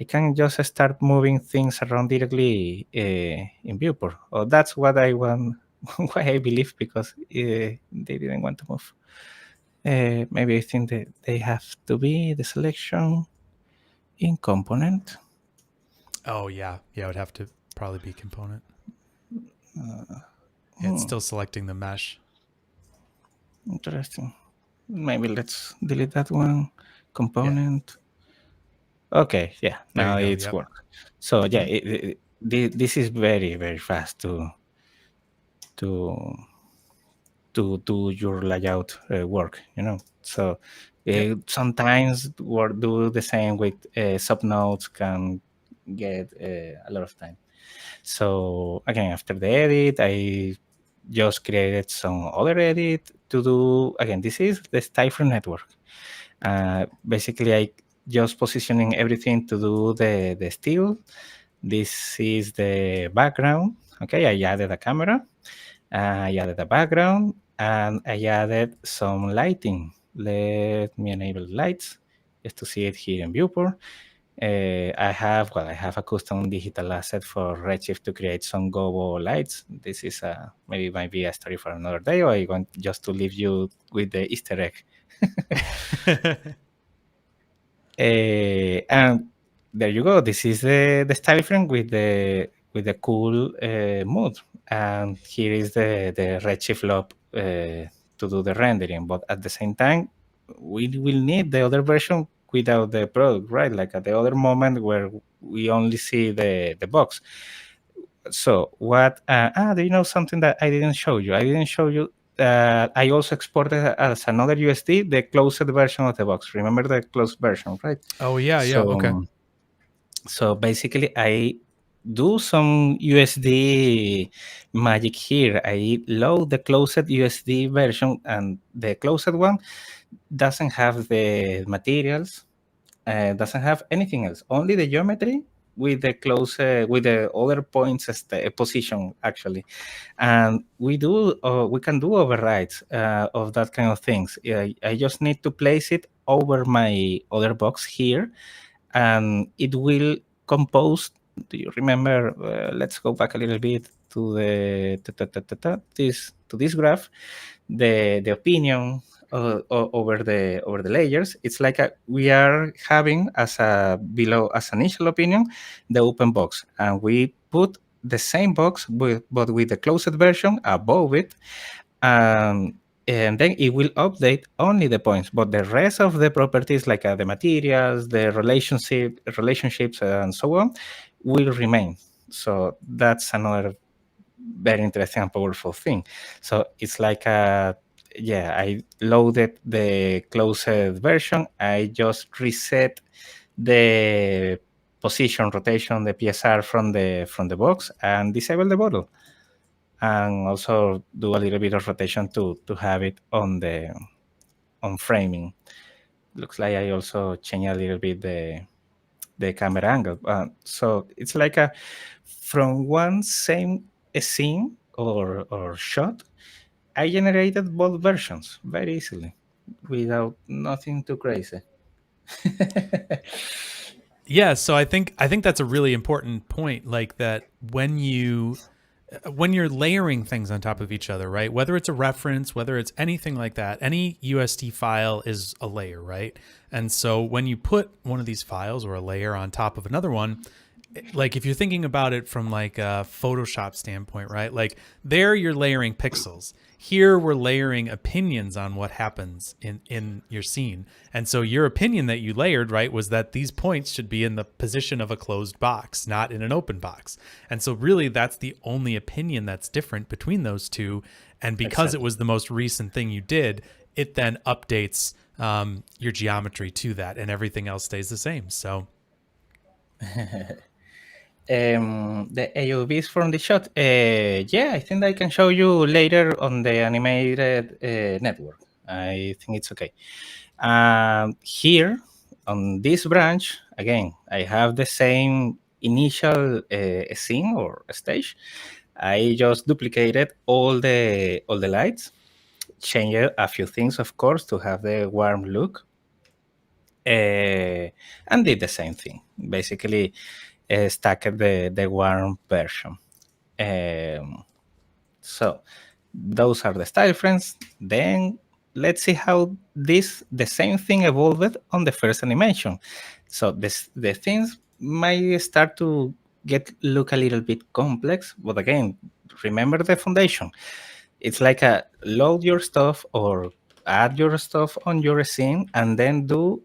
Speaker 2: I can just start moving things around directly in Viewport. Oh, that's what I want, why I believe, because they didn't want to move. Maybe I think that they have to be the selection in component.
Speaker 1: Oh yeah, it would have to probably be component. It's still selecting the mesh.
Speaker 2: Interesting. Maybe let's delete that one. Component. Yeah. Okay, yeah,
Speaker 1: There
Speaker 2: now
Speaker 1: you go.
Speaker 2: it's
Speaker 1: Yep.
Speaker 2: work. So yeah, this is very fast to do your layout work, you know. So
Speaker 1: Yep.
Speaker 2: sometimes work do the same with subnodes can get a lot of time. So again, after the edit, I just created some other edit to do. Again, this is the Stifler network. Basically, I just positioning everything to do the steel. This is the background. Okay, I added a camera. I added a background and I added some lighting. Let me enable lights just to see it here in Viewport. I have a custom digital asset for Redshift to create some gobo lights. This is maybe might be a story for another day, or I want just to leave you with the Easter egg. And there you go. This is the style frame with the cool mood. And here is the Redshift lob to do the rendering. But at the same time, we will need the other version without the product, right? Like at the other moment where we only see the box. So what? Do you know something that I didn't show you? I didn't show you that I also exported as another USD the closed version of the box. Remember the closed version, right?
Speaker 1: Oh yeah, yeah.
Speaker 2: So
Speaker 1: Okay.
Speaker 2: so basically, I do some USD magic here. I load the closed USD version, and the closed one doesn't have the materials, doesn't have anything else, only the geometry with the close with the other points as the position actually. And we can do overrides of that kind of things. I just need to place it over my other box here, and it will compose. Do you remember? Let's go back a little bit to the this to this graph. The opinion over the layers. It's like we are having as a below as initial opinion the open box, and we put the same box but with the closed version above it. Um, and then it will update only the points, but the rest of the properties, like the materials, the relationships, and so on, will remain. So that's another very interesting and powerful thing. So it's like I loaded the closed version. I just reset the position, rotation, the PSR from the box, and disable the bottle, and also do a little bit of rotation to have it on framing. Looks like I also change a little bit the camera angle. So it's like from one same scene or shot, I generated both versions very easily without nothing too crazy.
Speaker 1: Yeah, so I think that's a really important point, like that when you're layering things on top of each other, right? Whether it's a reference, whether it's anything like that, any USD file is a layer, right? And so when you put one of these files or a layer on top of another one, like if you're thinking about it from like a Photoshop standpoint, right? Like there you're layering pixels. Here we're layering opinions on what happens in your scene. And so your opinion that you layered, right, was that these points should be in the position of a closed box, not in an open box. And so really that's the only opinion that's different between those two. And because
Speaker 2: Exactly.
Speaker 1: it was the most recent thing you did, it then updates your geometry to that, and everything else stays the same. So
Speaker 2: The AUVs from the shot, I think I can show you later on the animated network. I think it's okay. Here on this branch, again, I have the same initial scene or stage. I just duplicated all the lights, changed a few things, of course, to have the warm look, and did the same thing. Basically, stacked the warm version. So those are the style frames. Then let's see how the same thing evolved on the first animation. So the things might start to look a little bit complex, but again, remember the foundation. It's like a load your stuff or add your stuff on your scene and then do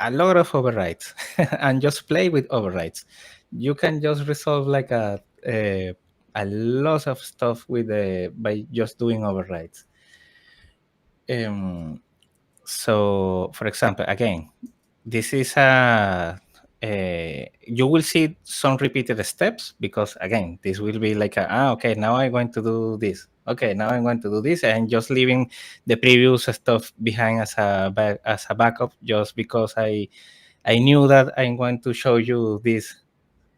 Speaker 2: a lot of overrides and just play with overrides. You can just resolve like a lot of stuff with by just doing overrides. So, for example, again, this is you will see some repeated steps because again, this will be like okay, now I'm going to do this. Okay, now I'm going to do this, and just leaving the previous stuff behind as a backup, just because I knew that I'm going to show you this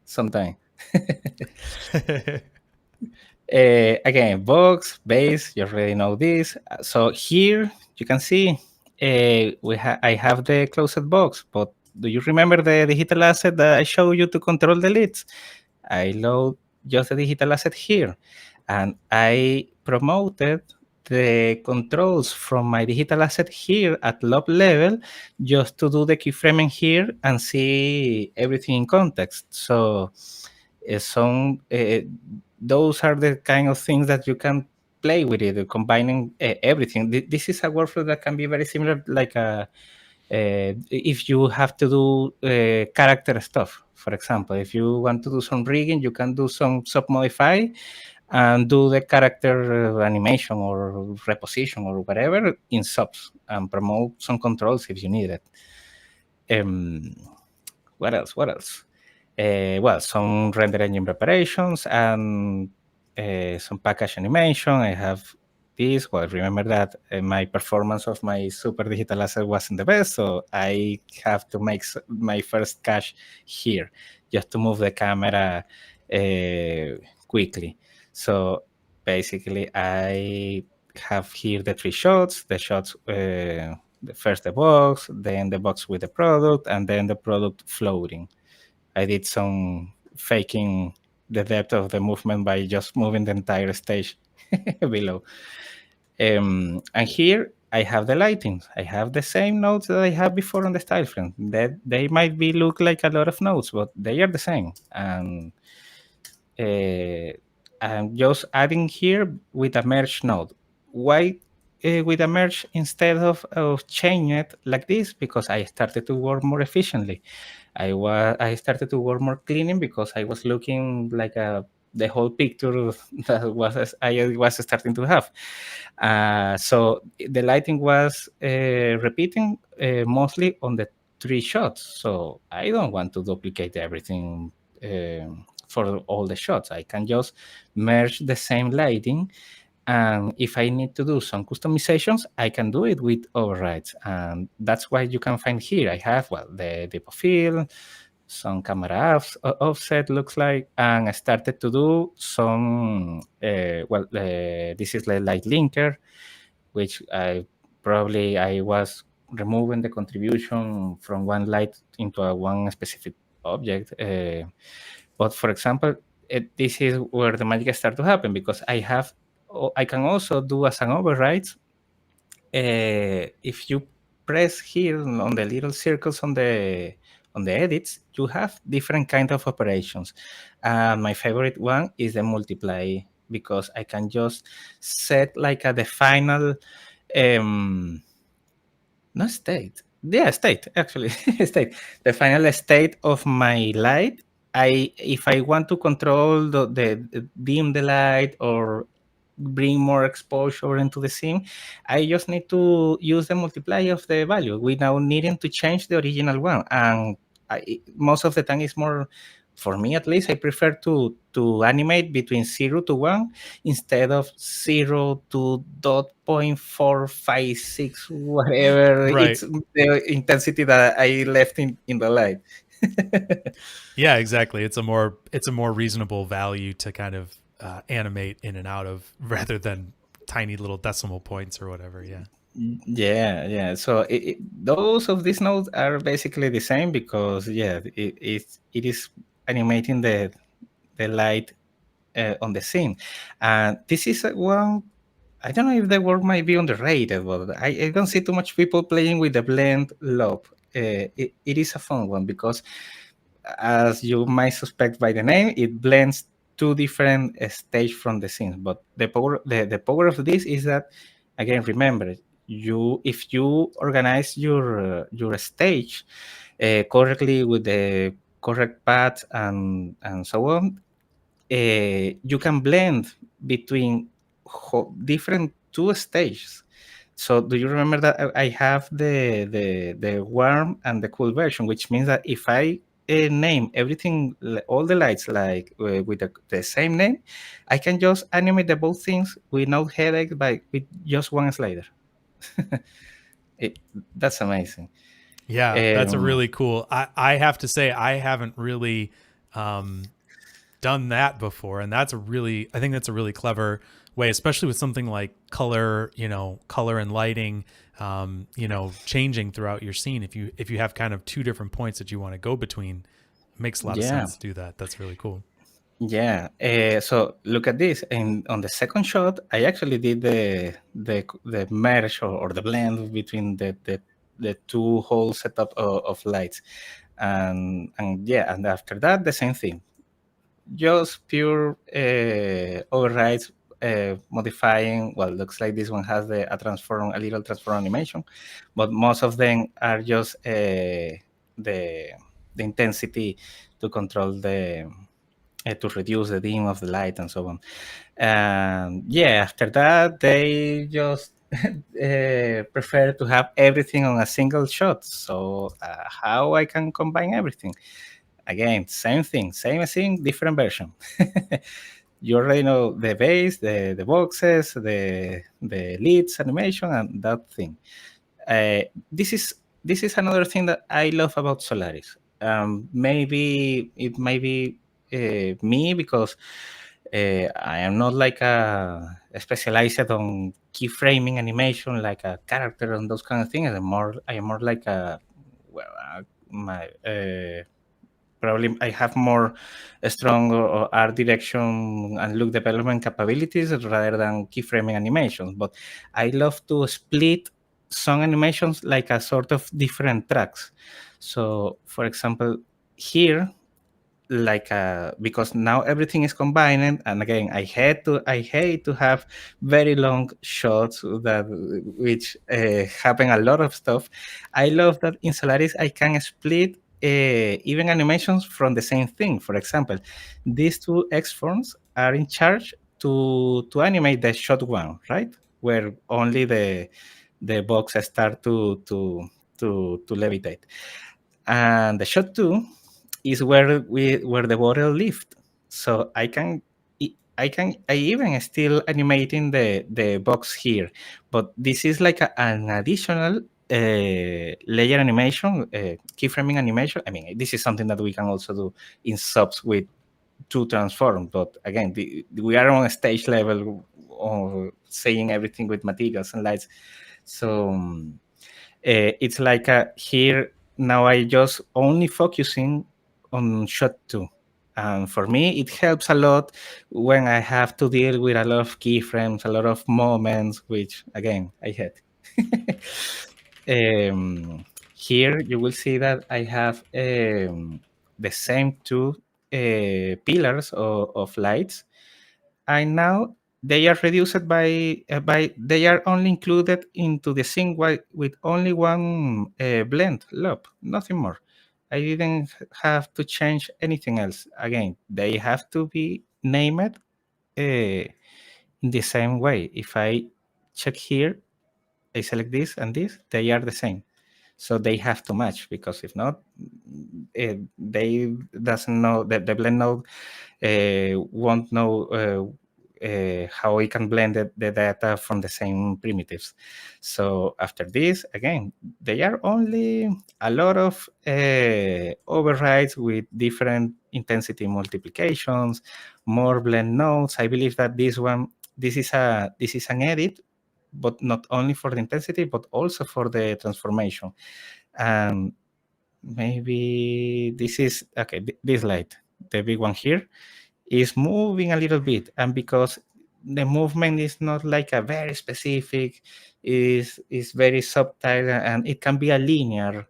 Speaker 2: sometime. Again, box, base, you already know this. So here you can see I have the closed box, but do you remember the digital asset that I showed you to control the leads? I load just the digital asset here, and I promoted the controls from my digital asset here at lob level just to do the keyframing here and see everything in context. So those are the kind of things that you can play with it, combining everything. This is a workflow that can be very similar, like If you have to do character stuff, for example, if you want to do some rigging, you can do some sub modify and do the character animation or reposition or whatever in subs and promote some controls if you need it. What else? What else? Well, some render engine preparations and some package animation. I have this. Well, remember that my performance of my super digital asset wasn't the best, so I have to make my first cache here just to move the camera quickly. So basically, I have here the three shots. The shots. First the box, then the box with the product, and then the product floating. I did some faking the depth of the movement by just moving the entire stage below. And here I have the lighting. I have the same nodes that I have before on the style frame. That they might be look like a lot of nodes, but they are the same. And I'm just adding here with a merge node. Why with a merge instead of chaining it like this? Because I started to work more efficiently. I started to work more cleaning because I was looking like the whole picture that I was starting to have. So the lighting was repeating mostly on the three shots. So I don't want to duplicate everything for all the shots. I can just merge the same lighting. And if I need to do some customizations, I can do it with overrides. And that's why you can find here. I have, well, the depth of field, some camera offset looks like, and I started to do some, this is the light linker, which I was removing the contribution from one light into one specific object. But for example, this is where the magic starts to happen because I can also do as an override. If you press here on the little circles on the edits, you have different kind of operations. My favorite one is the multiply because I can just set like the final not state. Yeah, state actually. State. The final state of my light. If I want to control the dim the light or bring more exposure into the scene, I just need to use the multiply of the value without needing to change the original one. And most of the time it's more, for me at least, I prefer to animate between 0 to 1 instead of 0 to 0.456, whatever.
Speaker 1: Right.
Speaker 2: It's the intensity that I left in the light.
Speaker 1: Yeah, exactly. It's a more reasonable value to kind of animate in and out of rather than tiny little decimal points or whatever. Yeah.
Speaker 2: Yeah. So those of these nodes are basically the same because it is animating the light on the scene, and this is one. I don't know if the word might be underrated, but I don't see too much people playing with the blend loop. It is a fun one because, as you might suspect by the name, it blends two different stages from the scene. But the power of this is that, again, remember, if you organize your stage correctly with the correct path and so on, you can blend between different two stages. So do you remember that I have the warm and the cool version, which means that if I name everything, all the lights like with the same name, I can just animate the both things without headache with just one slider. That's amazing.
Speaker 1: Yeah, that's a really cool. I have to say I haven't really done that before, and I think that's a really clever way, especially with something like color and lighting, changing throughout your scene. If you have kind of two different points that you want to go between, it makes a lot of sense to do that. That's really cool.
Speaker 2: Yeah. So look at this. And on the second shot, I actually did the merge or the blend between the two whole setup of lights, and after that the same thing, just pure overrides modifying. Well, looks like this one has a little transform animation, but most of them are just the intensity to control to reduce the dim of the light and so on. And yeah, after that, they just prefer to have everything on a single shot. So how I can combine everything? Again, same thing, different version. You already know the base, the boxes, the leads animation, and that thing. This is another thing that I love about Solaris. Maybe it might be me because I am not like a specialized on keyframing animation, like a character and those kind of things. I am more like a well, my probably I have more strong or art direction and look development capabilities rather than keyframing animations. But I love to split some animations like a sort of different tracks. So, for example, here, like because now everything is combined, and again, I hate to have very long shots that which happen a lot of stuff. I love that in Solaris I can split even animations from the same thing. For example, these two X forms are in charge to animate the shot one, right, where only the box start to levitate, and the shot two is where the bottle lift. So I even still animating the box here, but this is like an additional layer animation, keyframing animation. I mean, this is something that we can also do in SOPs with to transform. But again, we are on a stage level of saying everything with materials and lights. So it's like here now I just only focusing on shot two. And for me, it helps a lot when I have to deal with a lot of keyframes, a lot of moments, which again, I hate. Here you will see that I have the same two pillars of lights, and now they are reduced by they are only included into the scene with only one blend loop, nothing more. I didn't have to change anything else. Again, they have to be named in the same way. If I check here, I select this and this, they are the same. So they have to match, because if not, they doesn't know that the blend node won't know how we can blend the data from the same primitives. So after this, again, they are only a lot of overrides with different intensity multiplications, more blend nodes. I believe that this is an edit, but not only for the intensity, but also for the transformation. And maybe this is okay. This light, the big one here, is moving a little bit, and because the movement is not like a very specific, is very subtle, and it can be a linear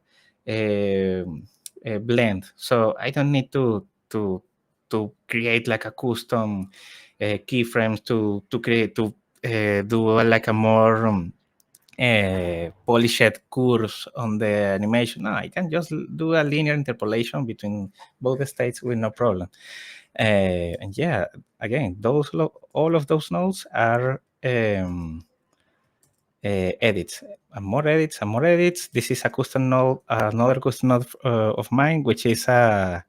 Speaker 2: blend. So I don't need to create like a custom keyframes to create to do like a more polished curves on the animation. No, I can just do a linear interpolation between both states with no problem. And yeah, again, all of those nodes are edits, and more edits, and more edits. This is a custom node, another custom node of mine, which is a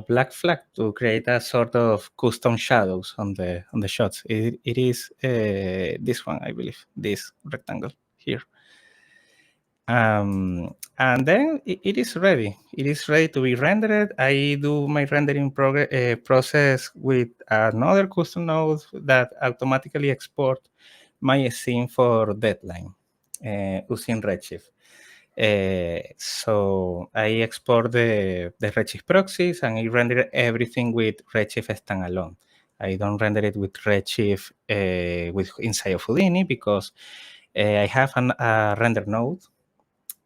Speaker 2: black flag to create a sort of custom shadows on the shots. It is this one, I believe, this rectangle here. And then it is ready. It is ready to be rendered. I do my rendering process with another custom node that automatically export my scene for deadline using Redshift. So I export the Redshift proxies, and I render everything with Redshift standalone. I don't render it with Redshift with inside of Houdini, because I have a render node.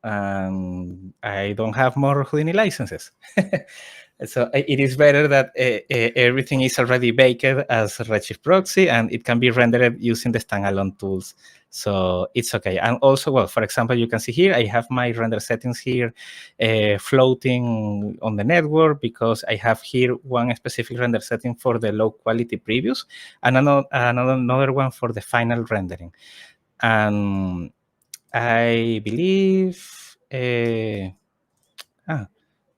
Speaker 2: I don't have more Houdini licenses. So it is better that everything is already baked as a Redshift proxy, and it can be rendered using the standalone tools. So it's okay. And also, well, for example, you can see here, I have my render settings here floating on the network, because I have here one specific render setting for the low quality previews, and another one for the final rendering. And I believe,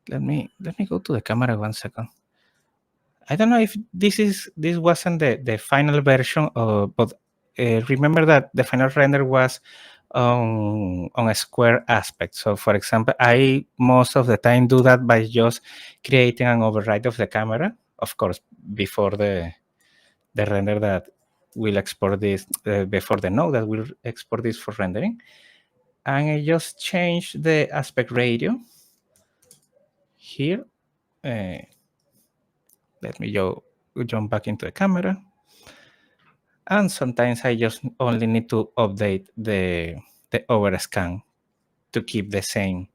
Speaker 2: let me go to the camera 1 second. I don't know if this wasn't the final version, but remember that the final render was on a square aspect. So for example, I most of the time do that by just creating an override of the camera, of course, before the render that will export this, before the node that will export this for rendering. And I just change the aspect ratio here. Let me jump back into the camera. And sometimes I just only need to update the overscan to keep the same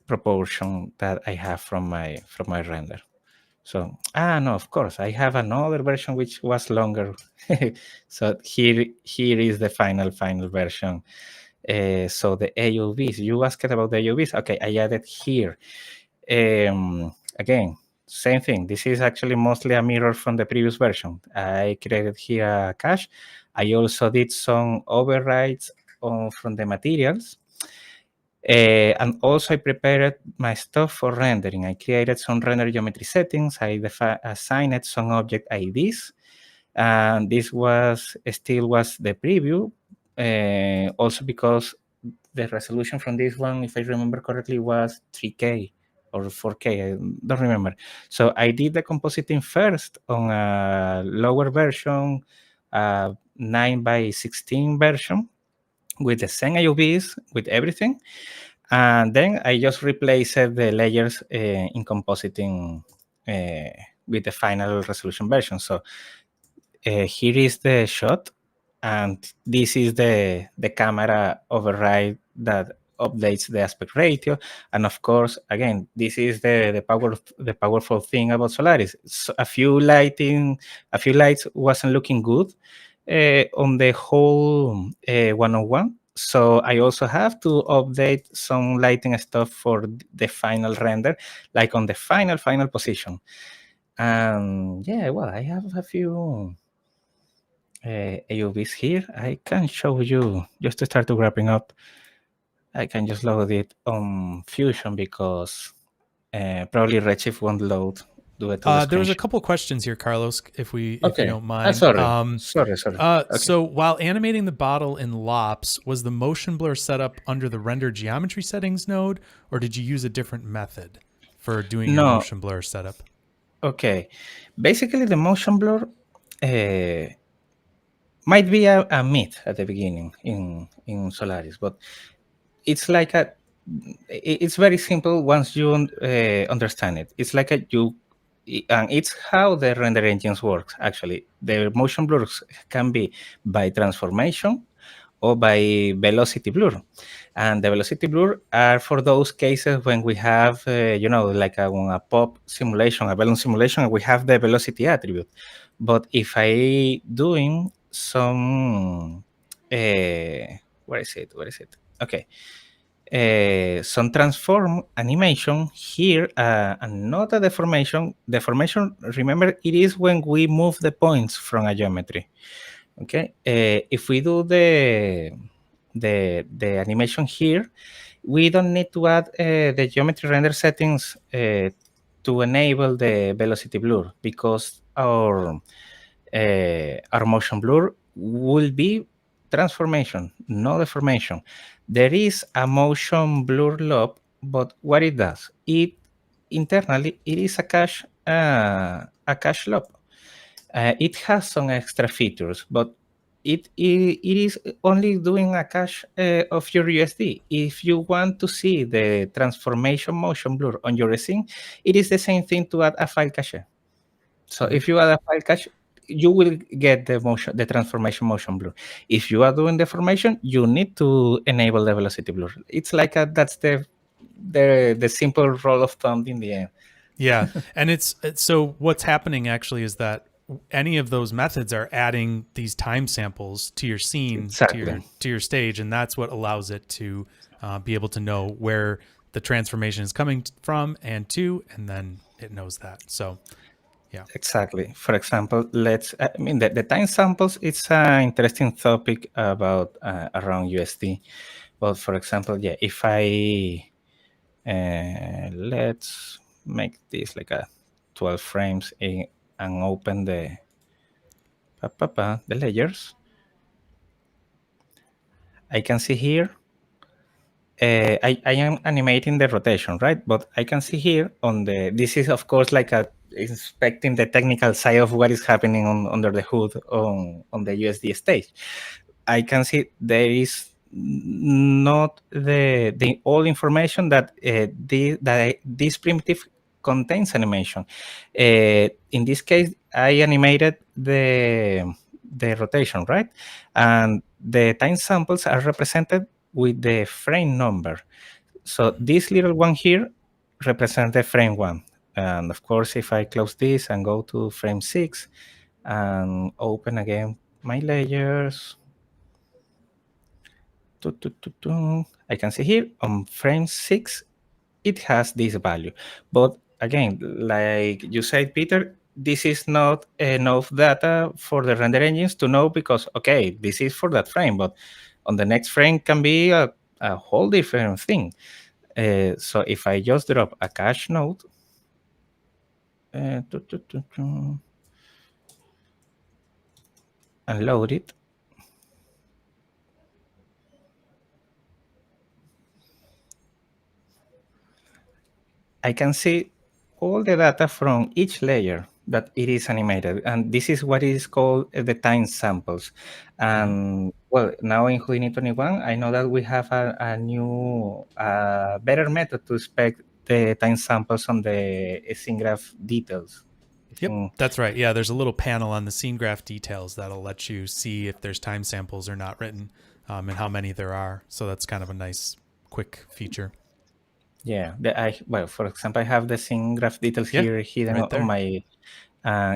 Speaker 2: proportion that I have from my render. So, no, of course, I have another version which was longer. So here is the final version. So the AOVs, you asked about the AOVs. Okay, I added here. Again, same thing. This is actually mostly a mirror from the previous version. I created here a cache. I also did some overrides from the materials. And also I prepared my stuff for rendering. I created some render geometry settings. I assigned some object IDs. And this still was the preview. Also because the resolution from this one, if I remember correctly, was 3K or 4K. I don't remember. So I did the compositing first on a lower version, 9:16 version, with the same AOVs, with everything. And then I just replaced the layers in compositing with the final resolution version. So here is the shot, and this is the camera override that updates the aspect ratio. And of course, again, this is the powerful thing about Solaris. So a few lights wasn't looking good on the whole 101. So I also have to update some lighting stuff for the final render, like on the final position. And yeah, well, I have a few AOVs here. I can show you just to start to wrapping up. I can just load it on Fusion because probably Redshift won't load.
Speaker 1: There was a couple questions here, Carlos, if you don't mind.
Speaker 2: Sorry. Okay.
Speaker 1: So while animating the bottle in LOPS, was the motion blur set up under the render geometry settings node, or did you use a different method for doing your motion blur setup?
Speaker 2: Okay. Basically, the motion blur might be a myth at the beginning in Solaris, but it's like it's very simple once you understand it. It's like and it's how the render engines work. Actually, the motion blurs can be by transformation or by velocity blur, and the velocity blur are for those cases when we have like a pop simulation, a balloon simulation, and we have the velocity attribute. But if I doing some where is it? Okay. Some transform animation here, and not a deformation. Deformation, remember, it is when we move the points from a geometry. Okay, if we do the animation here, we don't need to add the geometry render settings to enable the velocity blur, because our motion blur will be transformation, no deformation. There is a motion blur loop, but what it does, internally it is a cache loop. It has some extra features, but it is only doing a cache of your USD. If you want to see the transformation motion blur on your scene, it is the same thing to add a file cache. So if you add a file cache, you will get the transformation motion blur. If you are doing deformation, you need to enable the velocity blur. It's like that's the the simple rule of thumb in the end.
Speaker 1: Yeah. And it's so what's happening actually is that any of those methods are adding these time samples to your scene,
Speaker 2: Exactly.
Speaker 1: to your stage, and that's what allows it to be able to know where the transformation is coming from and to, and then it knows that. So yeah.
Speaker 2: Exactly. For example, I mean, the time samples, it's an interesting topic about around USD. But for example, yeah, if I, let's make this like a 12 frames and open the layers, I can see here, I am animating the rotation, right? But I can see here this is of course like inspecting the technical side of what is happening under the hood on the USD stage. I can see there is not the all information that this primitive contains animation. In this case, I animated the rotation, right? And the time samples are represented with the frame number. So this little one here represents the frame 1. And of course, if I close this and go to frame 6 and open again my layers, I can see here on frame 6, it has this value. But again, like you said, Peter, this is not enough data for the render engines to know because, okay, this is for that frame, but on the next frame can be a whole different thing. So if I just drop a cache node, and load it, I can see all the data from each layer that it is animated. And this is what is called the time samples. And well, now in Houdini 21, I know that we have a new, better method to inspect the time samples on the scene graph details.
Speaker 1: Yep, that's right. Yeah, there's a little panel on the scene graph details that'll let you see if there's time samples or not written, and how many there are. So that's kind of a nice, quick feature.
Speaker 2: Yeah, well, for example, I have the scene graph details
Speaker 1: Yeah,
Speaker 2: here hidden
Speaker 1: right there.
Speaker 2: on my.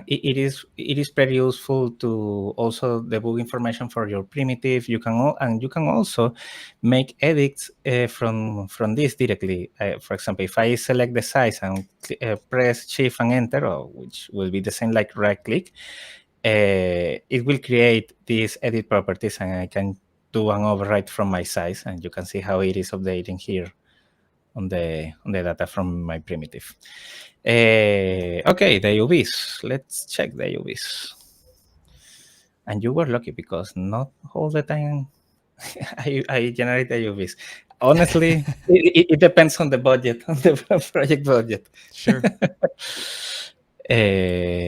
Speaker 2: It is pretty useful to also debug information for your primitive. You can also make edits from this directly. For example, if I select the size and press Shift and Enter, which will be the same like right click, it will create these edit properties, and I can do an override from my size, and you can see how it is updating here on the data from my primitive. Okay, the UVs. Let's check the UVs. And you were lucky because not all the time I generate the UVs. Honestly, it depends on the budget, on the project budget.
Speaker 1: Sure.
Speaker 2: Okay.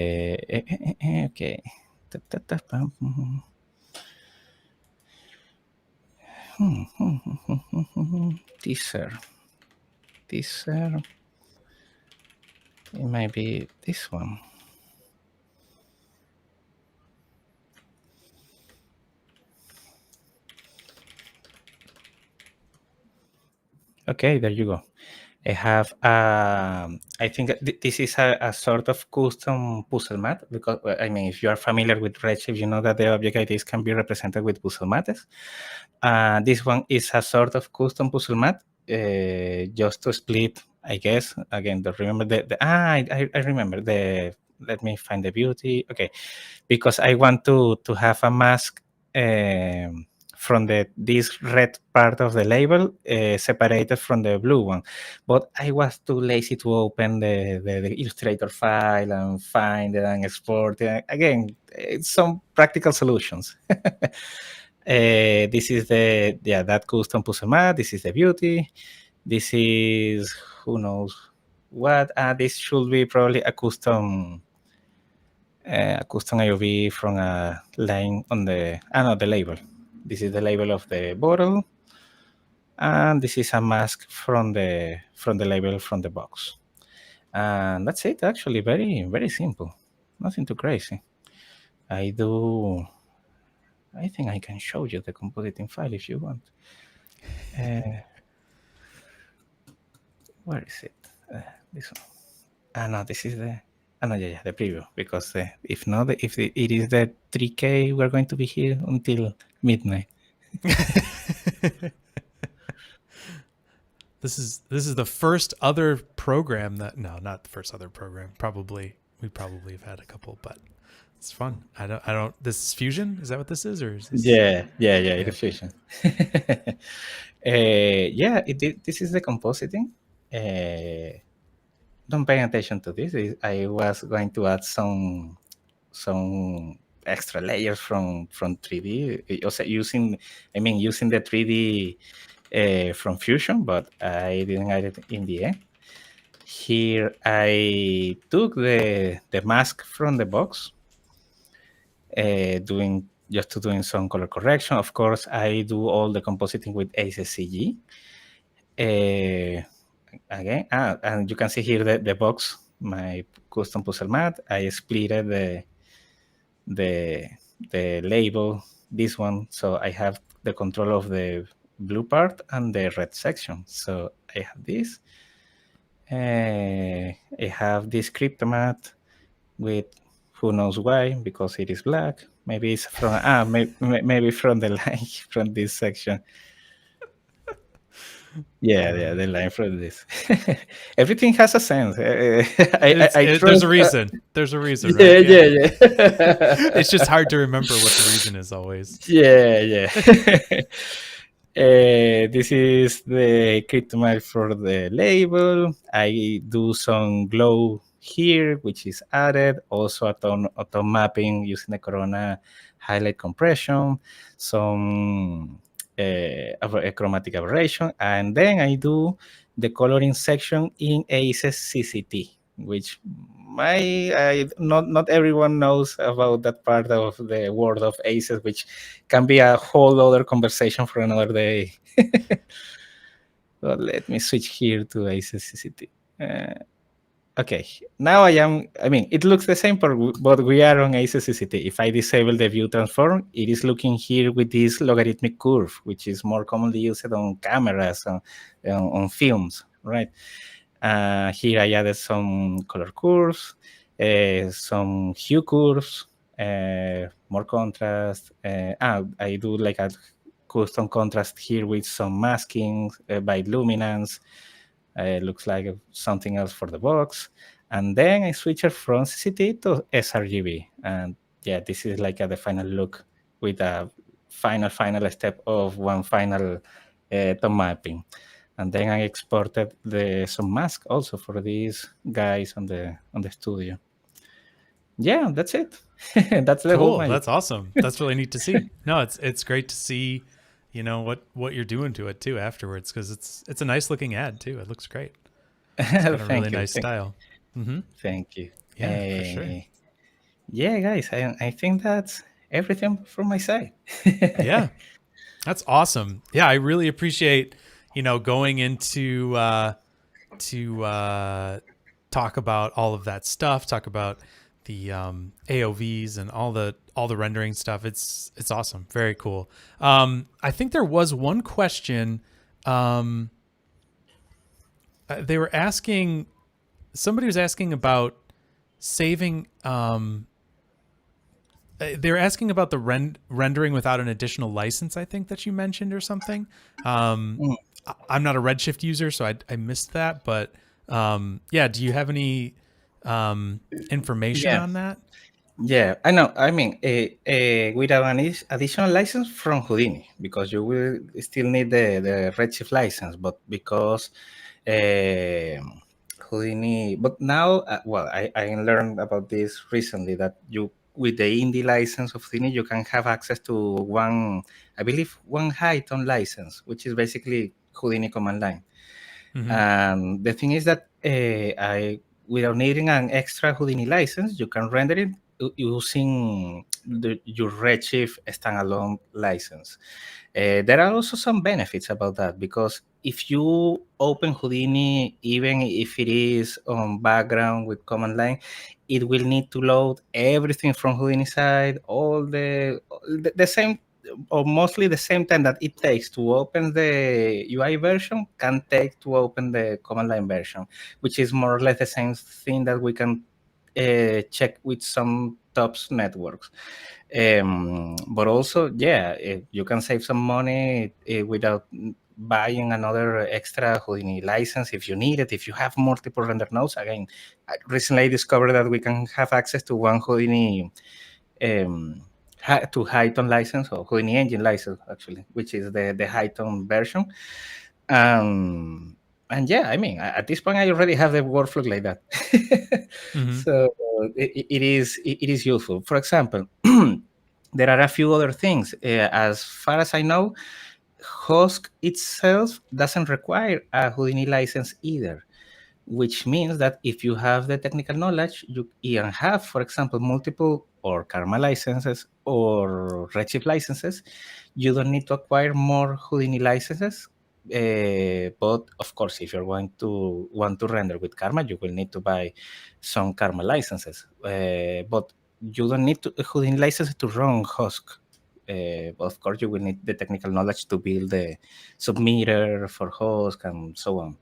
Speaker 2: Teaser. It might be this one. Okay, there you go. I have, I think this is a sort of custom puzzle mat because, I mean, if you are familiar with Redshift, you know that the object IDs can be represented with puzzle mats. This one is a sort of custom puzzle mat, just to split, I guess. Again, don't remember I remember let me find the beauty. Okay, because I want to have a mask from this red part of the label separated from the blue one. But I was too lazy to open the Illustrator file and find it and export it. Again, it's some practical solutions. This is that custom puzzle mat. This is the beauty. This is who knows what. This should be probably a custom IOV from a line on the label. This is the label of the bottle, and this is a mask from the label from the box. And that's it. Actually, very very simple. Nothing too crazy. I think I can show you the compositing file if you want. Where is it? This one. No, this is the. No, yeah, the preview. Because if not, if it is the 3K, we're going to be here until midnight.
Speaker 1: This is the first other program that not the first other program. We probably have had a couple, but it's fun. I don't. This is Fusion. Is that what this is, or is this?
Speaker 2: Yeah. It is Fusion. This is the compositing. Don't pay attention to this. I was going to add some extra layers from 3D. Also using the 3D from Fusion, but I didn't add it in the end. Here I took the mask from the box, doing some color correction. Of course, I do all the compositing with Aces CG. Again, and you can see here the box, my custom puzzle mat. I split the label, this one, so I have the control of the blue part and the red section. So I have this. I have this cryptomat with who knows why, because it is black. Maybe it's from maybe from the line from this section. Yeah, the line from this. Everything has a sense.
Speaker 1: There's a reason. There's a reason,
Speaker 2: Yeah,
Speaker 1: right?
Speaker 2: yeah.
Speaker 1: It's just hard to remember what the reason is always.
Speaker 2: Yeah. This is the cryptomat for the label. I do some glow here, which is added. Also auto mapping using the Corona highlight compression, some a chromatic aberration, and then I do the coloring section in Aces CCT, which not everyone knows about that part of the world of Aces, which can be a whole other conversation for another day. But let me switch here to Aces CCT. Okay, now it looks the same, but we are on Aces CCT. If I disable the view transform, it is looking here with this logarithmic curve, which is more commonly used on cameras, on films, right? Here I added some color curves, some hue curves, more contrast. I do like a custom contrast here with some masking by luminance. Looks like something else for the box. And then I switch it from CCT to sRGB. And yeah, this is like the final look with a final step of one final tone mapping. And then I exported some mask also for these guys on the studio. Yeah, that's it. That's the whole magic.
Speaker 1: That's awesome. That's really neat to see. No, it's great to see, what you're doing to it too afterwards, because it's a nice looking ad too. It looks great. It's got a really nice style. Mm-hmm.
Speaker 2: Thank you.
Speaker 1: Yeah, for sure.
Speaker 2: Yeah, guys, I think that's everything from my side.
Speaker 1: Yeah, that's awesome. Yeah, I really appreciate going into to talk about all of that stuff. Talk about the AOVs and all the rendering stuff. It's awesome. Very cool. I think there was one question. They were asking, somebody was asking about saving. They were asking about the rendering without an additional license, I think, that you mentioned or something. I'm not a Redshift user, so I missed that. But yeah, do you have any information on that?
Speaker 2: Yeah, I know. Without an additional license from Houdini, because you will still need the Redshift license, but because Houdini, but now, I learned about this recently, that with the indie license of Houdini, you can have access to one high-tone license, which is basically Houdini command line. Mm-hmm. The thing is that without needing an extra Houdini license, you can render it using your Redshift standalone license. There are also some benefits about that, because if you open Houdini, even if it is on background with command line, it will need to load everything from Houdini side, all the same or mostly the same time that it takes to open the UI version can take to open the command line version, which is more or less the same thing that we can check with some TOPS networks. But also, yeah, you can save some money without buying another extra Houdini license if you need it. If you have multiple render nodes, again, recently I discovered that we can have access to one Houdini to Python license, or Houdini engine license, actually, which is the Python version. And yeah, I mean, at this point, I already have the workflow like that. So it is useful. For example, there are a few other things. As far as I know, Hosk itself doesn't require a Houdini license either, which means that if you have the technical knowledge, you can have, for example, multiple or Karma licenses or Redshift licenses. You don't need to acquire more Houdini licenses. But of course, if you're going to want to render with Karma, you will need to buy some Karma licenses. But you don't need to Houdini licenses to run Hosk. But of course, you will need the technical knowledge to build the submitter for Hosk and so on.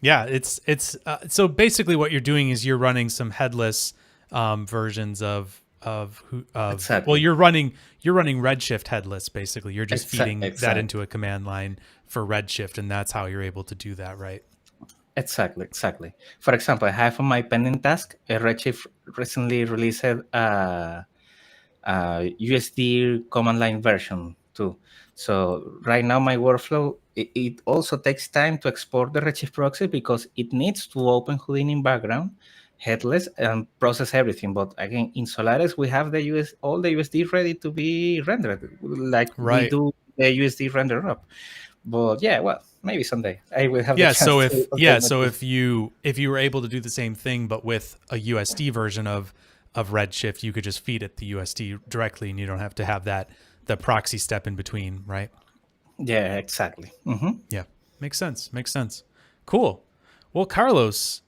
Speaker 1: Yeah, it's so basically what you're doing is you're running some headless versions of
Speaker 2: Exactly.
Speaker 1: well, you're running Redshift headless. Basically, you're just feeding that
Speaker 2: Exactly.
Speaker 1: into a command line for Redshift, and that's how you're able to do that, right?
Speaker 2: Exactly. For example, I have on my pending task, Redshift recently released a USD command line version too. So right now my workflow, it also takes time to export the Redshift proxy because it needs to open Houdini in background, headless, and process everything. But again, in Solaris, we have all the USD ready to be rendered, like we
Speaker 1: Right.
Speaker 2: do the USD render up. But yeah, well, maybe someday I will have
Speaker 1: Yeah.
Speaker 2: the chance
Speaker 1: So
Speaker 2: to.
Speaker 1: if you were able to do the same thing but with a USD version of Redshift, you could just feed it the USD directly, and you don't have to have the proxy step in between, right?
Speaker 2: Yeah, exactly. Mm-hmm.
Speaker 1: Yeah, makes sense. Cool. Well, Carlos,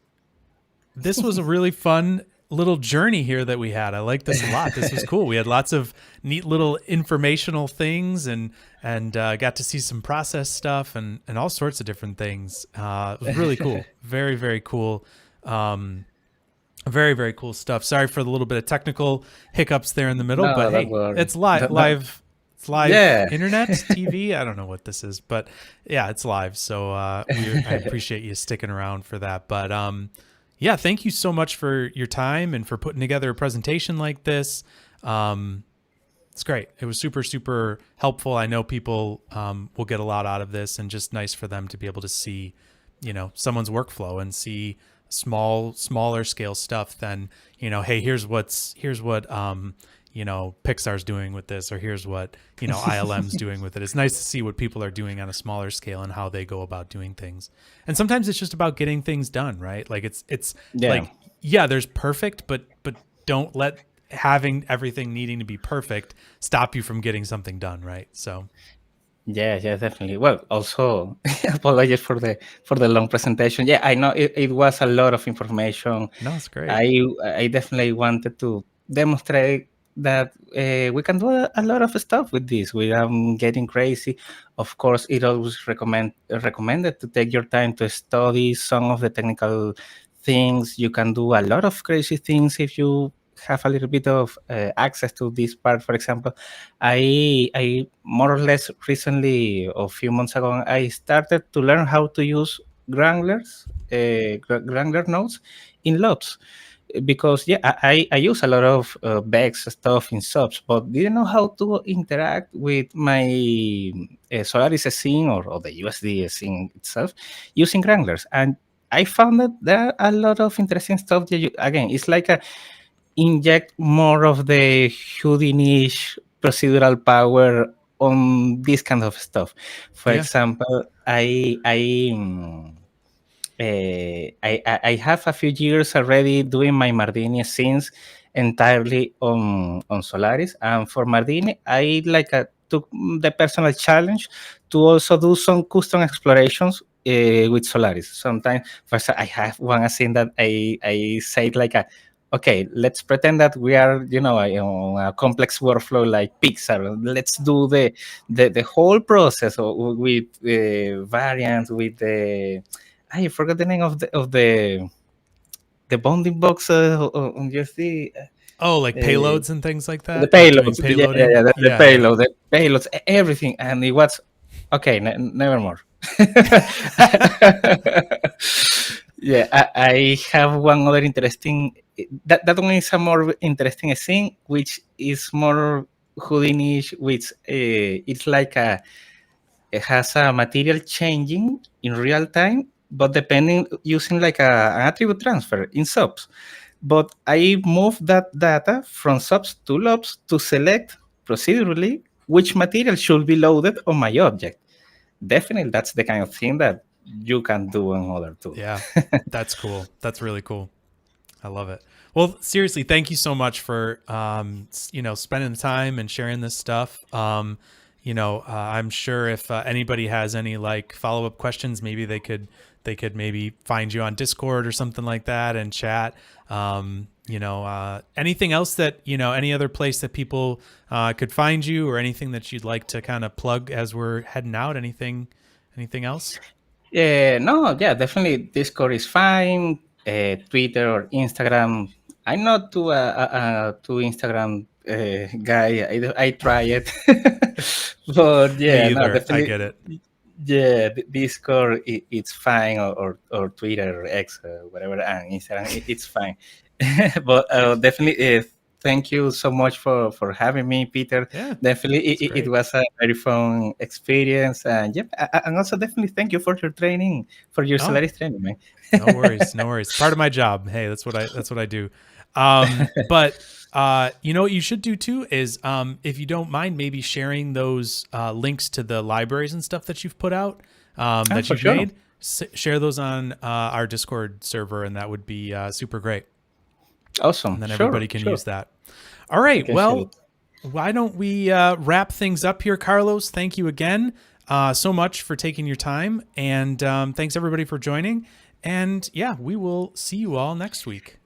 Speaker 1: this was a really fun little journey here that we had. I like this a lot. This was cool. We had lots of neat little informational things and got to see some process stuff and all sorts of different things. It was really cool. Very, very cool. Very, very cool stuff. Sorry for the little bit of technical hiccups there in the middle,
Speaker 2: No,
Speaker 1: but
Speaker 2: don't
Speaker 1: hey,
Speaker 2: worry.
Speaker 1: it's live. It's live
Speaker 2: Yeah.
Speaker 1: internet, TV. I don't know what this is, but yeah, it's live. So I appreciate you sticking around for that. But yeah, thank you so much for your time and for putting together a presentation like this. It's great. It was super, super helpful. I know people will get a lot out of this, and just nice for them to be able to see, someone's workflow and see smaller scale stuff than, hey, here's what Pixar's doing with this, or here's what ILM's doing with it. It's nice to see what people are doing on a smaller scale and how they go about doing things. And sometimes it's just about getting things done, right? Like it's
Speaker 2: Yeah.
Speaker 1: like, yeah, there's perfect, but don't let having everything needing to be perfect stop you from getting something done, right? So
Speaker 2: Yeah, definitely. Well, also apologies for the long presentation. Yeah, I know it was a lot of information.
Speaker 1: no, it's great.
Speaker 2: I definitely wanted to demonstrate that we can do a lot of stuff with this without getting crazy. Of course, it always recommended to take your time to study some of the technical things. You can do a lot of crazy things if you have a little bit of access to this part. For example, I more or less recently, or a few months ago, I started to learn how to use Wrangler nodes in LOPS, because yeah, I use a lot of Vex stuff in SOPs, but didn't know how to interact with my Solaris scene or the USD scene itself using Wranglers. And I found that there are a lot of interesting stuff that again, it's like a inject more of the Houdini procedural power on this kind of stuff. For example, I have a few years already doing my Mardini scenes entirely on Solaris, and for Mardini, I took the personal challenge to also do some custom explorations with Solaris. Sometimes, first, I have one scene that I say okay, let's pretend that we are, a complex workflow like Pixar. Let's do the whole process with variants, with I forgot the name of the bounding box on USD.
Speaker 1: Oh, like payloads and things like
Speaker 2: The
Speaker 1: that? Like doing
Speaker 2: payloads,
Speaker 1: payloading?
Speaker 2: the
Speaker 1: Yeah, yeah.
Speaker 2: payload, the payloads, everything, and it was okay. Never more. Yeah, I have one other interesting. That one is a more interesting thing, which is more Houdini, which it's like it has a material changing in real time, but depending using like an attribute transfer in SOPs. But I move that data from SOPs to LOPs to select procedurally which material should be loaded on my object. Definitely, that's the kind of thing that you can do on other tools.
Speaker 1: Yeah, that's cool. That's really cool. I love it. Well, seriously, thank you so much for spending the time and sharing this stuff. I'm sure if anybody has any like follow-up questions, maybe they could maybe find you on Discord or something like that and chat. Anything else that any other place that people could find you, or anything that you'd like to kind of plug as we're heading out? Anything else?
Speaker 2: No, yeah, definitely Discord is fine. Twitter or Instagram. I'm not too Instagram guy. I try it, but yeah,
Speaker 1: Me
Speaker 2: no,
Speaker 1: either. I
Speaker 2: definitely.
Speaker 1: get it.
Speaker 2: Yeah, Discord it's fine, or Twitter or X, whatever, and Instagram it's fine. But definitely, thank you so much for having me, Peter.
Speaker 1: Yeah,
Speaker 2: Definitely,
Speaker 1: it's
Speaker 2: it
Speaker 1: great.
Speaker 2: was a very fun experience, and yep, and also definitely thank you for your training, for your
Speaker 1: Oh,
Speaker 2: Solaris training, man.
Speaker 1: no worries, no worries. Part of my job. Hey, that's what I do. But what you should do too is, if you don't mind, maybe sharing those links to the libraries and stuff that you've put out, that
Speaker 2: For
Speaker 1: you've
Speaker 2: sure.
Speaker 1: made. Share those on our Discord server, and that would be super great.
Speaker 2: Awesome.
Speaker 1: And then
Speaker 2: Sure,
Speaker 1: everybody can
Speaker 2: sure.
Speaker 1: use that. All
Speaker 2: I
Speaker 1: right.
Speaker 2: can share
Speaker 1: Well,
Speaker 2: it.
Speaker 1: why don't we wrap things up here, Carlos? Thank you again so much for taking your time, and thanks everybody for joining. And yeah, we will see you all next week.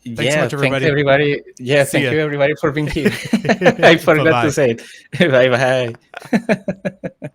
Speaker 1: Thanks so
Speaker 2: Yeah,
Speaker 1: much,
Speaker 2: thanks
Speaker 1: everybody.
Speaker 2: everybody. Yeah,
Speaker 1: See
Speaker 2: thank
Speaker 1: ya.
Speaker 2: you everybody for being here. I forgot
Speaker 1: Bye-bye.
Speaker 2: to say it. Bye bye.